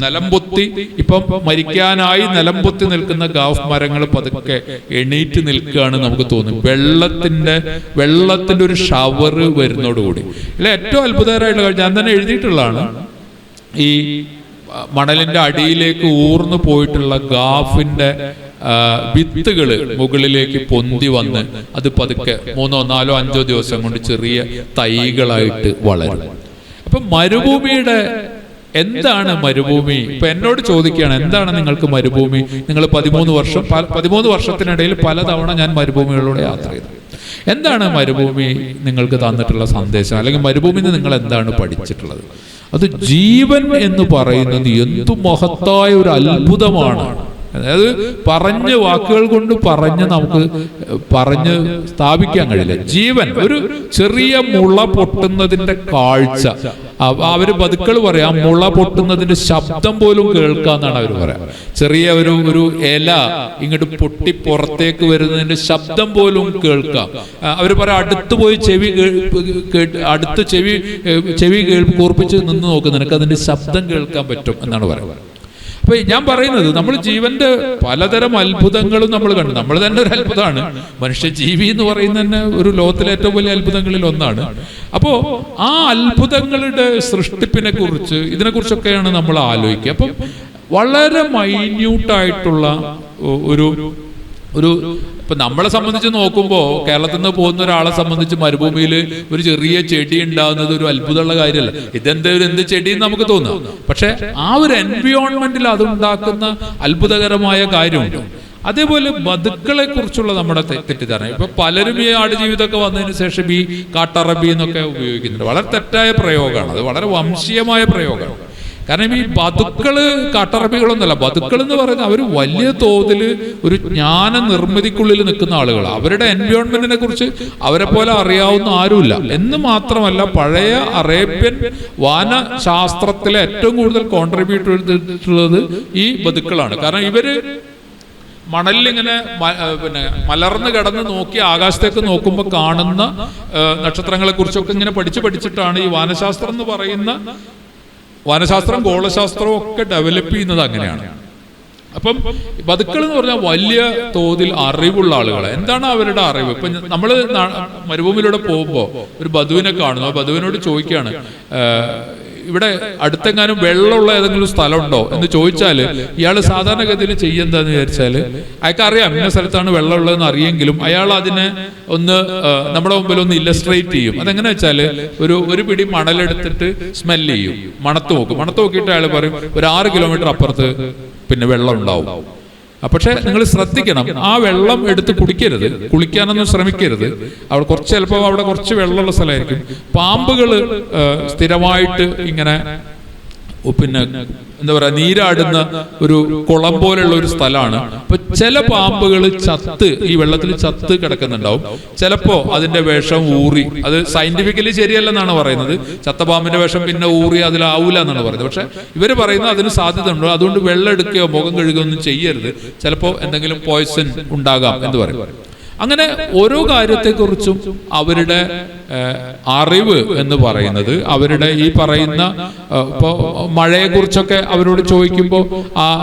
നിലംപൊത്തി, ഇപ്പം മരിക്കാനായി നിലംപൊത്തി നിൽക്കുന്ന ഗാഫ് മരങ്ങൾ പതുക്കെ എണീറ്റ് നിൽക്കുകയാണ് നമുക്ക് തോന്നും. വെള്ളത്തിന്റെ ഒരു ഷവർ വരുന്നതോടുകൂടി. അല്ലെ, ഏറ്റവും അത്ഭുതകരമായിട്ടുള്ള കാഴ്ച ഞാൻ തന്നെ എഴുതിയിട്ടുള്ളതാണ്. ഈ മണലിന്റെ അടിയിലേക്ക് ഊർന്നു പോയിട്ടുള്ള ഗാഫിന്റെ വിത്തുകള് മുകളിലേക്ക് പൊന്തി വന്ന് അത് പതുക്കെ 3, 4, 5 ദിവസം കൊണ്ട് ചെറിയ തൈകളായിട്ട് വളരും. അപ്പൊ മരുഭൂമിയുടെ എന്താണ് മരുഭൂമി? ഇപ്പൊ എന്നോട് ചോദിക്കുകയാണ്, എന്താണ് നിങ്ങൾക്ക് മരുഭൂമി? നിങ്ങൾ 13 വർഷത്തിനിടയിൽ പലതവണ ഞാൻ മരുഭൂമികളിലൂടെ യാത്ര ചെയ്തു. എന്താണ് മരുഭൂമി നിങ്ങൾക്ക് തന്നിട്ടുള്ള സന്ദേശം? അല്ലെങ്കിൽ മരുഭൂമിയിൽ നിന്ന് നിങ്ങൾ എന്താണ് പഠിച്ചിട്ടുള്ളത്? അത് ജീവൻ എന്ന് പറയുന്നത് എന്തു മഹത്തായ ഒരു അത്ഭുതമാണ്. അതായത് വാക്കുകൾ കൊണ്ട് നമുക്ക് പറഞ്ഞ് സ്ഥാപിക്കാൻ കഴിയില്ല. ജീവൻ, ഒരു ചെറിയ മുള പൊട്ടുന്നതിന്റെ കാഴ്ച. അവര് ബതുക്കൾ പറയാം, മുള പൊട്ടുന്നതിന്റെ ശബ്ദം പോലും കേൾക്കാന്നാണ് അവർ പറയാം. ചെറിയ ഒരു ഇല ഇങ്ങോട്ട് പൊട്ടി പുറത്തേക്ക് വരുന്നതിന്റെ ശബ്ദം പോലും കേൾക്കാം. അവര് പറയാം, അടുത്ത് പോയി ചെവി കൂർപ്പിച്ച് നിന്ന് നോക്ക്, നിനക്ക് അതിന്റെ ശബ്ദം കേൾക്കാൻ പറ്റും എന്നാണ് പറയുന്നത്. അപ്പൊ ഞാൻ പറയുന്നത്, നമ്മൾ ജീവന്റെ പലതരം അത്ഭുതങ്ങളും നമ്മൾ കണ്ടു. നമ്മൾ തന്നെ ഒരു അത്ഭുതമാണ്. മനുഷ്യ ജീവി എന്ന് പറയുന്ന തന്നെ ഒരു ലോകത്തിലെ ഏറ്റവും വലിയ അത്ഭുതങ്ങളിൽ ഒന്നാണ്. അപ്പോ ആ അത്ഭുതങ്ങളുടെ സൃഷ്ടിപ്പിനെ കുറിച്ച്, ഇതിനെക്കുറിച്ചൊക്കെയാണ് നമ്മൾ ആലോചിക്കുക. അപ്പം വളരെ മൈന്യൂട്ടായിട്ടുള്ള ഒരു ഇപ്പൊ നമ്മളെ സംബന്ധിച്ച് നോക്കുമ്പോൾ, കേരളത്തിൽ നിന്ന് പോകുന്ന ഒരാളെ സംബന്ധിച്ച് മരുഭൂമിയിൽ ഒരു ചെറിയ ചെടി ഉണ്ടാകുന്നത് ഒരു അത്ഭുതമുള്ള കാര്യമല്ല. എന്ത് ചെടി എന്ന് നമുക്ക് തോന്നാം. പക്ഷെ ആ ഒരു എൻവയോൺമെന്റിൽ അതുണ്ടാക്കുന്ന അത്ഭുതകരമായ കാര്യമുണ്ട്. അതേപോലെ ബതുക്കളെ കുറിച്ചുള്ള നമ്മുടെ തെറ്റിദ്ധാരണ. ഇപ്പൊ പലരും ഈ ആടുജീവിതമൊക്കെ വന്നതിന് ശേഷം ഈ കാട്ടറബി എന്നൊക്കെ ഉപയോഗിക്കുന്നുണ്ട്. വളരെ തെറ്റായ പ്രയോഗമാണ്. അത് വളരെ വംശീയമായ പ്രയോഗമാണ്. കാരണം ഈ ബതുക്കള് കാട്ടറബികളൊന്നുമല്ല. ബതുക്കൾ എന്ന് പറയുന്നത് അവർ വലിയ തോതിൽ ഒരു ജ്ഞാന നിർമ്മിതിക്കുള്ളിൽ നിൽക്കുന്ന ആളുകൾ. അവരുടെ എൻവയോൺമെന്റിനെ കുറിച്ച് അവരെ പോലെ അറിയാവുന്ന ആരുമില്ല എന്ന് മാത്രമല്ല, പഴയ അറേബ്യൻ വാനശാസ്ത്രത്തിലെ ഏറ്റവും കൂടുതൽ കോൺട്രിബ്യൂട്ട് ചെയ്തിട്ടുള്ളത് ഈ ബതുക്കളാണ്. കാരണം ഇവര് മണലിലിങ്ങനെ മലർന്ന് കിടന്ന് നോക്കി ആകാശത്തേക്ക് നോക്കുമ്പോൾ കാണുന്ന നക്ഷത്രങ്ങളെ കുറിച്ചൊക്കെ ഇങ്ങനെ പഠിച്ചിട്ടാണ് ഈ വാനശാസ്ത്രം എന്ന് പറയുന്ന, വാനശാസ്ത്രം ഗോളശാസ്ത്രവും ഒക്കെ ഡെവലപ്പ് ചെയ്യുന്നത് അങ്ങനെയാണ്. അപ്പം ബതുക്കൾ എന്ന് പറഞ്ഞാൽ വലിയ തോതിൽ അറിവുള്ള ആളുകൾ. എന്താണ് അവരുടെ അറിവ്? ഇപ്പൊ നമ്മൾ മരുഭൂമിയിലൂടെ പോകുമ്പോൾ ഒരു ബധുവിനെ കാണുന്നു. ആ ബധുവിനോട് ചോദിക്കുകയാണ്, ഇവിടെ അടുത്തെങ്ങാനും വെള്ളമുള്ള ഏതെങ്കിലും സ്ഥലമുണ്ടോ എന്ന് ചോദിച്ചാൽ ഇയാൾ സാധാരണഗതിയിൽ ചെയ്യുന്നതെന്ന് വിചാരിച്ചാൽ അയാൾക്ക് അറിയാം ഇന്ന സ്ഥലത്താണ് വെള്ളമുള്ളതെന്ന് അറിയെങ്കിലും അയാൾ അതിനെ ഒന്ന് നമ്മുടെ മുമ്പിൽ ഒന്ന് ഇല്ലസ്ട്രേറ്റ് ചെയ്യും. അതെങ്ങനെ വെച്ചാൽ ഒരു പിടി മണലെടുത്തിട്ട് സ്മെല്ല് ചെയ്യും, മണത്ത് നോക്കിയിട്ട് അയാൾ പറയും ഒരു 6 കിലോമീറ്റർ അപ്പുറത്ത് പിന്നെ വെള്ളം ഉണ്ടാവും. പക്ഷെ നിങ്ങൾ ശ്രദ്ധിക്കണം, ആ വെള്ളം എടുത്ത് കുടിക്കരുത്, കുളിക്കാനൊന്നും ശ്രമിക്കരുത്. അവിടെ ചിലപ്പോൾ അവിടെ കുറച്ച് വെള്ളമുള്ള സ്ഥലമായിരിക്കും. പാമ്പുകൾ സ്ഥിരമായിട്ട് ഇങ്ങനെ പിന്നെ എന്താ പറയാ നീരാടുന്ന ഒരു കുളം പോലെയുള്ള ഒരു സ്ഥലമാണ്. അപ്പൊ ചില പാമ്പുകൾ ഈ വെള്ളത്തിൽ ചത്ത് കിടക്കുന്നുണ്ടാവും. ചിലപ്പോ അതിന്റെ വിഷം ഊറി, അത് സയന്റിഫിക്കലി ശരിയല്ലെന്നാണ് പറയുന്നത്. ചത്ത പാമ്പിന്റെ വിഷം പിന്നെ ഊറി അതിലാവൂല എന്നാണ് പറയുന്നത്. പക്ഷെ ഇവര് പറയുന്നത് അതിന് സാധ്യത ഉണ്ടോ, അതുകൊണ്ട് വെള്ളം എടുക്കുകയോ മുഖം കഴുകുകയോ ഒന്നും ചെയ്യരുത്, ചിലപ്പോ എന്തെങ്കിലും പോയ്സൺ ഉണ്ടാകാം എന്ന് പറയും. അങ്ങനെ ഓരോ കാര്യത്തെക്കുറിച്ചും അവരുടെ അറിവ് എന്ന് പറയുന്നത്, അവരുടെ ഈ പറയുന്ന ഇപ്പോൾ മഴയെക്കുറിച്ചൊക്കെ അവരോട് ചോദിക്കുമ്പോൾ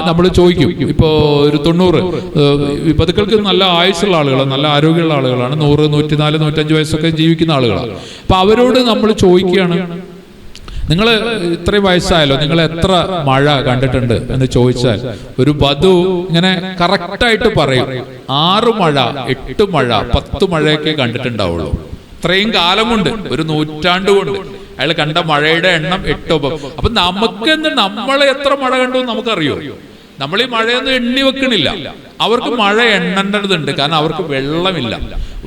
നമ്മൾ ചോദിക്കും, ഇപ്പോൾ ഒരു 90 പതുക്കൾക്ക് നല്ല ആയുസ്സുള്ള ആളുകളാണ്, നല്ല ആരോഗ്യമുള്ള ആളുകളാണ്, 100, 104, 105 വയസ്സൊക്കെ ജീവിക്കുന്ന ആളുകളാണ്. അപ്പൊ അവരോട് നമ്മൾ ചോദിക്കുകയാണ്, നിങ്ങൾ ഇത്രയും വയസ്സായല്ലോ, നിങ്ങൾ എത്ര മഴ കണ്ടിട്ടുണ്ട് എന്ന് ചോദിച്ചാൽ ഒരു ബധു ഇങ്ങനെ കറക്റ്റായിട്ട് പറയും 6 മഴ, 8 മഴ, 10 മഴയൊക്കെ കണ്ടിട്ടുണ്ടാവുള്ളൂ. ഇത്രയും കാലം കൊണ്ട്, ഒരു നൂറ്റാണ്ട് കൊണ്ട് അയാൾ കണ്ട മഴയുടെ എണ്ണം 8. അപ്പൊ നമ്മളെ എത്ര മഴ കണ്ടു നമുക്കറിയോ? നമ്മൾ ഈ മഴയൊന്നും എണ്ണി വെക്കണില്ല. അവർക്ക് മഴ എണ്ണേണ്ടതുണ്ട്, കാരണം അവർക്ക് വെള്ളമില്ല.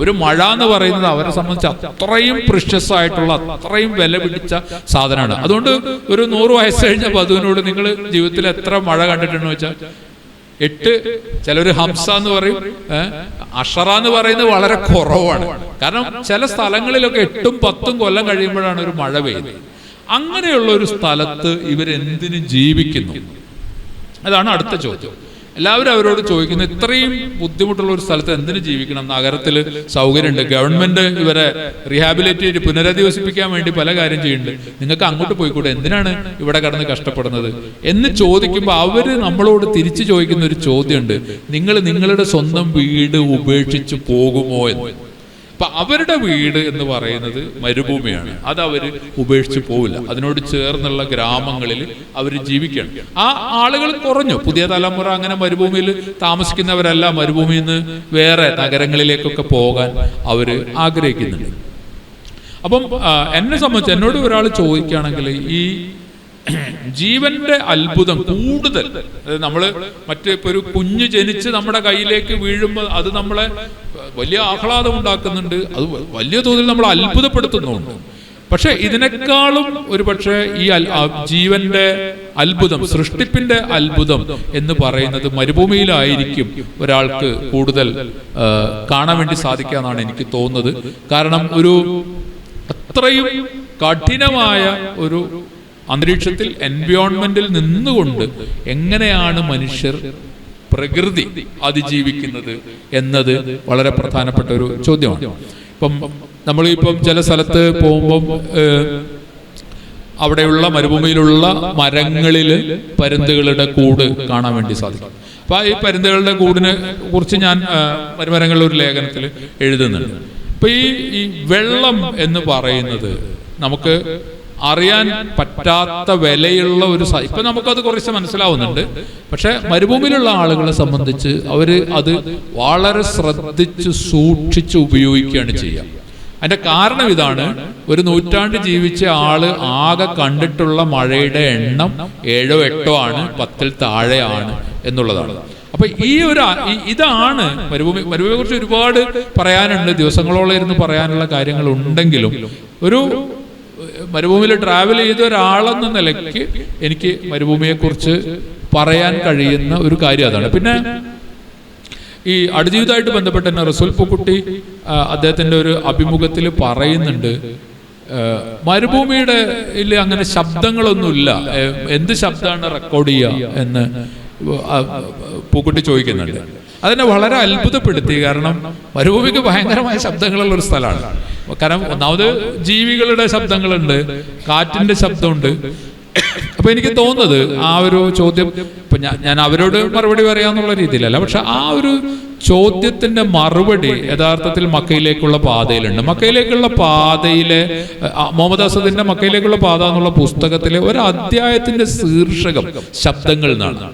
ഒരു മഴ എന്ന് പറയുന്നത് അവരെ സംബന്ധിച്ച് അത്രയും പ്രിഷ്യസ് ആയിട്ടുള്ള, അത്രയും വില പിടിച്ച സാധനമാണ്. അതുകൊണ്ട് ഒരു 100 വയസ്സ് കഴിഞ്ഞ വധുവിനോട് നിങ്ങൾ ജീവിതത്തിൽ എത്ര മഴ കണ്ടിട്ടുണ്ടെന്ന് വെച്ചാൽ 8, ചിലര് ഹംസ എന്ന് പറയും, അഷറ എന്ന് പറയുന്നത് വളരെ കുറവാണ്. കാരണം ചില സ്ഥലങ്ങളിലൊക്കെ 8ഉം 10ഉം കൊല്ലം കഴിയുമ്പോഴാണ് ഒരു മഴ പെയ്യുന്നത്. അങ്ങനെയുള്ള ഒരു സ്ഥലത്ത് ഇവരെന്തിനു ജീവിക്കുന്നു? അതാണ് അടുത്ത ചോദ്യം. എല്ലാവരും അവരോട് ചോദിക്കുന്നത്, ഇത്രയും ബുദ്ധിമുട്ടുള്ള ഒരു സ്ഥലത്ത് എന്തിനു ജീവിക്കണം? നഗരത്തിൽ സൗകര്യമുണ്ട്, ഗവൺമെന്റ് ഇവരെ റീഹാബിലിറ്റ് ചെയ്ത് പുനരധിവസിപ്പിക്കാൻ വേണ്ടി പല കാര്യം ചെയ്യുന്നുണ്ട്, നിങ്ങൾക്ക് അങ്ങോട്ട് പോയിക്കൂടെ, എന്തിനാണ് ഇവിടെ കിടന്ന് കഷ്ടപ്പെടുന്നത് എന്ന് ചോദിക്കുമ്പോൾ അവര് നമ്മളോട് തിരിച്ചു ചോദിക്കുന്ന ഒരു ചോദ്യമുണ്ട്, നിങ്ങൾ നിങ്ങളുടെ സ്വന്തം വീട് ഉപേക്ഷിച്ച് പോകുമോ എന്ന്. അപ്പൊ അവരുടെ വീട് എന്ന് പറയുന്നത് മരുഭൂമിയാണ്, അത് അവര് ഉപേക്ഷിച്ച് പോവില്ല. അതിനോട് ചേർന്നുള്ള ഗ്രാമങ്ങളിൽ അവർ ജീവിക്കണം. ആ ആളുകൾ കുറഞ്ഞു, പുതിയ തലമുറ അങ്ങനെ മരുഭൂമിയിൽ താമസിക്കുന്നവരല്ല, മരുഭൂമിയിൽ നിന്ന് വേറെ നഗരങ്ങളിലേക്കൊക്കെ പോകാൻ അവര് ആഗ്രഹിക്കുന്നുണ്ട്. അപ്പം എന്നെ സംബന്ധിച്ച് എന്നോട് ഒരാൾ ചോദിക്കുകയാണെങ്കിൽ ഈ ജീവന്റെ അത്ഭുതം കൂടുതൽ, നമ്മള് ഇപ്പൊ ഒരു കുഞ്ഞ് ജനിച്ച് നമ്മുടെ കയ്യിലേക്ക് വീഴുമ്പോൾ അത് നമ്മളെ വലിയ ആഹ്ലാദം ഉണ്ടാക്കുന്നുണ്ട്, അത് വലിയ തോതിൽ നമ്മൾ അത്ഭുതപ്പെടുത്തുന്നുണ്ട്. പക്ഷെ ഇതിനേക്കാളും ഒരു പക്ഷേ ഈ ജീവന്റെ അത്ഭുതം, സൃഷ്ടിപ്പിന്റെ അത്ഭുതം എന്ന് പറയുന്നത് മരുഭൂമിയിലായിരിക്കും ഒരാൾക്ക് കൂടുതൽ കാണാൻ വേണ്ടി സാധിക്കാന്നാണ് എനിക്ക് തോന്നുന്നത്. കാരണം ഒരു അത്രയും കഠിനമായ ഒരു അന്തരീക്ഷത്തിൽ, എൻവയോൺമെന്റിൽ നിന്നുകൊണ്ട് എങ്ങനെയാണ് മനുഷ്യർ പ്രകൃതി അതിജീവിക്കുന്നത് എന്നത് വളരെ പ്രധാനപ്പെട്ട ഒരു ചോദ്യമാണ്. ഇപ്പം നമ്മളിപ്പം ചില സ്ഥലത്ത് പോകുമ്പം അവിടെയുള്ള മരുഭൂമിയിലുള്ള മരങ്ങളിൽ പരുന്തുകളുടെ കൂട് കാണാൻ വേണ്ടി സാധിക്കും. അപ്പൊ ഈ പരുന്തുകളുടെ കൂടിനെ കുറിച്ച് ഞാൻ മരുമരങ്ങളുടെ ഒരു ലേഖനത്തിൽ എഴുതുന്നുണ്ട്. അപ്പൊ ഈ വെള്ളം എന്ന് പറയുന്നത് നമുക്ക് അറിയാൻ പറ്റാത്ത വിലയുള്ള ഒരു ഇപ്പൊ നമുക്കത് കുറച്ച് മനസ്സിലാവുന്നുണ്ട്. പക്ഷെ മരുഭൂമിയിലുള്ള ആളുകളെ സംബന്ധിച്ച് അവര് അത് വളരെ ശ്രദ്ധിച്ച് സൂക്ഷിച്ച് ഉപയോഗിക്കുകയാണ് ചെയ്യുക. അതിന്റെ കാരണം ഇതാണ്, ഒരു നൂറ്റാണ്ട് ജീവിച്ച ആള് ആകെ കണ്ടിട്ടുള്ള മഴയുടെ എണ്ണം 7 or 8 ആണ്, 10ൽ താഴെയാണ് എന്നുള്ളതാണ്. അപ്പൊ ഇതാണ് മരുഭൂമിയെ കുറിച്ച് ഒരുപാട് പറയാനുണ്ട്, ദിവസങ്ങളോളം ഇരുന്ന് പറയാനുള്ള കാര്യങ്ങൾ ഉണ്ടെങ്കിലും ഒരു മരുഭൂമിയിൽ ട്രാവൽ ചെയ്ത ഒരാളെന്ന നിലയ്ക്ക് എനിക്ക് മരുഭൂമിയെക്കുറിച്ച് പറയാൻ കഴിയുന്ന ഒരു കാര്യം അതാണ്. പിന്നെ ഈ അടുജീവിതമായിട്ട് ബന്ധപ്പെട്ട് തന്നെ റസൂൽ പൂക്കുട്ടി അദ്ദേഹത്തിന്റെ ഒരു അഭിമുഖത്തിൽ പറയുന്നുണ്ട്, മരുഭൂമിയുടെ അങ്ങനെ ശബ്ദങ്ങളൊന്നുമില്ല, എന്ത് ശബ്ദമാണ് റെക്കോർഡ് ചെയ്യുക എന്ന് പൂക്കുട്ടി ചോദിക്കുന്നുണ്ട്. അതിനെ വളരെ അത്ഭുതപ്പെടുത്തി. കാരണം മരുഭൂമിക്ക് ഭയങ്കരമായ ശബ്ദങ്ങളുള്ള ഒരു സ്ഥലമാണ്. കാരണം ഒന്നാമത് ജീവികളുടെ ശബ്ദങ്ങളുണ്ട്, കാറ്റിന്റെ ശബ്ദമുണ്ട്. അപ്പൊ എനിക്ക് തോന്നുന്നത് ആ ഒരു ചോദ്യം, ഇപ്പൊ ഞാൻ അവരോട് മറുപടി പറയാന്നുള്ള രീതിയിലല്ല, പക്ഷെ ആ ഒരു ചോദ്യത്തിന്റെ മറുപടി യഥാർത്ഥത്തിൽ മക്കയിലേക്കുള്ള പാതയിലുണ്ട്. മക്കയിലേക്കുള്ള പാതയിലെ മുഹമ്മദ് അസദിന്റെ മക്കയിലേക്കുള്ള പാത എന്നുള്ള പുസ്തകത്തിലെ ഒരു അധ്യായത്തിന്റെ ശീർഷകം ശബ്ദങ്ങൾ എന്നാണ്.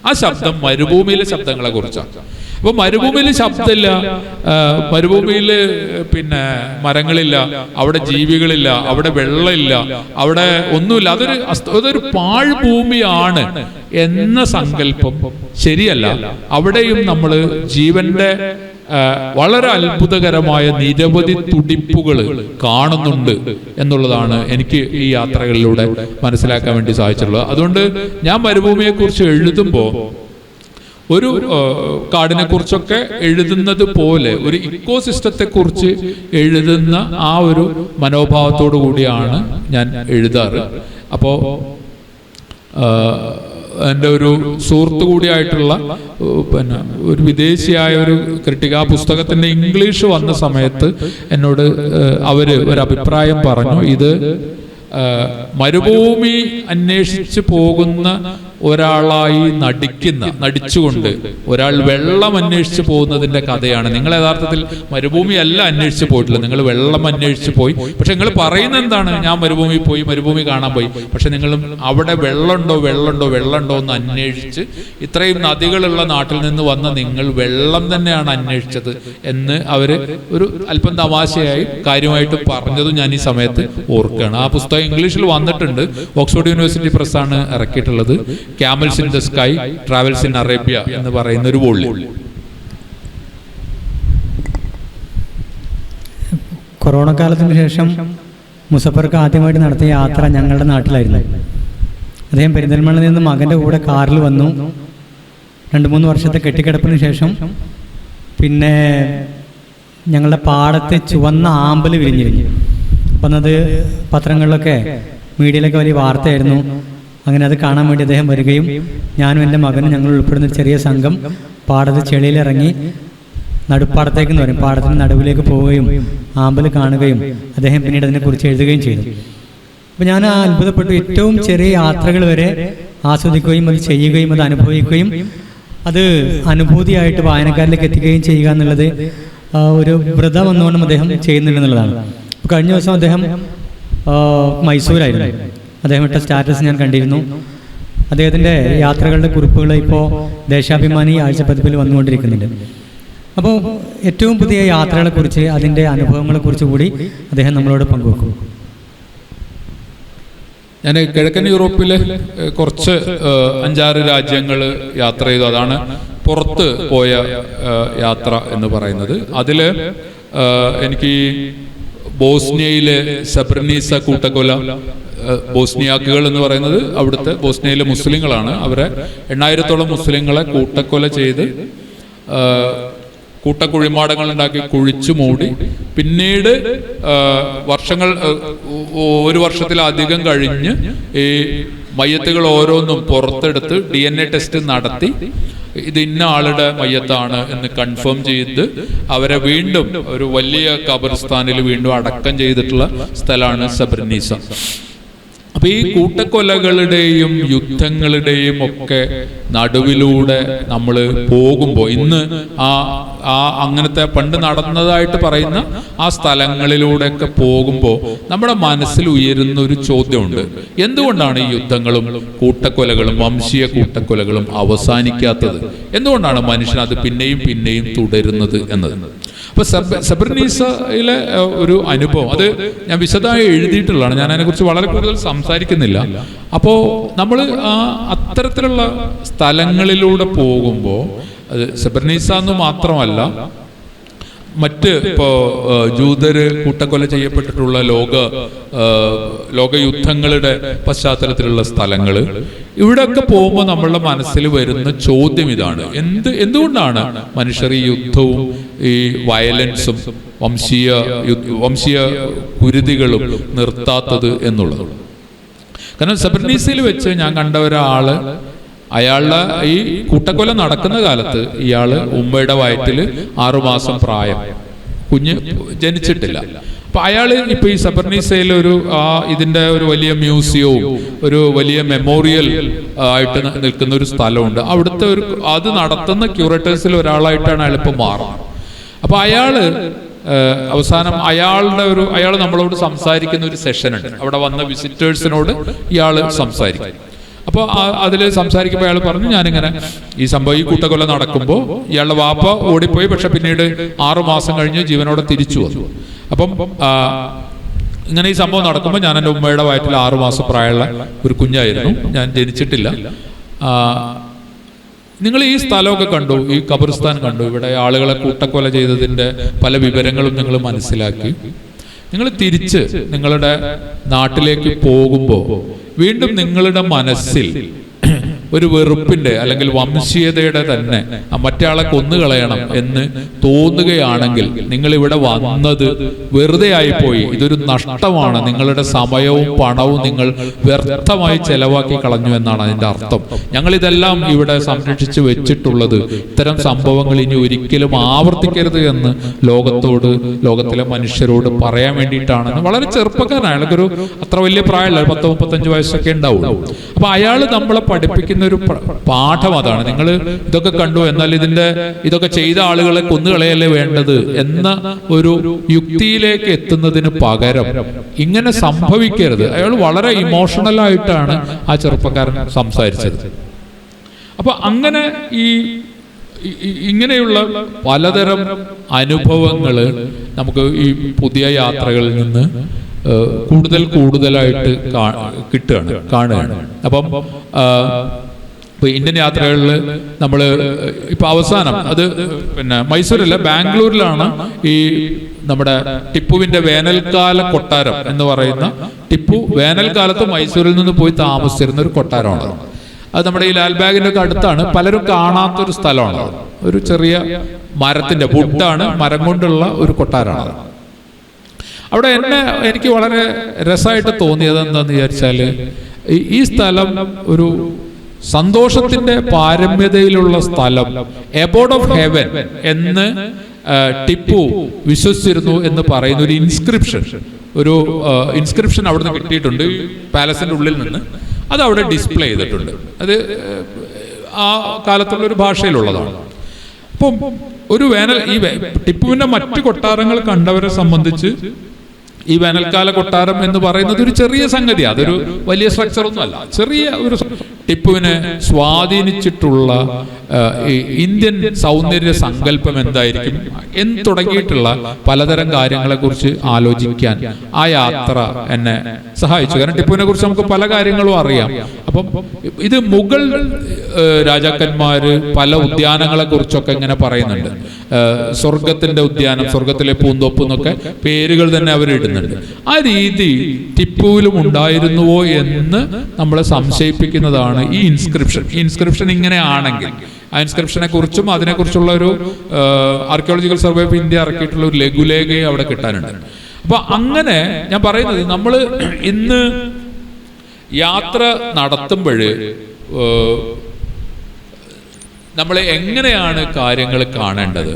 ആ ശബ്ദം മരുഭൂമിയിലെ ശബ്ദങ്ങളെ കുറിച്ചാണ്. അപ്പൊ മരുഭൂമിയിൽ ശബ്ദമില്ല, മരുഭൂമിയിൽ പിന്നെ മരങ്ങളില്ല, അവിടെ ജീവികളില്ല, അവിടെ വെള്ളമില്ല, അവിടെ ഒന്നുമില്ല, അതൊരു പാഴ്ഭൂമിയാണ് എന്ന സങ്കല്പം ശരിയല്ല. അവിടെയും നമ്മൾ ജീവന്റെ വളരെ അത്ഭുതകരമായ നിരവധി തുടിപ്പുകൾ കാണുന്നുണ്ട് എന്നുള്ളതാണ് എനിക്ക് ഈ യാത്രകളിലൂടെ മനസ്സിലാക്കാൻ വേണ്ടി സാധിച്ചിട്ടുള്ളത്. അതുകൊണ്ട് ഞാൻ മരുഭൂമിയെക്കുറിച്ച് എഴുതുമ്പോൾ ഒരു കാടിനെ കുറിച്ചൊക്കെ എഴുതുന്നത് പോലെ ഒരു ഇക്കോസിസ്റ്റത്തെ കുറിച്ച് എഴുതുന്ന ആ ഒരു മനോഭാവത്തോടു കൂടിയാണ് ഞാൻ എഴുതാറ്. അപ്പോൾ എൻ്റെ ഒരു സുഹൃത്തു കൂടിയായിട്ടുള്ള പിന്നെ ഒരു വിദേശിയായ ഒരു ക്രിട്ടിക്, ആ പുസ്തകത്തിൻ്റെ ഇംഗ്ലീഷ് വന്ന സമയത്ത് എന്നോട് അവര് ഒരു അഭിപ്രായം പറഞ്ഞു. ഇത് മരുഭൂമി അന്വേഷിച്ച് പോകുന്ന ഒരാളായി നടിച്ചുകൊണ്ട് ഒരാൾ വെള്ളം അന്വേഷിച്ച് പോകുന്നതിന്റെ കഥയാണ്. നിങ്ങൾ യഥാർത്ഥത്തിൽ മരുഭൂമി അല്ല അന്വേഷിച്ച് പോയിട്ടില്ല, നിങ്ങൾ വെള്ളം അന്വേഷിച്ച് പോയി. പക്ഷെ നിങ്ങൾ പറയുന്നത് എന്താണ്? ഞാൻ മരുഭൂമി പോയി, മരുഭൂമി കാണാൻ പോയി. പക്ഷെ നിങ്ങൾ അവിടെ വെള്ളമുണ്ടോ എന്ന് അന്വേഷിച്ച്, ഇത്രയും നദികളുള്ള നാട്ടിൽ നിന്ന് വന്ന നിങ്ങൾ വെള്ളം തന്നെയാണ് അന്വേഷിച്ചത് എന്ന് അവര് ഒരു അല്പം തമാശയായി കാര്യമായിട്ട് പറഞ്ഞതും ഞാൻ ഈ സമയത്ത് ഓർക്കുകയാണ്. ആ പുസ്തകം ഇംഗ്ലീഷിൽ വന്നിട്ടുണ്ട്. ഓക്സ്ഫോർഡ് യൂണിവേഴ്സിറ്റി പ്രസ്സാണ് ഇറക്കിയിട്ടുള്ളത്. Camels in the sky travels in Arabia എന്ന് പറയുന്ന ഒരു വോള്യം. കൊറോണ കാലത്തിന് ശേഷം മുസഫർക്ക് ആദ്യമായിട്ട് നടത്തിയ യാത്ര ഞങ്ങളുടെ നാട്ടിലായിരുന്നു. അദ്ദേഹം പെരിന്തൽമണ്ണയിൽ നിന്ന് മകൻ്റെ കൂടെ കാറിൽ വന്നു. 2-3 വർഷത്തെ കെട്ടിക്കിടപ്പിന് ശേഷം പിന്നെ ഞങ്ങളുടെ പാടത്ത് ചുവന്ന ആമ്പൽ വിരിഞ്ഞിരിഞ്ഞു. അപ്പം അത് പത്രങ്ങളിലൊക്കെ മീഡിയയിലൊക്കെ വലിയ വാർത്തയായിരുന്നു. അങ്ങനെ അത് കാണാൻ വേണ്ടി അദ്ദേഹം വരികയും ഞാനും എൻ്റെ മകനും ഞങ്ങൾ ഉൾപ്പെടുന്ന ചെറിയ സംഘം പാടത്ത് ചെളിയിലിറങ്ങി നടുപ്പാടത്തേക്ക് എന്ന് പറയും, പാടത്തിന് നടുവിലേക്ക് പോവുകയും ആമ്പൽ കാണുകയും അദ്ദേഹം പിന്നീട് അതിനെക്കുറിച്ച് എഴുതുകയും ചെയ്തു. അപ്പോൾ ഞാൻ അത്ഭുതപ്പെട്ടു. ഏറ്റവും ചെറിയ യാത്രകൾ വരെ ആസ്വദിക്കുകയും അത് ചെയ്യുകയും അത് അനുഭവിക്കുകയും അത് അനുഭൂതിയായിട്ട് വായനക്കാരിലേക്ക് എത്തിക്കുകയും ചെയ്യുക എന്നുള്ളത് ഒരു വ്രതം എന്നുകൊണ്ടും അദ്ദേഹം ചെയ്യുന്നുണ്ടെന്നുള്ളതാണ്. അപ്പോൾ കഴിഞ്ഞ ദിവസം അദ്ദേഹം മൈസൂരായിരുന്നു. അദ്ദേഹം ഇട്ട സ്റ്റാറ്റസ് ഞാൻ കണ്ടിരുന്നു. അദ്ദേഹത്തിൻ്റെ യാത്രകളുടെ കുറിപ്പുകൾ ഇപ്പോൾ ദേശാഭിമാനി ആഴ്ചപ്പതിപ്പിൽ വന്നുകൊണ്ടിരിക്കുന്നുണ്ട്. അപ്പോൾ ഏറ്റവും പുതിയ യാത്രകളെക്കുറിച്ച്, അതിൻ്റെ അനുഭവങ്ങളെക്കുറിച്ച് കൂടി അദ്ദേഹം നമ്മളോട് പങ്കുവെക്കും. ഞാൻ കിഴക്കൻ യൂറോപ്പിലെ കുറച്ച് 5-6 രാജ്യങ്ങൾ യാത്ര ചെയ്തു. അതാണ് പുറത്ത് പോയ യാത്ര എന്ന് പറയുന്നത്. അതിൽ എനിക്ക് ബോസ്നിയയിലെ സെബ്രനീസ കൂട്ടക്കൊല, ബോസ്നിയാക്കുകൾ എന്ന് പറയുന്നത് അവിടുത്തെ ബോസ്നിയയിലെ മുസ്ലിങ്ങളാണ്. അവരെ 8,000-ഓളം മുസ്ലിങ്ങളെ കൂട്ടക്കൊല ചെയ്ത് കൂട്ടക്കുഴിമാടങ്ങൾ ഉണ്ടാക്കി കുഴിച്ചു മൂടി പിന്നീട് ഒരു വർഷത്തിലധികം കഴിഞ്ഞ് ഈ മയ്യത്തുകൾ ഓരോന്നും പുറത്തെടുത്ത് DNA ടെസ്റ്റ് നടത്തി ഇത് ഇന്ന ആളുടെ മയ്യത്താണ് എന്ന് കൺഫേം ചെയ്ത് അവരെ വീണ്ടും ഒരു വലിയ ഖബർസ്ഥാനിൽ വീണ്ടും അടക്കം ചെയ്തിട്ടുള്ള സ്ഥലമാണ് സെബ്രനീസ. അപ്പൊ ഈ കൂട്ടക്കൊലകളുടെയും യുദ്ധങ്ങളുടെയും ഒക്കെ നടുവിലൂടെ നമ്മൾ പോകുമ്പോൾ, ഇന്ന് അങ്ങനത്തെ പണ്ട് നടന്നതായിട്ട് പറയുന്ന ആ സ്ഥലങ്ങളിലൂടെയൊക്കെ പോകുമ്പോൾ നമ്മുടെ മനസ്സിൽ ഉയരുന്ന ഒരു ചോദ്യമുണ്ട്. എന്തുകൊണ്ടാണ് ഈ യുദ്ധങ്ങളും കൂട്ടക്കൊലകളും വംശീയ കൂട്ടക്കൊലകളും അവസാനിക്കാത്തത്? എന്തുകൊണ്ടാണ് മനുഷ്യൻ അത് പിന്നെയും പിന്നെയും തുടരുന്നത് എന്നത്? അപ്പൊ സെബ്രനീസയിലെ ഒരു അനുഭവം അത് ഞാൻ വിശദമായി എഴുതിയിട്ടുള്ളതാണ്. ഞാൻ അതിനെക്കുറിച്ച് വളരെ കൂടുതൽ സംസാരിക്കുന്നില്ല. അപ്പോൾ നമ്മൾ അത്തരത്തിലുള്ള സ്ഥലങ്ങളിലൂടെ പോകുമ്പോൾ അത് സെബ്രനീസ എന്ന് മാത്രമല്ല, മറ്റ് ഇപ്പോൾ ജൂതര് കൂട്ടക്കൊല ചെയ്യപ്പെട്ടിട്ടുള്ള ലോകയുദ്ധങ്ങളുടെ പശ്ചാത്തലത്തിലുള്ള സ്ഥലങ്ങൾ, ഇവിടെയൊക്കെ പോകുമ്പോൾ നമ്മളുടെ മനസ്സിൽ വരുന്ന ചോദ്യം ഇതാണ്: എന്തുകൊണ്ടാണ് മനുഷ്യർ ഈ യുദ്ധവും ഈ വയലൻസും വംശീയ കുരുതികളും നിർത്താത്തത് എന്നുള്ളത്? കാരണം സെബ്രനീസയിൽ വെച്ച് ഞാൻ കണ്ട ഒരാള്, അയാളുടെ ഈ കൂട്ടക്കൊല നടക്കുന്ന കാലത്ത് ഇയാള് ഉമ്മയുടെ വയറ്റിൽ 6 മാസം പ്രായം, കുഞ്ഞ് ജനിച്ചിട്ടില്ല. അപ്പൊ അയാൾ ഇപ്പൊ ഈ സബർനീസയിൽ ഇതിന്റെ ഒരു വലിയ മ്യൂസിയവും ഒരു വലിയ മെമ്മോറിയൽ ആയിട്ട് നിൽക്കുന്ന ഒരു സ്ഥലമുണ്ട്. അവിടുത്തെ അത് നടത്തുന്ന ക്യൂറേറ്റേഴ്സിൽ ഒരാളായിട്ടാണ് അയാൾ ഇപ്പൊ മാറുന്നത്. അപ്പൊ അവസാനം അയാൾ നമ്മളോട് സംസാരിക്കുന്ന ഒരു സെഷൻ ഉണ്ട്. അവിടെ വന്ന വിസിറ്റേഴ്സിനോട് ഇയാൾ സംസാരിക്കും. അപ്പോൾ അതിൽ സംസാരിക്കുമ്പോൾ അയാൾ പറഞ്ഞു, ഞാനിങ്ങനെ ഈ സംഭവം ഈ കൂട്ടക്കൊല നടക്കുമ്പോൾ ഇയാളുടെ വാപ്പ ഓടിപ്പോയി, പക്ഷെ പിന്നീട് 6 മാസം കഴിഞ്ഞ് ജീവനോടെ തിരിച്ചു വന്നു. അപ്പം ഇങ്ങനെ ഈ സംഭവം നടക്കുമ്പോൾ ഞാൻ എൻ്റെ ഉമ്മയുടെ വയറ്റിൽ 6 മാസം പ്രായമുള്ള ഒരു കുഞ്ഞായിരുന്നു, ഞാൻ ജനിച്ചിട്ടില്ല. നിങ്ങൾ ഈ സ്ഥലമൊക്കെ കണ്ടു, ഈ ഖബർസ്ഥാൻ കണ്ടു, ഇവിടെ ആളുകളെ കൂട്ടക്കൊല ചെയ്തതിൻ്റെ പല വിവരങ്ങളും നിങ്ങൾ മനസ്സിലാക്കി. നിങ്ങൾ തിരിച്ച് നിങ്ങളുടെ നാട്ടിലേക്ക് പോകുമ്പോൾ വീണ്ടും നിങ്ങളുടെ മനസ്സിൽ ഒരു വെറുപ്പിന്റെ അല്ലെങ്കിൽ വംശീയതയുടെ തന്നെ മറ്റേ ആളെ കൊന്നുകളയണം എന്ന് തോന്നുകയാണെങ്കിൽ നിങ്ങൾ ഇവിടെ വന്നത് വെറുതെ ആയിപ്പോയി, ഇതൊരു നഷ്ടമാണ്, നിങ്ങളുടെ സമയവും പണവും നിങ്ങൾ വ്യർത്ഥമായി ചെലവാക്കി കളഞ്ഞു എന്നാണ് അതിന്റെ അർത്ഥം. ഞങ്ങൾ ഇതെല്ലാം ഇവിടെ സംരക്ഷിച്ചു വെച്ചിട്ടുള്ളത് ഇത്തരം സംഭവങ്ങൾ ഇനി ഒരിക്കലും ആവർത്തിക്കരുത് എന്ന് ലോകത്തിലെ മനുഷ്യരോട് പറയാൻ വേണ്ടിയിട്ടാണെന്ന്. വളരെ ചെറുപ്പക്കാരനാണ്, അയാൾക്കൊരു അത്ര വലിയ പ്രായമില്ല, 10-35 വയസ്സൊക്കെ ഉണ്ടാവുള്ളൂ. അപ്പൊ അയാൾ നമ്മളെ പഠിപ്പിക്കുന്ന ഒരു പാഠം അതാണ്. നിങ്ങൾ ഇതൊക്കെ കണ്ടു, എന്നാൽ ഇതൊക്കെ ചെയ്ത ആളുകളെ കൊന്നുകളയല്ലേ വേണ്ടത് എന്ന ഒരു യുക്തിയിലേക്ക് എത്തുന്നതിന് പകരം ഇങ്ങനെ സംഭവിക്കരുത്. അയാൾ വളരെ ഇമോഷണൽ ആയിട്ടാണ് ആ ചെറുപ്പക്കാരൻ സംസാരിച്ചത്. അപ്പൊ അങ്ങനെ ഇങ്ങനെയുള്ള പലതരം അനുഭവങ്ങൾ നമുക്ക് ഈ പുതിയ യാത്രകളിൽ നിന്ന് കൂടുതലായിട്ട് കാണുകയാണ്. അപ്പം ഇപ്പൊ ഇന്ത്യൻ യാത്രകളിൽ നമ്മൾ ഇപ്പൊ അവസാനം അത് മൈസൂരല്ല, ബാംഗ്ലൂരിലാണ് ഈ നമ്മുടെ ടിപ്പുവിന്റെ വേനൽക്കാല കൊട്ടാരം എന്ന് പറയുന്ന, ടിപ്പു വേനൽക്കാലത്ത് മൈസൂരിൽ നിന്ന് പോയി താമസിച്ചിരുന്ന ഒരു കൊട്ടാരമാണ്. അത് നമ്മുടെ ഈ ലാൽബാഗിന്റെ ഒക്കെ അടുത്താണ്, പലരും കാണാത്തൊരു സ്ഥലമാണ്. ഒരു ചെറിയ മരത്തിന്റെ വുഡാണ്, മരം കൊണ്ടുള്ള ഒരു കൊട്ടാരമാണ്. അവിടെ എനിക്ക് വളരെ രസമായിട്ട് തോന്നിയത് എന്താന്ന് വിചാരിച്ചാൽ, ഈ സ്ഥലം ഒരു സന്തോഷത്തിന്റെ പാരമ്യതയിലുള്ള സ്ഥലം, എബോർഡ് ഓഫ് ഹെവൻ എന്ന് ടിപ്പു വിശ്വസിച്ചിരുന്നു എന്ന് പറയുന്ന ഒരു ഇൻസ്ക്രിപ്ഷൻ അവിടുന്ന് കിട്ടിയിട്ടുണ്ട് പാലസിന്റെ ഉള്ളിൽ നിന്ന്. അത് അവിടെ ഡിസ്പ്ലേ ചെയ്തിട്ടുണ്ട്. അത് ആ കാലത്തുള്ള ഒരു ഭാഷയിലുള്ളതാണ്. അപ്പം ഈ ടിപ്പുവിന്റെ മറ്റു കൊട്ടാരങ്ങൾ കണ്ടവരെ സംബന്ധിച്ച് ഈ വേനൽക്കാല കൊട്ടാരം എന്ന് പറയുന്നത് ഒരു ചെറിയ സംഗതിയാണ്. അതൊരു വലിയ സ്ട്രക്ചർ ഒന്നും അല്ല, ചെറിയ ഒരു. ടിപ്പുവിനെ സ്വാധീനിച്ചിട്ടുള്ള ഇന്ത്യൻ സൗന്ദര്യ സങ്കല്പം എന്തായിരിക്കും എന്ന് തുടങ്ങിയിട്ടുള്ള പലതരം കാര്യങ്ങളെക്കുറിച്ച് ആലോചിക്കാൻ ആ യാത്ര എന്നെ സഹായിച്ചു. കാരണം ടിപ്പുവിനെ കുറിച്ച് നമുക്ക് പല കാര്യങ്ങളും അറിയാം. അപ്പം ഇത് മുഗൾ രാജാക്കന്മാര് പല ഉദ്യാനങ്ങളെ കുറിച്ചൊക്കെ ഇങ്ങനെ പറയുന്നുണ്ട്. സ്വർഗത്തിന്റെ ഉദ്യാനം, സ്വർഗത്തിലെ പൂന്തോപ്പ് എന്നൊക്കെ പേരുകൾ തന്നെ അവർ ഇടുന്നുണ്ട്. ആ രീതി ടിപ്പുവിലും ഉണ്ടായിരുന്നുവോ എന്ന് നമ്മളെ സംശയിപ്പിക്കുന്നതാണ് ഈ ഇൻസ്ക്രിപ്ഷൻ ഇങ്ങനെയാണെങ്കിൽ. ആ ഇൻസ്ക്രിപ്ഷനെ കുറിച്ചും അതിനെക്കുറിച്ചുള്ള ഒരു ആർക്കിയോളജിക്കൽ സർവേ ഓഫ് ഇന്ത്യ ഇറക്കിയിട്ടുള്ള ഒരു ലഘുലേഖയെ അവിടെ കിട്ടാനുണ്ട്. അപ്പൊ അങ്ങനെ ഞാൻ പറയുന്നത്, നമ്മൾ ഇന്ന് യാത്ര നടത്തുമ്പോൾ നമ്മൾ എങ്ങനെയാണ് കാര്യങ്ങൾ കാണേണ്ടത്?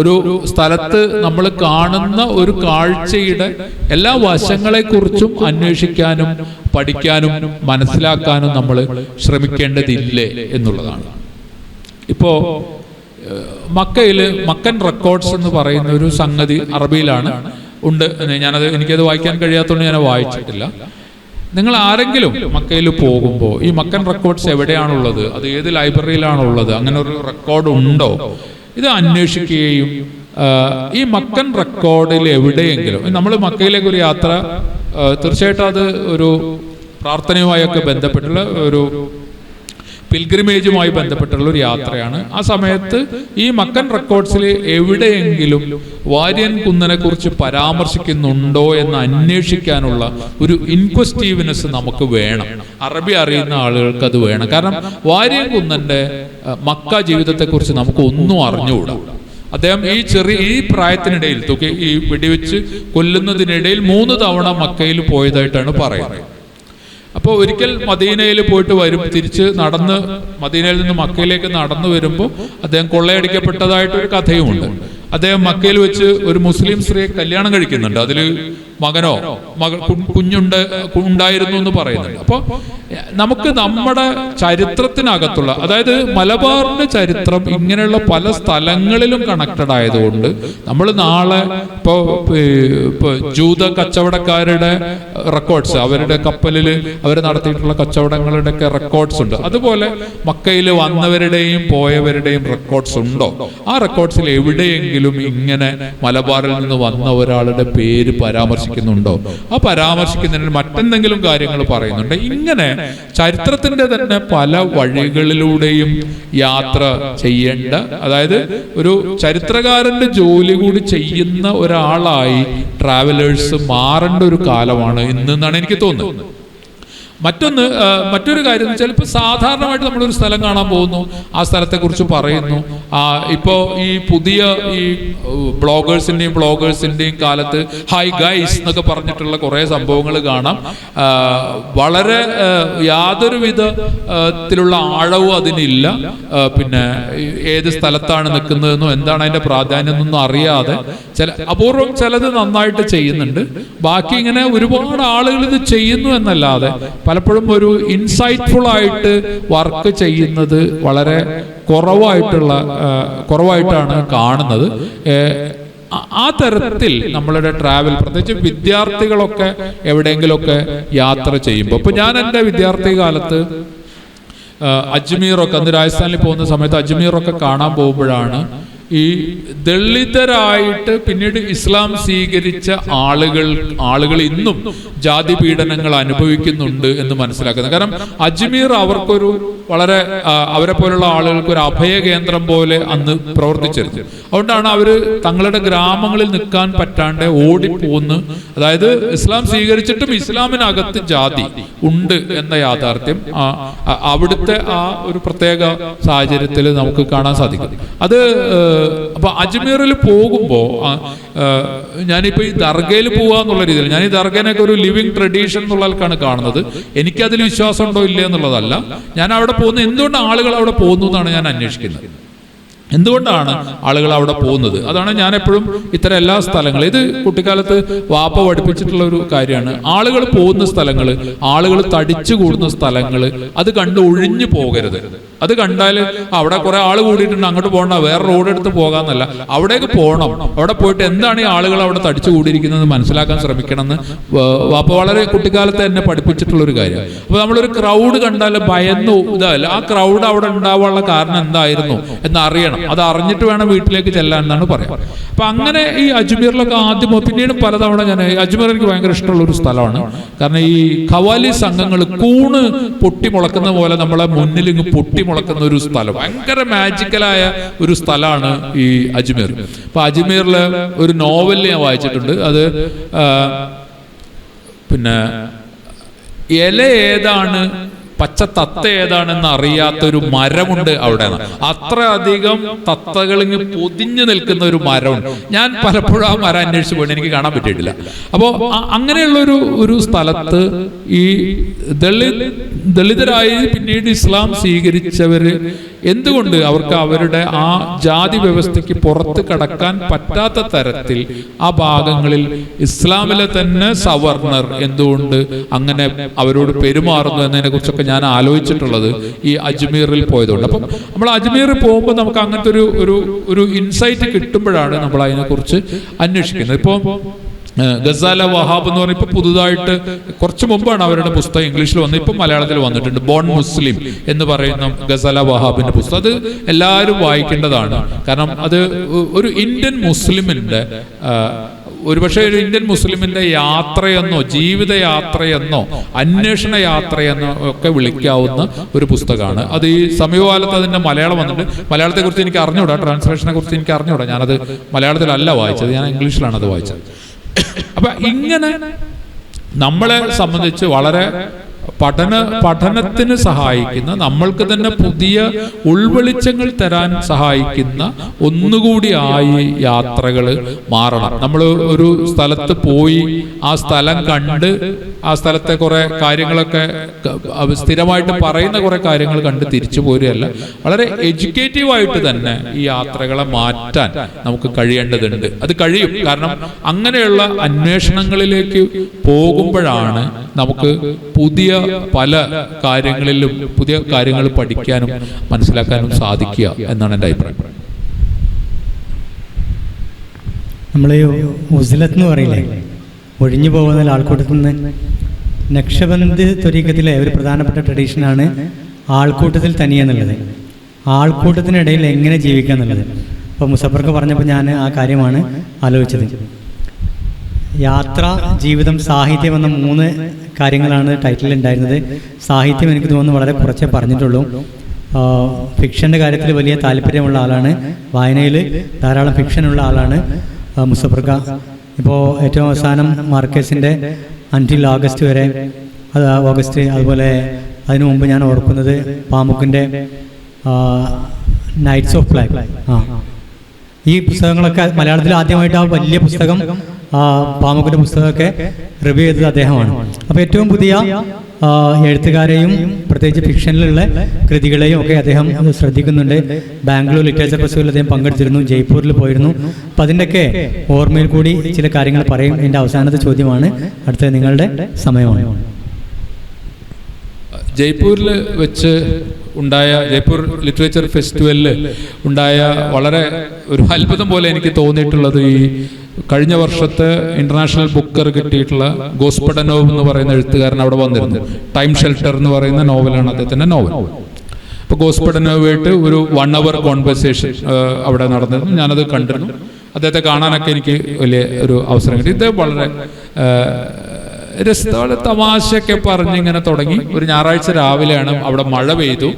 ഒരു സ്ഥലത്ത് നമ്മൾ കാണുന്ന ഒരു കാഴ്ചയുടെ എല്ലാ വശങ്ങളെക്കുറിച്ചും അന്വേഷിക്കാനും പഠിക്കാനും മനസ്സിലാക്കാനും നമ്മൾ ശ്രമിക്കേണ്ടതില്ലേ എന്നുള്ളതാണ്. ഇപ്പോ മക്കൻ റെക്കോർഡ്സ് എന്ന് പറയുന്ന ഒരു സംഗതി അറബിയിലാണ് ഉണ്ട്. എനിക്കത് വായിക്കാൻ കഴിയാത്തതുകൊണ്ട് ഞാൻ വായിച്ചിട്ടില്ല. നിങ്ങൾ ആരെങ്കിലും മക്കയിൽ പോകുമ്പോൾ ഈ മക്കൻ റെക്കോർഡ്സ് എവിടെയാണുള്ളത്, അത് ഏത് ലൈബ്രറിയിലാണുള്ളത്, അങ്ങനെ ഒരു റെക്കോർഡ് ഉണ്ടോ, ഇത് അന്വേഷിക്കുകയും ഈ മക്കൻ റെക്കോർഡിൽ എവിടെയെങ്കിലും നമ്മൾ മക്കയിലേക്ക് ഒരു യാത്ര, തീർച്ചയായിട്ടും അത് ഒരു പ്രാർത്ഥനയുമായൊക്കെ ബന്ധപ്പെട്ടുള്ള ഒരു പിൽഗ്രിമേജുമായി ബന്ധപ്പെട്ടുള്ള ഒരു യാത്രയാണ്. ആ സമയത്ത് ഈ മക്കൻ റെക്കോർഡ്സിൽ എവിടെയെങ്കിലും വാര്യൻ കുന്നനെ കുറിച്ച് പരാമർശിക്കുന്നുണ്ടോ എന്ന് അന്വേഷിക്കാനുള്ള ഒരു ഇൻക്വസ്റ്റീവ്നെസ് നമുക്ക് വേണം. അറബി അറിയുന്ന ആളുകൾക്ക് അത് വേണം. കാരണം വാര്യൻ കുന്നന്റെ മക്ക ജീവിതത്തെക്കുറിച്ച് നമുക്ക് ഒന്നും അറിഞ്ഞുകൂടാ. അദ്ദേഹം ഈ പ്രായത്തിനിടയിൽ ഈ വെടിവെച്ച് കൊല്ലുന്നതിനിടയിൽ 3 തവണ മക്കയിൽ പോയതായിട്ടാണ് പറയുന്നത്. അപ്പോൾ ഒരിക്കൽ മദീനയിൽ പോയിട്ട് തിരിച്ച് മദീനയിൽ നിന്ന് മക്കയിലേക്ക് നടന്നു വരുമ്പോൾ അദ്ദേഹം കൊള്ളയടിക്കപ്പെട്ടതായിട്ടൊരു കഥയുമുണ്ട്. അദ്ദേഹം മക്കയിൽ വെച്ച് ഒരു മുസ്ലിം സ്ത്രീയെ കല്യാണം കഴിക്കുന്നുണ്ട്. അതിൽ മകനോ ഉണ്ടായിരുന്നു എന്ന് പറയുന്നുണ്ട്. അപ്പോൾ നമുക്ക് നമ്മുടെ ചരിത്രത്തിനകത്തുള്ള, അതായത് മലബാറിന്റെ ചരിത്രം ഇങ്ങനെയുള്ള പല സ്ഥലങ്ങളിലും കണക്റ്റഡ് ആയതുകൊണ്ട് നമ്മൾ നാളെ ഇപ്പോൾ ജൂത കച്ചവടക്കാരുടെ റെക്കോർഡ്സ്, അവരുടെ കപ്പലിൽ അവർ നടത്തിയിട്ടുള്ള കച്ചവടങ്ങളുടെ ഒക്കെ റെക്കോർഡ്സ് ഉണ്ട്. അതുപോലെ മക്കയിൽ വന്നവരുടെയും പോയവരുടെയും റെക്കോർഡ്സ് ഉണ്ടോ? ആ റെക്കോർഡ്സിൽ എവിടെയെങ്കിലും ഇങ്ങനെ മലബാറിൽ നിന്ന് വന്ന ഒരാളുടെ പേര് പരാമർശിക്കുന്നുണ്ടോ? ആ പരാമർശിക്കുന്നതിന് മറ്റെന്തെങ്കിലും കാര്യങ്ങൾ പറയുന്നുണ്ട്? ഇങ്ങനെ ചരിത്രത്തിന്റെ തന്നെ പല വഴികളിലൂടെയും യാത്ര ചെയ്യേണ്ട, അതായത് ഒരു ചരിത്രകാരന്റെ ജോലി കൂടി ചെയ്യുന്ന ഒരാളായി ട്രാവലേഴ്സ് മാറേണ്ട ഒരു കാലമാണ് ഇന്നെന്നാണ് എനിക്ക് തോന്നുന്നത്. മറ്റൊരു കാര്യം എന്ന് വെച്ചാൽ, ഇപ്പോൾ സാധാരണമായിട്ട് നമ്മളൊരു സ്ഥലം കാണാൻ പോകുന്നു, ആ സ്ഥലത്തെക്കുറിച്ച് പറയുന്നു. ഇപ്പോൾ ഈ പുതിയ ഈ ബ്ലോഗേഴ്സിൻ്റെയും കാലത്ത് ഹായ് ഗൈസ് എന്നൊക്കെ പറഞ്ഞിട്ടുള്ള കുറേ സംഭവങ്ങൾ കാണാം. വളരെ യാതൊരു വിധത്തിലുള്ള ആഴവും അതിനില്ല. പിന്നെ ഏത് സ്ഥലത്താണ് നിൽക്കുന്നതെന്നോ എന്താണ് അതിൻ്റെ പ്രാധാന്യം എന്നൊന്നും അറിയാതെ അപൂർവം ചിലത് നന്നായിട്ട് ചെയ്യുന്നുണ്ട്. ബാക്കി ഇങ്ങനെ ഒരുപാട് ആളുകൾ ഇത് ചെയ്യുന്നു എന്നല്ലാതെ പലപ്പോഴും ഒരു ഇൻസൈറ്റ്ഫുൾ ആയിട്ട് വർക്ക് ചെയ്യുന്നത് വളരെ കുറവായിട്ടാണ് കാണുന്നത്. ആ തരത്തിൽ നമ്മളുടെ ട്രാവൽ, പ്രത്യേകിച്ച് വിദ്യാർത്ഥികളൊക്കെ എവിടെയെങ്കിലുമൊക്കെ യാത്ര ചെയ്യുമ്പോൾ, ഇപ്പൊ ഞാൻ എൻ്റെ വിദ്യാർത്ഥി കാലത്ത് അജ്മീറൊക്കെ, അന്ന് രാജസ്ഥാനിൽ പോകുന്ന സമയത്ത് അജ്മീറൊക്കെ കാണാൻ പോകുമ്പോഴാണ് ഈ ദളിതരായിട്ട് പിന്നീട് ഇസ്ലാം സ്വീകരിച്ച ആളുകൾ ഇന്നും ജാതി പീഡനങ്ങൾ അനുഭവിക്കുന്നുണ്ട് എന്ന് മനസ്സിലാക്കുന്നത്. കാരണം അജ്മീർ അവർക്കൊരു വളരെ അവരെ പോലുള്ള ആളുകൾക്ക് ഒരു അഭയകേന്ദ്രം പോലെ അന്ന് പ്രവർത്തിച്ചിരുന്നു. അതുകൊണ്ടാണ് അവർ തങ്ങളുടെ ഗ്രാമങ്ങളിൽ നിൽക്കാൻ പറ്റാണ്ട് ഓടിപ്പോന്ന്, അതായത് ഇസ്ലാം സ്വീകരിച്ചിട്ടും ഇസ്ലാമിനകത്ത് ജാതി ഉണ്ട് എന്ന യാഥാർത്ഥ്യം അവിടുത്തെ ആ ഒരു പ്രത്യേക സാഹചര്യത്തിൽ നമുക്ക് കാണാൻ സാധിക്കും. അത് അപ്പൊ അജ്മീറിൽ പോകുമ്പോ ഞാനിപ്പോ ഈ ദർഗയിൽ പോവുക എന്നുള്ള രീതിയിൽ, ഞാൻ ഈ ദർഗേനൊക്കെ ഒരു ലിവിങ് ട്രഡീഷൻ എന്നുള്ള ആൾക്കാണ് കാണുന്നത്. എനിക്കതിൽ വിശ്വാസം ഉണ്ടോ ഇല്ല എന്നുള്ളതല്ല. ഞാൻ അവിടെ പോകുന്നത്, എന്തുകൊണ്ട് ആളുകൾ അവിടെ പോകുന്നു എന്നാണ് ഞാൻ അന്വേഷിക്കുന്നത്. എന്തുകൊണ്ടാണ് ആളുകൾ അവിടെ പോകുന്നത്? അതാണ് ഞാൻ എപ്പോഴും ഇത്തരം എല്ലാ സ്ഥലങ്ങളും, ഇത് കുട്ടിക്കാലത്ത് വാപ്പ പഠിപ്പിച്ചിട്ടുള്ള ഒരു കാര്യമാണ്. ആളുകൾ പോകുന്ന സ്ഥലങ്ങൾ, ആളുകൾ തടിച്ചു കൂടുന്ന സ്ഥലങ്ങൾ, അത് കണ്ട് ഒഴിഞ്ഞു പോകരുത്. അത് കണ്ടാൽ അവിടെ കുറെ ആൾ കൂടിയിട്ടുണ്ട്, അങ്ങോട്ട് പോകണ്ട, വേറെ റോഡ് എടുത്ത് പോകാന്നല്ല, അവിടേക്ക് പോകണം. അവിടെ പോയിട്ട് എന്താണ് ഈ ആളുകൾ അവിടെ തടിച്ചു കൂടിയിരിക്കുന്നത് മനസ്സിലാക്കാൻ ശ്രമിക്കണം എന്ന് വാപ്പ വളരെ കുട്ടിക്കാലത്ത് എന്നെ പഠിപ്പിച്ചിട്ടുള്ള ഒരു കാര്യം. അപ്പൊ നമ്മളൊരു ക്രൗഡ് കണ്ടാൽ ഭയന്നു ഇതല്ല, ആ ക്രൗഡ് അവിടെ ഉണ്ടാവാനുള്ള കാരണം എന്തായിരുന്നു എന്നറിയണം. അത് അറിഞ്ഞിട്ട് വേണം വീട്ടിലേക്ക് ചെല്ലാൻ എന്നാണ് പറയുക. അപ്പൊ അങ്ങനെ ഈ അജ്മീറിലൊക്കെ ആദ്യമോ പിന്നീട് പലതവണ ഞാൻ, അജ്മീർ എനിക്ക് ഭയങ്കര ഇഷ്ടമുള്ള ഒരു സ്ഥലമാണ്. കാരണം ഈ ഖവാലി സംഘങ്ങൾ കൂണ് പൊട്ടി മുളക്കുന്ന പോലെ നമ്മളെ മുന്നിൽ ഇങ്ങ് പൊട്ടി മുളക്കുന്ന ഒരു സ്ഥലം, ഭയങ്കര മാജിക്കലായ ഒരു സ്ഥലമാണ് ഈ അജ്മീർ. അപ്പൊ അജ്മീറില് ഒരു നോവൽ ഞാൻ വായിച്ചിട്ടുണ്ട്. അത് പിന്നെ ഇല ഏതാണ് പച്ച തത്ത ഏതാണെന്ന് അറിയാത്തൊരു മരമുണ്ട് അവിടെ. അത്ര അധികം തത്തകൾ ഇങ്ങനെ പൊതിഞ്ഞു നിൽക്കുന്ന ഒരു മരമുണ്ട്. ഞാൻ പലപ്പോഴും ആ മരം അന്വേഷിച്ച് പോയിട്ട് എനിക്ക് കാണാൻ പറ്റിയിട്ടില്ല. അപ്പോൾ അങ്ങനെയുള്ള ഒരു സ്ഥലത്ത് ഈ ദളിതരായി പിന്നീട് ഇസ്ലാം സ്വീകരിച്ചവര് എന്തുകൊണ്ട് അവർക്ക് അവരുടെ ആ ജാതി വ്യവസ്ഥയ്ക്ക് പുറത്ത് കടക്കാൻ പറ്റാത്ത തരത്തിൽ ആ ഭാഗങ്ങളിൽ ഇസ്ലാമിലെ തന്നെ സവർണർ എന്തുകൊണ്ട് അങ്ങനെ അവരോട് പെരുമാറുന്നു എന്നതിനെ കുറിച്ചൊക്കെ ഞാൻ ആലോചിച്ചിട്ടുള്ളത് ഈ അജ്മീറിൽ പോയതുകൊണ്ട്. അപ്പം നമ്മൾ അജ്മീറിൽ പോകുമ്പോൾ നമുക്ക് അങ്ങനത്തെ ഒരു ഇൻസൈറ്റ് കിട്ടുമ്പോഴാണ് നമ്മൾ അതിനെക്കുറിച്ച് അന്വേഷിക്കുന്നത്. ഇപ്പോൾ ഗസാല വഹാബ് എന്ന് പറഞ്ഞാൽ ഇപ്പൊ പുതുതായിട്ട് കുറച്ച് മുമ്പാണ് അവരുടെ പുസ്തകം ഇംഗ്ലീഷിൽ വന്നത്, ഇപ്പം മലയാളത്തിൽ വന്നിട്ടുണ്ട്. ബോൺ മുസ്ലിം എന്ന് പറയുന്ന ഗസാല വഹാബിന്റെ പുസ്തകം, അത് എല്ലാവരും വായിക്കേണ്ടതാണ്. കാരണം അത് ഒരു ഇന്ത്യൻ മുസ്ലിമിന്റെ ഒരുപക്ഷെ ഒരു ഇന്ത്യൻ മുസ്ലിമിന്റെ യാത്രയെന്നോ ജീവിതയാത്രയെന്നോ അന്വേഷണ യാത്രയെന്നോ ഒക്കെ വിളിക്കാവുന്ന ഒരു പുസ്തകമാണ്. അത് ഈ സമീപകാലത്ത് അതിന്റെ മലയാളം വന്നിട്ട്, മലയാളത്തെ കുറിച്ച് എനിക്ക് അറിഞ്ഞൂടാ, ട്രാൻസ്ലേഷനെ കുറിച്ച് എനിക്ക് അറിഞ്ഞൂടാ. ഞാനത് മലയാളത്തിലല്ല വായിച്ചത്, ഞാൻ ഇംഗ്ലീഷിലാണ് അത് വായിച്ചത്. അപ്പൊ ഇങ്ങനെ നമ്മളെ സംബന്ധിച്ച് വളരെ പഠനത്തിന് സഹായിക്കുന്ന, നമ്മൾക്ക് തന്നെ പുതിയ ഉൾവെളിച്ചങ്ങൾ തരാൻ സഹായിക്കുന്ന ഒന്നുകൂടി ആയി യാത്രകൾ മാറണം. നമ്മൾ ഒരു സ്ഥലത്ത് പോയി ആ സ്ഥലം കണ്ട് ആ സ്ഥലത്തെ കുറെ കാര്യങ്ങളൊക്കെ സ്ഥിരമായിട്ട് പറയുന്ന കുറെ കാര്യങ്ങൾ കണ്ട് തിരിച്ചു പോരുകയല്ല, വളരെ എഡ്യൂക്കേറ്റീവായിട്ട് തന്നെ ഈ യാത്രകളെ മാറ്റാൻ നമുക്ക് കഴിയേണ്ടതുണ്ട്. അത് കഴിയും. കാരണം അങ്ങനെയുള്ള അന്വേഷണങ്ങളിലേക്ക് പോകുമ്പോഴാണ് നമുക്ക് പുതിയ പല കാര്യങ്ങളിലും പുതിയ കാര്യങ്ങൾ പഠിക്കാനും മനസ്സിലാക്കാനും സാധിക്കുക എന്നാണ് എൻ്റെ അഭിപ്രായം. നമ്മൾ ഉസ്ലത്ത് എന്ന് പറയില്ലേ, ഒഴിഞ്ഞു പോകുന്ന ആൾക്കൂട്ടത്തിൽ നിന്ന്, നക്ഷബന്ദ് ത്വരീഖത്തിലെ ഒരു പ്രധാനപ്പെട്ട ട്രഡീഷനാണ് ആൾക്കൂട്ടത്തിൽ തനിയെന്നുള്ളത്. ആൾക്കൂട്ടത്തിനിടയിൽ എങ്ങനെ ജീവിക്കുക എന്നുള്ളത്. ഇപ്പോൾ മുസഫർക്ക് പറഞ്ഞപ്പോൾ ഞാൻ ആ കാര്യമാണ് ആലോചിച്ചത്. യാത്ര, ജീവിതം, സാഹിത്യം എന്ന 3 കാര്യങ്ങളാണ് ടൈറ്റിൽ ഉണ്ടായിരുന്നത്. സാഹിത്യം എനിക്ക് തോന്നുന്നു വളരെ കുറച്ചേ പറഞ്ഞിട്ടുള്ളൂ. ഫിക്ഷൻ്റെ കാര്യത്തിൽ വലിയ താല്പര്യമുള്ള ആളാണ്, വായനയിൽ ധാരാളം ഫിക്ഷനുള്ള ആളാണ് മുസഫർക്ക. ഇപ്പോൾ ഏറ്റവും അവസാനം മാർക്കേസിൻ്റെ അൻറ്റിൽ ഓഗസ്റ്റ് വരെ, ഓഗസ്റ്റ്, അതുപോലെ അതിനു മുമ്പ് ഞാൻ ഓർക്കുന്നത് പാമുക്കിൻ്റെ നൈറ്റ്സ് ഓഫ് ബ്ലാക്ക്. ഈ പുസ്തകങ്ങളൊക്കെ മലയാളത്തിൽ ആദ്യമായിട്ട് ആ വലിയ പുസ്തകം, പാമുക്കിൻ്റെ പുസ്തകമൊക്കെ റിവ്യൂ ചെയ്തത് അദ്ദേഹമാണ്. അപ്പോൾ ഏറ്റവും പുതിയ എഴുത്തുകാരെയും പ്രത്യേകിച്ച് ഫിക്ഷനിലുള്ള കൃതികളെയും ഒക്കെ അദ്ദേഹം ശ്രദ്ധിക്കുന്നുണ്ട്. ബാംഗ്ലൂർ ലിറ്ററേച്ചർ ഫെസ്റ്റിവലിൽ അദ്ദേഹം പങ്കെടുത്തിരുന്നു, ജയ്പൂരിൽ പോയിരുന്നു. അപ്പം അതിൻ്റെയൊക്കെ ഓർമ്മയിൽ കൂടി ചില കാര്യങ്ങൾ പറയും. എൻ്റെ അവസാനത്തെ ചോദ്യമാണ്, അടുത്ത നിങ്ങളുടെ സമയമാണ്. ജയ്പൂരിൽ വെച്ച് ഉണ്ടായ, ജയ്പൂർ ലിറ്ററേച്ചർ ഫെസ്റ്റിവലിൽ ഉണ്ടായ വളരെ ഒരു അത്ഭുതം പോലെ എനിക്ക് തോന്നിയിട്ടുള്ളത്, ഈ കഴിഞ്ഞ വർഷത്തെ ഇന്റർനാഷണൽ ബുക്കർ കിട്ടിയിട്ടുള്ള ഗോസ്പഡനോവ് എന്ന് പറയുന്ന എഴുത്തുകാരൻ അവിടെ വന്നിരുന്നു. ടൈം ഷെൽട്ടർ എന്ന് പറയുന്ന നോവലാണ് അദ്ദേഹത്തിൻ്റെ നോവൽ. അപ്പോൾ ഗോസ്പഡനോവായിട്ട് ഒരു 1 hour കോൺവെർസേഷൻ അവിടെ നടന്നിരുന്നു. ഞാനത് കണ്ടിരുന്നു. അദ്ദേഹത്തെ കാണാനൊക്കെ എനിക്ക് വലിയ ഒരു അവസരം കിട്ടി. ഇത് വളരെ രസത്തോടെ തമാശയൊക്കെ പറഞ്ഞിങ്ങനെ തുടങ്ങി. ഒരു ഞായറാഴ്ച രാവിലെയാണ്, അവിടെ മഴ പെയ്തു.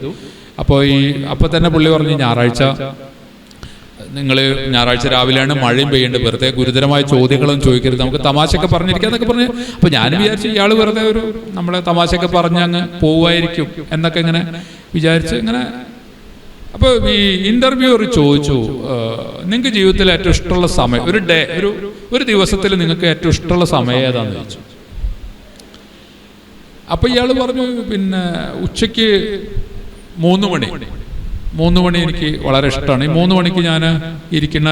അപ്പോൾ തന്നെ പുള്ളി പറഞ്ഞു, ഞായറാഴ്ച രാവിലെയാണ്, മഴയും പെയ്യേണ്ടത്, വെറുതെ ഗുരുതരമായ ചോദ്യങ്ങളും ചോദിക്കരുത്, നമുക്ക് തമാശയൊക്കെ പറഞ്ഞിരിക്കാന്നൊക്കെ പറഞ്ഞു. അപ്പോൾ ഞാൻ വിചാരിച്ചു ഇയാൾ വെറുതെ ഒരു നമ്മളെ തമാശയൊക്കെ പറഞ്ഞ് അങ്ങ് പോവുമായിരിക്കും എന്നൊക്കെ ഇങ്ങനെ വിചാരിച്ച് ഇങ്ങനെ. അപ്പോൾ ഈ ഇന്റർവ്യൂവർ ചോദിച്ചു, നിങ്ങൾക്ക് ജീവിതത്തിൽ ഏറ്റവും ഇഷ്ടമുള്ള സമയം, ഒരു ദിവസത്തിൽ നിങ്ങൾക്ക് ഏറ്റവും ഇഷ്ടമുള്ള സമയം ഏതാണെന്ന് ചോദിച്ചു. അപ്പോൾ ഇയാൾ പറഞ്ഞു, പിന്നെ ഉച്ചയ്ക്ക് 3 മണി എനിക്ക് വളരെ ഇഷ്ടമാണ്. ഈ 3 മണിക്ക് ഞാൻ ഇരിക്കുന്ന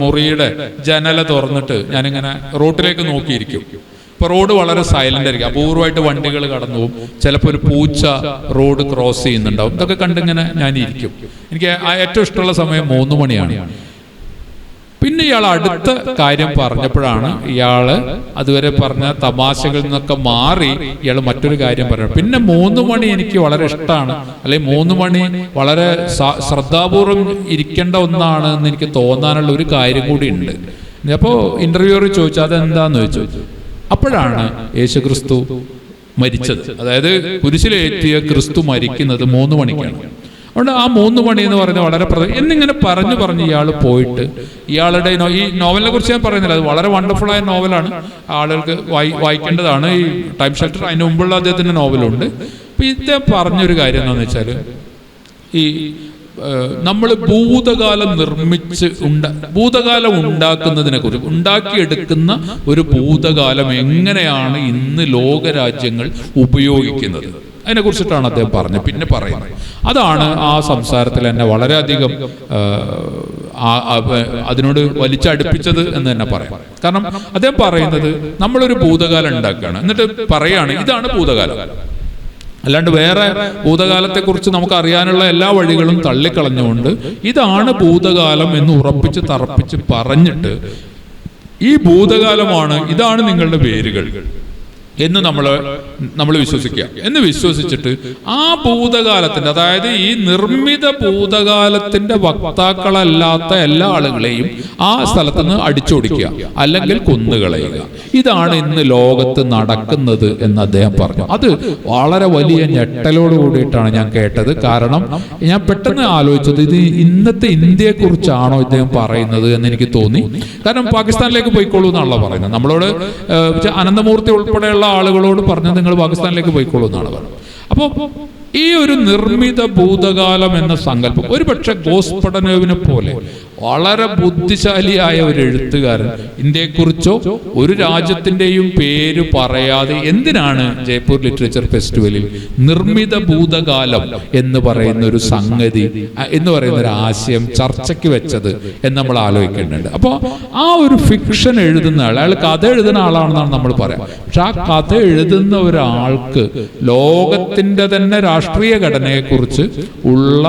മുറിയുടെ ജനല തുറന്നിട്ട് ഞാനിങ്ങനെ റോഡിലേക്ക് നോക്കിയിരിക്കും. ഇപ്പോൾ റോഡ് വളരെ സൈലന്റ് ആയിരിക്കും, അപൂർവമായിട്ട് വണ്ടികൾ കടന്നു പോകും, ചിലപ്പോൾ ഒരു പൂച്ച റോഡ് ക്രോസ് ചെയ്യുന്നുണ്ടാവും. ഇതൊക്കെ കണ്ടിങ്ങനെ ഞാൻ ഇരിക്കും. എനിക്ക് ഏറ്റവും ഇഷ്ടമുള്ള സമയം 3 മണിയാണ്. പിന്നെ ഇയാൾ അടുത്ത കാര്യം പറഞ്ഞപ്പോഴാണ് ഇയാള് അതുവരെ പറഞ്ഞ തമാശകളിൽ നിന്നൊക്കെ മാറി ഇയാൾ മറ്റൊരു കാര്യം പറഞ്ഞു. പിന്നെ 3 മണി എനിക്ക് വളരെ ഇഷ്ടമാണ്, അല്ലെങ്കിൽ 3 മണി വളരെ ശ്രദ്ധാപൂർവം ഇരിക്കേണ്ട ഒന്നാണ് എന്ന് എനിക്ക് തോന്നാനുള്ള ഒരു കാര്യം കൂടി ഉണ്ട്. അപ്പോൾ ഇന്റർവ്യൂവർ ചോദിച്ചു, അതെന്താന്ന് ചോദിച്ചു. അപ്പോഴാണ് യേശുക്രിസ്തു മരിച്ചത്, അതായത് കുരിശിലേറ്റിയ ക്രിസ്തു മരിക്കുന്നത് 3 മണിക്കാണ്. അതുകൊണ്ട് ആ 3 മണി എന്ന് പറയുന്നത് വളരെ എന്നിങ്ങനെ പറഞ്ഞ് ഇയാൾ പോയിട്ട് ഇയാളുടെ ഈ നോവലിനെ കുറിച്ച് ഞാൻ പറയുന്നില്ല, അത് വളരെ വണ്ടർഫുൾ ആയ നോവലാണ്, ആളുകൾക്ക് വായിക്കേണ്ടതാണ്. ഈ ടൈം ഷെൽട്ടർ, അതിന് മുമ്പുള്ള അദ്ദേഹത്തിൻ്റെ നോവലുണ്ട്. അപ്പം ഇദ്ദേഹം പറഞ്ഞൊരു കാര്യം എന്താണെന്ന് വെച്ചാൽ, ഈ നമ്മൾ ഭൂതകാലം ഭൂതകാലം ഉണ്ടാക്കുന്നതിനെ കുറിച്ച്, ഉണ്ടാക്കിയെടുക്കുന്ന ഒരു ഭൂതകാലം എങ്ങനെയാണ് ഇന്ന് ലോകരാജ്യങ്ങൾ ഉപയോഗിക്കുന്നത് അതിനെ കുറിച്ചിട്ടാണ് അദ്ദേഹം പറഞ്ഞത്. പിന്നെ പറയുന്നത് അതാണ് ആ സംസാരത്തിൽ എന്നെ വളരെയധികം അതിനോട് വലിച്ചടുപ്പിച്ചത് എന്ന് തന്നെ പറയാം. കാരണം അദ്ദേഹം പറയുന്നത് നമ്മളൊരു ഭൂതകാലം ഉണ്ടാക്കുകയാണ്, എന്നിട്ട് പറയാണ് ഇതാണ് ഭൂതകാലം. അല്ലാണ്ട് വേറെ ഭൂതകാലത്തെക്കുറിച്ച് നമുക്ക് അറിയാനുള്ള എല്ലാ വഴികളും തള്ളിക്കളഞ്ഞുകൊണ്ട് ഇതാണ് ഭൂതകാലം എന്ന് ഉറപ്പിച്ച് തറപ്പിച്ച് പറഞ്ഞിട്ട് ഈ ഭൂതകാലമാണ്, ഇതാണ് നിങ്ങളുടെ വേരുകൾ എന്ന് നമ്മൾ വിശ്വസിക്കുക. എന്ന് വിശ്വസിച്ചിട്ട് ആ ഭൂതകാലത്തിന്റെ, അതായത് ഈ നിർമ്മിത ഭൂതകാലത്തിന്റെ വക്താക്കളല്ലാത്ത എല്ലാ ആളുകളെയും ആ സ്ഥലത്ത് നിന്ന് അടിച്ചോടിക്കുക, അല്ലെങ്കിൽ കൊന്നുകളയുക. ഇതാണ് ഇന്ന് ലോകത്ത് നടക്കുന്നത് എന്ന് അദ്ദേഹം പറഞ്ഞു. അത് വളരെ വലിയ ഞെട്ടലോട് കൂടിയിട്ടാണ് ഞാൻ കേട്ടത്. കാരണം ഞാൻ പെട്ടെന്ന് ആലോചിച്ചത്, ഇത് ഇന്നത്തെ ഇന്ത്യയെ കുറിച്ചാണോ ഇദ്ദേഹം പറയുന്നത് എന്ന് എനിക്ക് തോന്നി. കാരണം പാകിസ്ഥാനിലേക്ക് പോയിക്കോളൂ എന്നാണല്ലോ പറയുന്നത്. നമ്മളോട് അനന്തമൂർത്തി ഉൾപ്പെടെയുള്ള ആളുകളോട് പറഞ്ഞത് നിങ്ങൾ നിങ്ങൾ പാകിസ്ഥാനിലേക്ക് പോയിക്കോളൂ എന്നാണ് പറഞ്ഞത്. അപ്പോൾ ഈ ഒരു നിർമ്മിത ഭൂതകാലം എന്ന സങ്കല്പം, ഒരുപക്ഷെ ഗോസ്പടനോവിനെ പോലെ വളരെ ബുദ്ധിശാലിയായ ഒരു എഴുത്തുകാരൻ ഇന്ത്യയെക്കുറിച്ചോ ഒരു രാജ്യത്തിൻ്റെയും പേര് പറയാതെ എന്തിനാണ് ജയ്പൂർ ലിറ്ററേച്ചർ ഫെസ്റ്റിവലിൽ നിർമ്മിത ഭൂതകാലം എന്ന് പറയുന്ന ഒരു സംഗതി, എന്ന് പറയുന്ന ഒരു ആശയം ചർച്ചയ്ക്ക് വെച്ചത് എന്ന് നമ്മൾ ആലോചിക്കേണ്ടതുണ്ട്. അപ്പോൾ ആ ഒരു ഫിക്ഷൻ എഴുതുന്ന ആൾ, അയാൾ കഥ എഴുതുന്ന ആളാണെന്നാണ് നമ്മൾ പറയാം. പക്ഷെ ആ കഥ എഴുതുന്ന ഒരാൾക്ക് ലോകത്തിൻ്റെ തന്നെ രാഷ്ട്രീയ ഘടനയെക്കുറിച്ച് ഉള്ള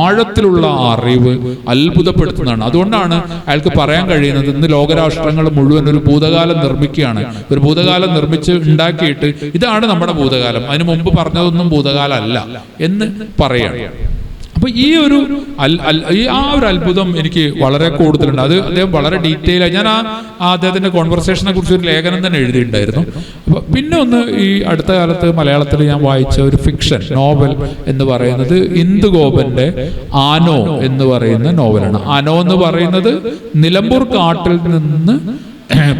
ആഴത്തിലുള്ള അറിവ് അത്ഭുതപ്പെടുത്തുന്നതാണ്. അതുകൊണ്ടാണ് അയാൾക്ക് പറയാൻ കഴിയുന്നത് ഇന്ന് ലോകരാഷ്ട്രങ്ങൾ മുഴുവൻ ഒരു ഭൂതകാലം നിർമ്മിക്കുകയാണ്, ഒരു ഭൂതകാലം നിർമ്മിച്ച് ഉണ്ടാക്കിയിട്ട് ഇതാണ് നമ്മുടെ ഭൂതകാലം, അതിനു മുമ്പ് പറഞ്ഞതൊന്നും ഭൂതകാലം അല്ല എന്ന് പറയാണ്. അപ്പൊ ഈ ഒരു അത്ഭുതം എനിക്ക് വളരെ കൂടുതലുണ്ട്. അത് അദ്ദേഹം വളരെ ഡീറ്റെയിൽ ആയി, ഞാൻ അദ്ദേഹത്തിന്റെ കോൺവെർസേഷനെ കുറിച്ച് ഒരു ലേഖനം തന്നെ എഴുതിയിട്ടുണ്ടായിരുന്നു. അപ്പൊ പിന്നെ ഒന്ന്, ഈ അടുത്ത കാലത്ത് മലയാളത്തിൽ ഞാൻ വായിച്ച ഒരു ഫിക്ഷൻ നോവൽ എന്ന് പറയുന്നത് ഇന്ദുഗോപന്റെ ആനോ എന്ന് പറയുന്ന നോവലാണ്. ആനോ എന്ന് പറയുന്നത് നിലമ്പൂർ കാട്ടിൽ നിന്ന്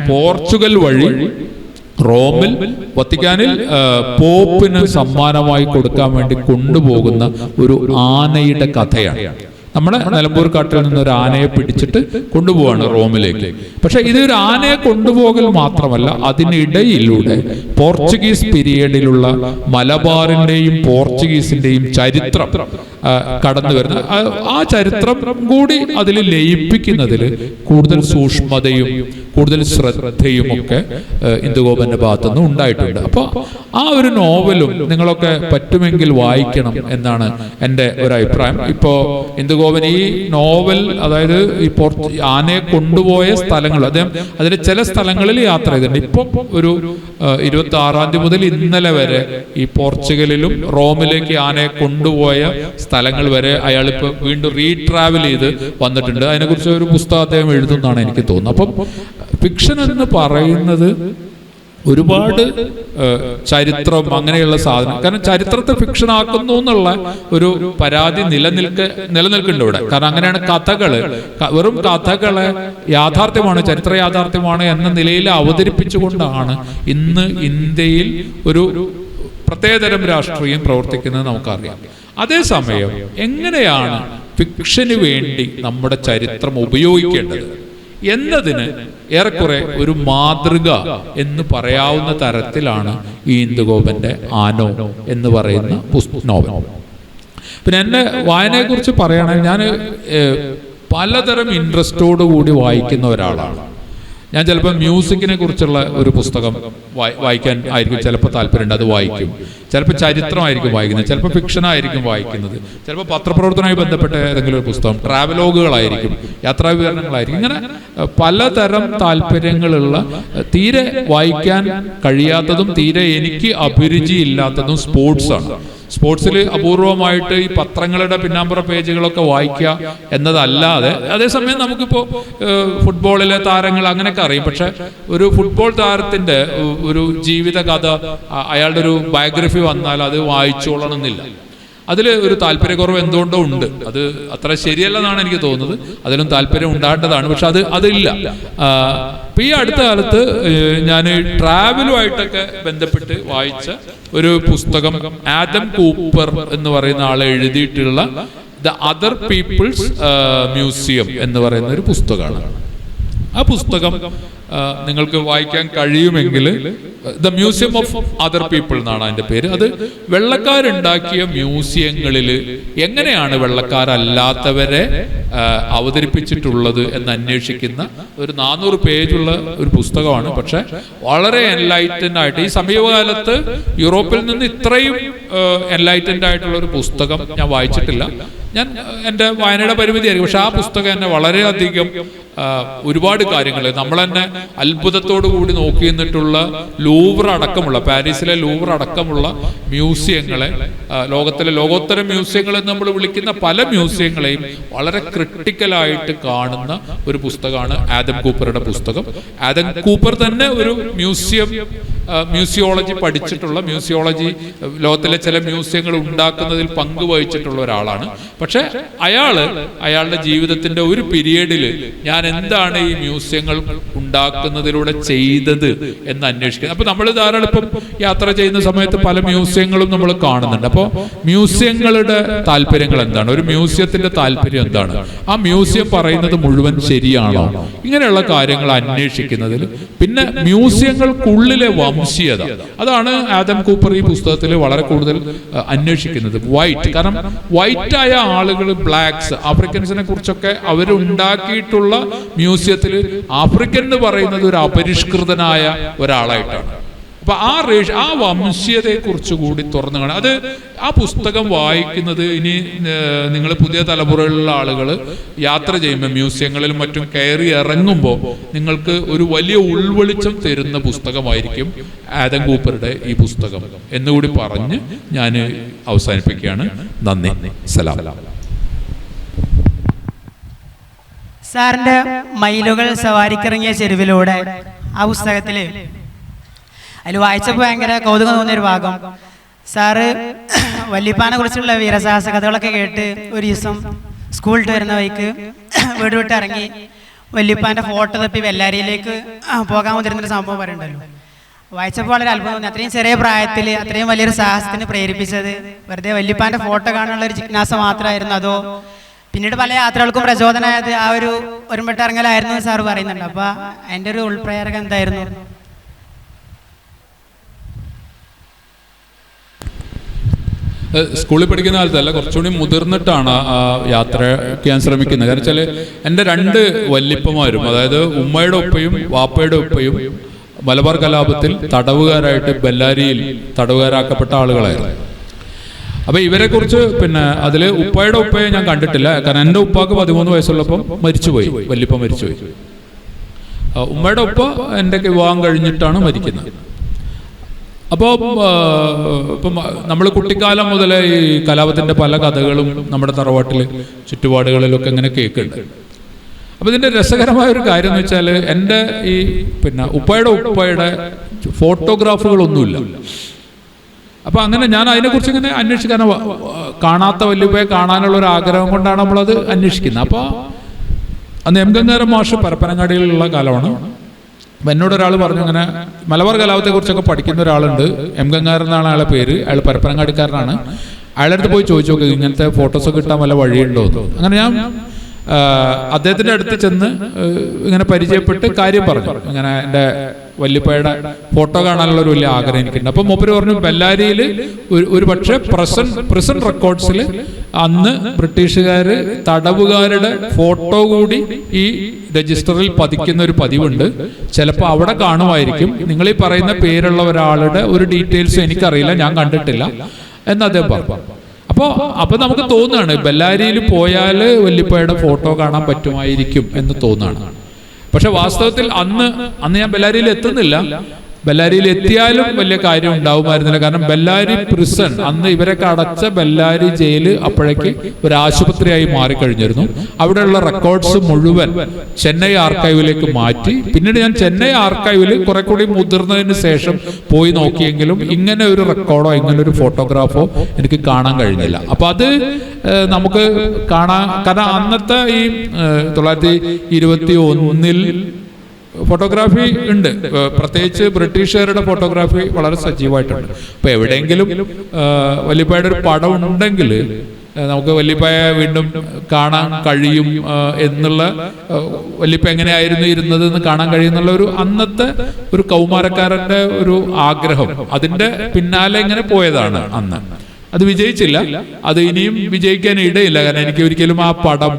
പോർച്ചുഗൽ വഴി റോമിൽ, വത്തിക്കാനിൽ പോപ്പിന് സമ്മാനമായി കൊടുക്കാൻ വേണ്ടി കൊണ്ടുപോകുന്ന ഒരു ആനയുടെ കഥയാണ്. നമ്മുടെ നിലമ്പൂർ കാട്ടിൽ നിന്ന് ഒരു ആനയെ പിടിച്ചിട്ട് കൊണ്ടുപോവാണ് റോമിലേക്ക്. പക്ഷെ ഇതൊരു ആനയെ കൊണ്ടുപോകൽ മാത്രമല്ല, അതിനിടയിലൂടെ പോർച്ചുഗീസ് പീരിയഡിലുള്ള മലബാറിന്റെയും പോർച്ചുഗീസിന്റെയും ചരിത്രം കടന്നു വരുന്ന ആ ചരിത്രം കൂടി അതിൽ ലയിപ്പിക്കുന്നതിൽ കൂടുതൽ സൂക്ഷ്മതയും കൂടുതൽ ശ്രദ്ധയും ഒക്കെ ഇന്ദുഗോപന്റെ ഭാഗത്തുനിന്ന് ഉണ്ടായിട്ടുണ്ട്. അപ്പോൾ ആ ഒരു നോവലും നിങ്ങളൊക്കെ പറ്റുമെങ്കിൽ വായിക്കണം എന്നാണ് എൻ്റെ ഒരു അഭിപ്രായം. ഇപ്പോൾ ഇന്ദുഗോപൻ ഈ നോവൽ, അതായത് ഈ ആനയെ കൊണ്ടുപോയ സ്ഥലങ്ങൾ, അദ്ദേഹം അതിലെ ചില സ്ഥലങ്ങളിൽ യാത്ര ചെയ്തിട്ടുണ്ട്. ഇപ്പം ഒരു 26-ാം തീയതി മുതൽ ഇന്നലെ വരെ ഈ പോർച്ചുഗലിലും റോമിലേക്ക് ആനയെ കൊണ്ടുപോയ സ്ഥലങ്ങൾ വരെ അയാളിപ്പോൾ വീണ്ടും റീട്രാവൽ ചെയ്ത് വന്നിട്ടുണ്ട്. അതിനെക്കുറിച്ച് ഒരു പുസ്തകം അദ്ദേഹം എഴുതുന്നതാണ് എനിക്ക് തോന്നുന്നത്. അപ്പം ഫിക്ഷൻ എന്ന് പറയുന്നത് ഒരുപാട് ചരിത്രം അങ്ങനെയുള്ള സാധനം, കാരണം ചരിത്രത്തെ ഫിക്ഷൻ ആക്കുന്നു എന്നുള്ള ഒരു പരാതി നിലനിൽക്കുന്നുണ്ട് ഇവിടെ. കാരണം അങ്ങനെയാണ് കഥകള്, വെറും കഥകളെ യാഥാർത്ഥ്യമാണ്, ചരിത്ര യാഥാർത്ഥ്യമാണ് എന്ന നിലയിൽ അവതരിപ്പിച്ചുകൊണ്ടാണ് ഇന്ന് ഇന്ത്യയിൽ ഒരു പ്രത്യേകതരം രാഷ്ട്രീയം പ്രവർത്തിക്കുന്നത് നമുക്കറിയാം. അതേസമയം എങ്ങനെയാണ് ഫിക്ഷന് വേണ്ടി നമ്മുടെ ചരിത്രം ഉപയോഗിക്കേണ്ടത് എന്നതിന് ഏറെക്കുറെ ഒരു മാതൃക എന്ന് പറയാവുന്ന തരത്തിലാണ് ഈ ഇന്ദുഗോപന്റെ ആനോ എന്ന് പറയുന്ന നോവൽ. പിന്നെ എൻ്റെ വായനയെക്കുറിച്ച് പറയുകയാണെങ്കിൽ ഞാൻ പലതരം ഇൻട്രസ്റ്റോടു കൂടി വായിക്കുന്ന ഒരാളാണ്. ഞാൻ ചിലപ്പോൾ മ്യൂസിക്കിനെ കുറിച്ചുള്ള ഒരു പുസ്തകം വായിക്കാൻ ആയിരിക്കും ചിലപ്പോൾ താല്പര്യമുണ്ട്, അത് വായിക്കും. ചിലപ്പോൾ ചരിത്രമായിരിക്കും വായിക്കുന്നത്, ചിലപ്പോൾ ഫിക്ഷനായിരിക്കും വായിക്കുന്നത്, ചിലപ്പോൾ പത്രപ്രവർത്തനവുമായി ബന്ധപ്പെട്ട ഏതെങ്കിലും ഒരു പുസ്തകം, ട്രാവലോഗുകളായിരിക്കും, യാത്രാവിവരണങ്ങളായിരിക്കും. ഇങ്ങനെ പലതരം താല്പര്യങ്ങളുള്ള, തീരെ വായിക്കാൻ കഴിയാത്തതും തീരെ എനിക്ക് അഭിരുചിയില്ലാത്തതും സ്പോർട്സാണ്. സ്പോർട്സിൽ അപൂർവമായിട്ട് ഈ പത്രങ്ങളുടെ പിന്നാമ്പുറ പേജുകളൊക്കെ വായിക്കുക എന്നതല്ലാതെ, അതേസമയം നമുക്കിപ്പോൾ ഫുട്ബോളിലെ താരങ്ങൾ അങ്ങനെയൊക്കെ അറിയും. പക്ഷെ ഒരു ഫുട്ബോൾ താരത്തിന്റെ ഒരു ജീവിത കഥ, അയാളുടെ ഒരു ബയോഗ്രഫി വന്നാൽ അത് വായിച്ചോളണമെന്നില്ല. അതിൽ ഒരു താല്പര്യക്കുറവ് എന്തുകൊണ്ടോ ഉണ്ട്. അത് അത്ര ശരിയല്ലെന്നാണ് എനിക്ക് തോന്നുന്നത്. അതിലും താല്പര്യം ഉണ്ടാകേണ്ടതാണ്, പക്ഷെ അതില്ല. ഈ അടുത്ത കാലത്ത് ഞാൻ ട്രാവലുമായിട്ടൊക്കെ ബന്ധപ്പെട്ട് വായിച്ച ഒരു പുസ്തകം ആദം കൂപ്പർ എന്ന് പറയുന്ന ആളെ എഴുതിയിട്ടുള്ള ദ അതർ പീപ്പിൾസ് മ്യൂസിയം എന്ന് പറയുന്ന ഒരു പുസ്തകമാണ്. ആ പുസ്തകം നിങ്ങൾക്ക് വായിക്കാൻ കഴിയുമെങ്കിൽ the museum of other people എന്നാണ് അതിൻ്റെ പേര്. അത് വെള്ളക്കാരുണ്ടാക്കിയ മ്യൂസിയങ്ങളിൽ എങ്ങനെയാണ് വെള്ളക്കാരല്ലാത്തവരെ അവതരിപ്പിച്ചിട്ടുള്ളത് എന്ന് അന്വേഷിക്കുന്ന ഒരു 400 പേജുള്ള ഒരു പുസ്തകമാണ്. പക്ഷെ വളരെ എൻലൈറ്റൻഡ് ആയിട്ട്, ഈ സമീപകാലത്ത് യൂറോപ്പിൽ നിന്ന് ഇത്രയും എൻലൈറ്റൻഡ് ആയിട്ടുള്ള ഒരു പുസ്തകം ഞാൻ വായിച്ചിട്ടില്ല. ഞാൻ എൻ്റെ വായനയുടെ പരിമിതിയായിരിക്കും, പക്ഷെ ആ പുസ്തകം എന്നെ വളരെയധികം ഒരുപാട് കാര്യങ്ങൾ നമ്മൾ തന്നെ അത്ഭുതത്തോടു കൂടി നോക്കി നിന്നിട്ടുള്ള ലൂവർ അടക്കമുള്ള, പാരീസിലെ ലൂവർ അടക്കമുള്ള മ്യൂസിയങ്ങളെ, ലോകത്തിലെ ലോകോത്തര മ്യൂസിയങ്ങൾ എന്ന് നമ്മൾ വിളിക്കുന്ന പല മ്യൂസിയങ്ങളെയും വളരെ ക്രിട്ടിക്കലായിട്ട് കാണുന്ന ഒരു പുസ്തകമാണ് ആദം കൂപ്പറുടെ പുസ്തകം. ആദം കൂപ്പർ തന്നെ ഒരു മ്യൂസിയോളജി പഠിച്ചിട്ടുള്ള, മ്യൂസിയോളജി ലോകത്തിലെ ചില മ്യൂസിയങ്ങൾ ഉണ്ടാക്കുന്നതിൽ പങ്കുവഹിച്ചിട്ടുള്ള ഒരാളാണ്. പക്ഷെ അയാളുടെ ജീവിതത്തിന്റെ ഒരു പീരിയഡിൽ ഞാൻ ഞാൻ എന്താണ് ഈ മ്യൂസിയങ്ങൾ ഉണ്ടാക്കുന്നതിലൂടെ ചെയ്തത് എന്ന് അന്വേഷിക്കുന്നത്. അപ്പൊ നമ്മൾ ധാരാളം ഇപ്പം യാത്ര ചെയ്യുന്ന സമയത്ത് പല മ്യൂസിയങ്ങളും നമ്മൾ കാണുന്നുണ്ട്. അപ്പോൾ മ്യൂസിയങ്ങളുടെ താല്പര്യങ്ങൾ എന്താണ്, ഒരു മ്യൂസിയത്തിന്റെ താല്പര്യം എന്താണ്, ആ മ്യൂസിയം പറയുന്നത് മുഴുവൻ ശരിയാണോ, ഇങ്ങനെയുള്ള കാര്യങ്ങൾ അന്വേഷിക്കുന്നതിൽ. പിന്നെ മ്യൂസിയങ്ങൾക്കുള്ളിലെ വംശീയത, അതാണ് ആദം കൂപ്പർ ഈ പുസ്തകത്തിൽ വളരെ കൂടുതൽ അന്വേഷിക്കുന്നത്. വൈറ്റ്, കാരണം വൈറ്റായ ആളുകൾ, ബ്ലാക്സ്, ആഫ്രിക്കൻസിനെ കുറിച്ചൊക്കെ അവരുണ്ടാക്കിയിട്ടുള്ള മ്യൂസിയത്തിൽ ആഫ്രിക്കൻ എന്ന് പറയുന്നത് ഒരു അപരിഷ്കൃതനായ ഒരാളായിട്ടാണ്. അപ്പൊ ആ വംശീയതയെ കുറിച്ച് കൂടി തുറന്നു കാണാം. അത് ആ പുസ്തകം വായിക്കുന്നത് ഇനി നിങ്ങൾ പുതിയ തലമുറയിലുള്ള ആളുകൾ യാത്ര ചെയ്യുമ്പോൾ മ്യൂസിയങ്ങളിലും മറ്റും കയറി ഇറങ്ങുമ്പോൾ നിങ്ങൾക്ക് ഒരു വലിയ ഉൾവെളിച്ചം തരുന്ന പുസ്തകമായിരിക്കും ആദം കൂപ്പറുടെ ഈ പുസ്തകം എന്നുകൂടി പറഞ്ഞ് ഞാൻ അവസാനിപ്പിക്കുകയാണ്. നന്ദി, സലാം. സാറിന്റെ മയിലുകൾ സവാരിക്കിറങ്ങിയ ചെരുവിലൂടെ ആ പുസ്തകത്തില് അതിൽ വായിച്ചപ്പോൾ ഭയങ്കര കൗതുകം തോന്നിയൊരു ഭാഗം, സാറ് വല്യപ്പാനെ കുറിച്ചുള്ള വീരസാഹസ കഥകളൊക്കെ കേട്ട് ഒരു ദിവസം സ്കൂളിൽ വരുന്ന വഴിക്ക് വീട് വിട്ട് ഇറങ്ങി വല്യപ്പാന്റെ ഫോട്ടോ തപ്പി വെല്ലാരിയിലേക്ക് പോകാൻ മുതിരുന്നൊരു സംഭവം പറയുന്നുണ്ടല്ലോ. വായിച്ചപ്പോൾ വളരെ അത്ഭുതം തോന്നി. അത്രയും ചെറിയ പ്രായത്തിൽ അത്രയും വലിയൊരു സാഹസത്തിന് പ്രേരിപ്പിച്ചത് വെറുതെ വല്യപ്പാന്റെ ഫോട്ടോ കാണാനുള്ള ഒരു ജിജ്ഞാസ മാത്രമായിരുന്നു, അതോ പിന്നീട് പല യാത്രകൾക്കും പ്രചോദനമായത് ആ ഒരു ഒരുമിട്ടിറങ്ങലായിരുന്നു സാറ് പറയുന്നുണ്ട്. അപ്പൊ അതിന്റെ ഒരു ഉൾപ്രേരകം എന്തായിരുന്നു? സ്കൂളിൽ പഠിക്കുന്ന കാലത്തല്ല, കുറച്ചുകൂടി മുതിർന്നിട്ടാണ് ആ യാത്ര ചെയ്യാൻ ശ്രമിക്കുന്നത്. കാരണം വെച്ചാൽ എൻ്റെ 2 വല്യപ്പമാരും, അതായത് ഉമ്മയുടെ ഉപ്പയും വാപ്പയുടെ ഉപ്പയും മലബാർ കലാപത്തിൽ തടവുകാരായിട്ട് ബെല്ലാരിയിൽ തടവുകാരാക്കപ്പെട്ട ആളുകളായിരുന്നു. അപ്പൊ ഇവരെ കുറിച്ച് പിന്നെ അതില് ഉപ്പയുടെ ഉപ്പയെ ഞാൻ കണ്ടിട്ടില്ല. കാരണം എൻ്റെ ഉപ്പാക്ക് 13 വയസ്സുള്ളപ്പം മരിച്ചുപോയി, വല്യപ്പ മരിച്ചുപോയി. ഉമ്മയുടെ ഉപ്പ എൻ്റെ വിവാഹം കഴിഞ്ഞിട്ടാണ് മരിക്കുന്നത്. അപ്പോൾ ഇപ്പം നമ്മൾ കുട്ടിക്കാലം മുതലേ ഈ കലാപത്തിൻ്റെ പല കഥകളും നമ്മുടെ തറവാട്ടിൽ ചുറ്റുപാടുകളിലൊക്കെ ഇങ്ങനെ കേൾക്കുന്നുണ്ട്. അപ്പോൾ ഇതിൻ്റെ രസകരമായ ഒരു കാര്യം എന്ന് വെച്ചാൽ എൻ്റെ ഈ പിന്നെ ഉപ്പയുടെ ഫോട്ടോഗ്രാഫുകളൊന്നുമില്ല. അപ്പം അങ്ങനെ ഞാൻ അതിനെക്കുറിച്ച് ഇങ്ങനെ അന്വേഷിക്കാൻ, കാണാത്ത വല്യപ്പയെ കാണാനുള്ള ഒരു ആഗ്രഹം കൊണ്ടാണ് നമ്മളത് അന്വേഷിക്കുന്നത്. അപ്പോൾ അന്ന് എം ഗംഗാധരൻ മാഷ് പരപ്പനങ്ങാടിയിലുള്ള കാലമാണ്. അപ്പം എന്നോട് ഒരാൾ പറഞ്ഞു, അങ്ങനെ മലബാർ കലാപത്തെക്കുറിച്ചൊക്കെ പഠിക്കുന്ന ഒരാളുണ്ട്, എം ഗംഗാധരൻ എന്നാണ് അയാളുടെ പേര്, അയാൾ പരപ്പനങ്ങാടിക്കാരനാണ്, അയാളുടെ അടുത്ത് പോയി ചോദിച്ചു നോക്കുക ഇങ്ങനത്തെ ഫോട്ടോസൊക്കെ കിട്ടാൻ വല്ല വഴിയുണ്ടോ എന്ന്. അങ്ങനെ ഞാൻ അദ്ദേഹത്തിൻ്റെ അടുത്ത് ചെന്ന് ഇങ്ങനെ പരിചയപ്പെട്ട് കാര്യം പറഞ്ഞു, ഇങ്ങനെ എൻ്റെ വല്യപ്പയുടെ ഫോട്ടോ കാണാനുള്ള ഒരു വലിയ ആഗ്രഹം എനിക്കുണ്ട്. അപ്പം മൂപ്പര് പറഞ്ഞു, ബെല്ലാരിയിൽ ഒരു പക്ഷേ പ്രിസൺ റെക്കോർഡ്സിൽ അന്ന് ബ്രിട്ടീഷുകാർ തടവുകാരുടെ ഫോട്ടോ കൂടി ഈ രജിസ്റ്ററിൽ പതിക്കുന്ന ഒരു പതിവുണ്ട്, ചിലപ്പോൾ അവിടെ കാണുമായിരിക്കും, നിങ്ങൾ ഈ പറയുന്ന പേരുള്ള ഒരാളുടെ ഒരു ഡീറ്റെയിൽസ് എനിക്കറിയില്ല, ഞാൻ കണ്ടിട്ടില്ല എന്ന് അദ്ദേഹം പറഞ്ഞു. അപ്പോൾ നമുക്ക് തോന്നുകയാണ് ബെല്ലാരിയിൽ പോയാൽ വല്യപ്പയുടെ ഫോട്ടോ കാണാൻ പറ്റുമായിരിക്കും എന്ന് തോന്നുകയാണ്. പക്ഷെ വാസ്തവത്തിൽ അന്ന് ഞാൻ ബെല്ലാരിയിൽ എത്തുന്നില്ല. ബെല്ലാരിയിൽ എത്തിയാലും വലിയ കാര്യം ഉണ്ടാവുമായിരുന്നില്ല. കാരണം ബെല്ലാരി പ്രിസൺ, അന്ന് ഇവരൊക്കെ അടച്ച ബെല്ലാരി ജയില് അപ്പോഴേക്ക് ഒരു ആശുപത്രിയായി മാറിക്കഴിഞ്ഞിരുന്നു. അവിടെയുള്ള റെക്കോർഡ്സ് മുഴുവൻ ചെന്നൈ ആർക്കൈവിലേക്ക് മാറ്റി. പിന്നീട് ഞാൻ ചെന്നൈ ആർക്കൈവിൽ കുറെ കൂടി മുതിർന്നതിന് ശേഷം പോയി നോക്കിയെങ്കിലും ഇങ്ങനെ ഒരു റെക്കോർഡോ ഇങ്ങനെ ഒരു ഫോട്ടോഗ്രാഫോ എനിക്ക് കാണാൻ കഴിഞ്ഞില്ല. അപ്പൊ അത് നമുക്ക് കാണാൻ, കാരണം അന്നത്തെ ഈ 1921 ഫോട്ടോഗ്രാഫി ഉണ്ട്, പ്രത്യേകിച്ച് ബ്രിട്ടീഷുകാരുടെ ഫോട്ടോഗ്രാഫി വളരെ സജീവമായിട്ടുണ്ട്. അപ്പൊ എവിടെയെങ്കിലും വല്യപ്പയുടെ ഒരു പടം ഉണ്ടെങ്കിൽ നമുക്ക് വല്യപ്പയെ വീണ്ടും കാണാൻ കഴിയും എന്നുള്ള, വല്യപ്പ എങ്ങനെയായിരുന്നു ഇരുന്നത് എന്ന് കാണാൻ കഴിയുന്നുള്ള ഒരു അന്നത്തെ ഒരു കൗമാരക്കാരന്റെ ഒരു ആഗ്രഹം, അതിന്റെ പിന്നാലെ ഇങ്ങനെ പോയതാണ് അന്ന്. അത് വിജയിച്ചില്ല, അത് ഇനിയും വിജയിക്കാൻ ഇടയില്ല. കാരണം എനിക്ക് ഒരിക്കലും ആ പടം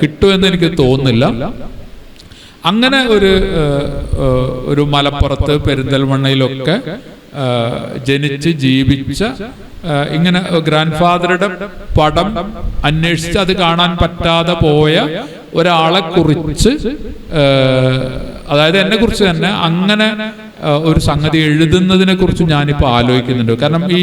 കിട്ടുമെന്ന് എനിക്ക് തോന്നുന്നില്ല. അങ്ങനെ ഒരു മലപ്പുറത്ത് പെരിന്തൽമണ്ണയിലൊക്കെ ജനിച്ച് ജീവിച്ച ഇങ്ങനെ ഗ്രാൻഡ് ഫാദറുടെ പടം അന്വേഷിച്ച് അത് കാണാൻ പറ്റാതെ പോയ ഒരാളെ കുറിച്ച്, അതായത് എന്നെ കുറിച്ച് തന്നെ അങ്ങനെ ഒരു സംഗതി എഴുതുന്നതിനെ കുറിച്ച് ഞാനിപ്പോൾ ആലോചിക്കുന്നുണ്ട്. കാരണം ഈ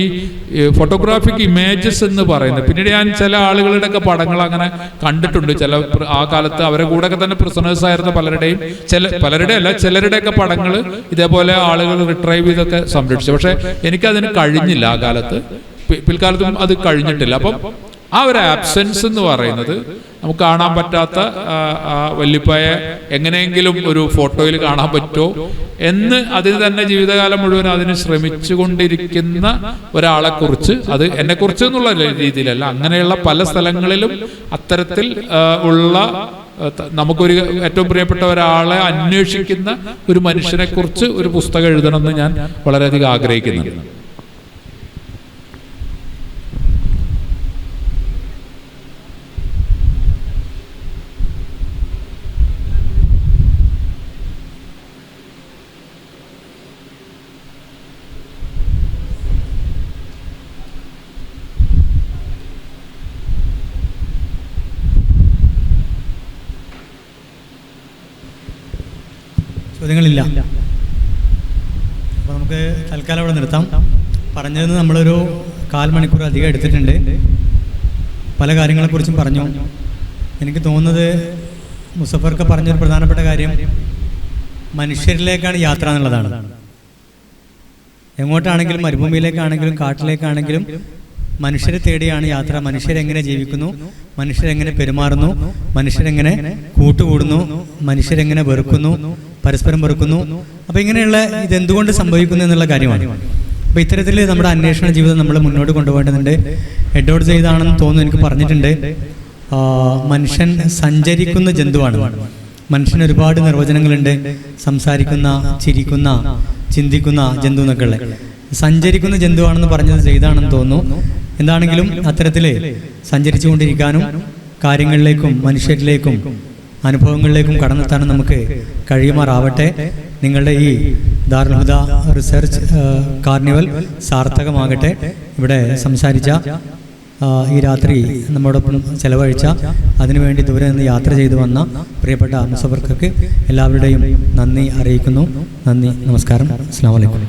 ഫോട്ടോഗ്രാഫിക് ഇമേജസ് എന്ന് പറയുന്നത്, പിന്നീട് ഞാൻ ചില ആളുകളുടെ ഒക്കെ പടങ്ങൾ അങ്ങനെ കണ്ടിട്ടുണ്ട്. ചില ആ കാലത്ത് അവരെ കൂടെ ഒക്കെ തന്നെ പ്രിസണേഴ്സ് ആയിരുന്ന ചിലരുടെയൊക്കെ പടങ്ങൾ ഇതേപോലെ ആളുകൾ റിട്രൈവ് ചെയ്തൊക്കെ സംരക്ഷിച്ചു. പക്ഷെ എനിക്കതിന് കഴിഞ്ഞില്ല ആ കാലത്ത്, പിൽക്കാലത്തും അത് കഴിഞ്ഞിട്ടില്ല. അപ്പം ആ ഒരു ആബ്സെൻസ് എന്ന് പറയുന്നത് നമുക്ക് കാണാൻ പറ്റാത്ത വല്യപ്പയെ എങ്ങനെയെങ്കിലും ഒരു ഫോട്ടോയിൽ കാണാൻ പറ്റുമോ എന്ന് അതിന് തന്നെ ജീവിതകാലം മുഴുവൻ അതിന് ശ്രമിച്ചുകൊണ്ടിരിക്കുന്ന ഒരാളെ കുറിച്ച്, അത് എന്നെ കുറിച്ച് എന്നുള്ള രീതിയിലല്ല, അങ്ങനെയുള്ള പല സ്ഥലങ്ങളിലും അത്തരത്തിൽ ഉള്ള നമുക്കൊരു ഏറ്റവും പ്രിയപ്പെട്ട ഒരാളെ അന്വേഷിക്കുന്ന ഒരു മനുഷ്യനെ കുറിച്ച് ഒരു പുസ്തകം എഴുതണമെന്ന് ഞാൻ വളരെയധികം ആഗ്രഹിക്കുന്നുണ്ട്. ചോദ്യങ്ങളില്ല. അപ്പോൾ നമുക്ക് തൽക്കാലം അവിടെ നിർത്താം. പറഞ്ഞത് നമ്മളൊരു 1/4 മണിക്കൂർ അധികം എടുത്തിട്ടുണ്ട്. പല കാര്യങ്ങളെക്കുറിച്ചും പറഞ്ഞു. എനിക്ക് തോന്നുന്നത് മുസഫർക്ക് പറഞ്ഞൊരു പ്രധാനപ്പെട്ട കാര്യം മനുഷ്യരിലേക്കാണ് യാത്ര എന്നുള്ളതാണ്. എങ്ങോട്ടാണെങ്കിലും, മരുഭൂമിയിലേക്കാണെങ്കിലും കാട്ടിലേക്കാണെങ്കിലും മനുഷ്യരെ തേടിയാണ് യാത്ര. മനുഷ്യരെങ്ങനെ ജീവിക്കുന്നു, മനുഷ്യരെങ്ങനെ പെരുമാറുന്നു, മനുഷ്യരെങ്ങനെ കൂട്ടുകൂടുന്നു, മനുഷ്യരെങ്ങനെ വെറുക്കുന്നു, പരസ്പരം വെറുക്കുന്നു. അപ്പോൾ ഇങ്ങനെയുള്ള ഇതെന്തുകൊണ്ട് സംഭവിക്കുന്നു എന്നുള്ള കാര്യമാണ്. അപ്പോൾ ഇത്തരത്തിൽ നമ്മുടെ അന്വേഷണ ജീവിതം നമ്മൾ മുന്നോട്ട് കൊണ്ടുപോകേണ്ടതുണ്ട്. എഡ്വേർഡ് സെയ്ദാണെന്ന് തോന്നുന്നു എനിക്ക് പറഞ്ഞിട്ടുണ്ട്, മനുഷ്യൻ സഞ്ചരിക്കുന്ന ജന്തുവാണ്. മനുഷ്യന് ഒരുപാട് നിർവചനങ്ങളുണ്ട്. സംസാരിക്കുന്ന, ചിരിക്കുന്ന, ചിന്തിക്കുന്ന ജന്തു എന്നൊക്കെയുള്ള. സഞ്ചരിക്കുന്ന ജന്തുവാണെന്ന് പറഞ്ഞത് സെയ്ദാണെന്ന് തോന്നുന്നു. എന്താണെങ്കിലും അത്തരത്തിൽ സഞ്ചരിച്ചു കൊണ്ടിരിക്കാനും കാര്യങ്ങളിലേക്കും മനുഷ്യരിലേക്കും അനുഭവങ്ങളിലേക്കും കടന്നെത്താനും നമുക്ക് കഴിയുമാറാവട്ടെ. നിങ്ങളുടെ ഈ ദാറുൽ ഹുദ റിസർച്ച് കാർണിവൽ സാർത്ഥകമാകട്ടെ. ഇവിടെ സംസാരിച്ച, ഈ രാത്രി നമ്മോടൊപ്പം ചെലവഴിച്ച, അതിനുവേണ്ടി ദൂരെ നിന്ന് യാത്ര ചെയ്തു വന്ന പ്രിയപ്പെട്ട മുസഫർക്ക് എല്ലാവരുടെയും നന്ദി അറിയിക്കുന്നു. നന്ദി, നമസ്കാരം, അസ്സലാമു അലൈക്കും.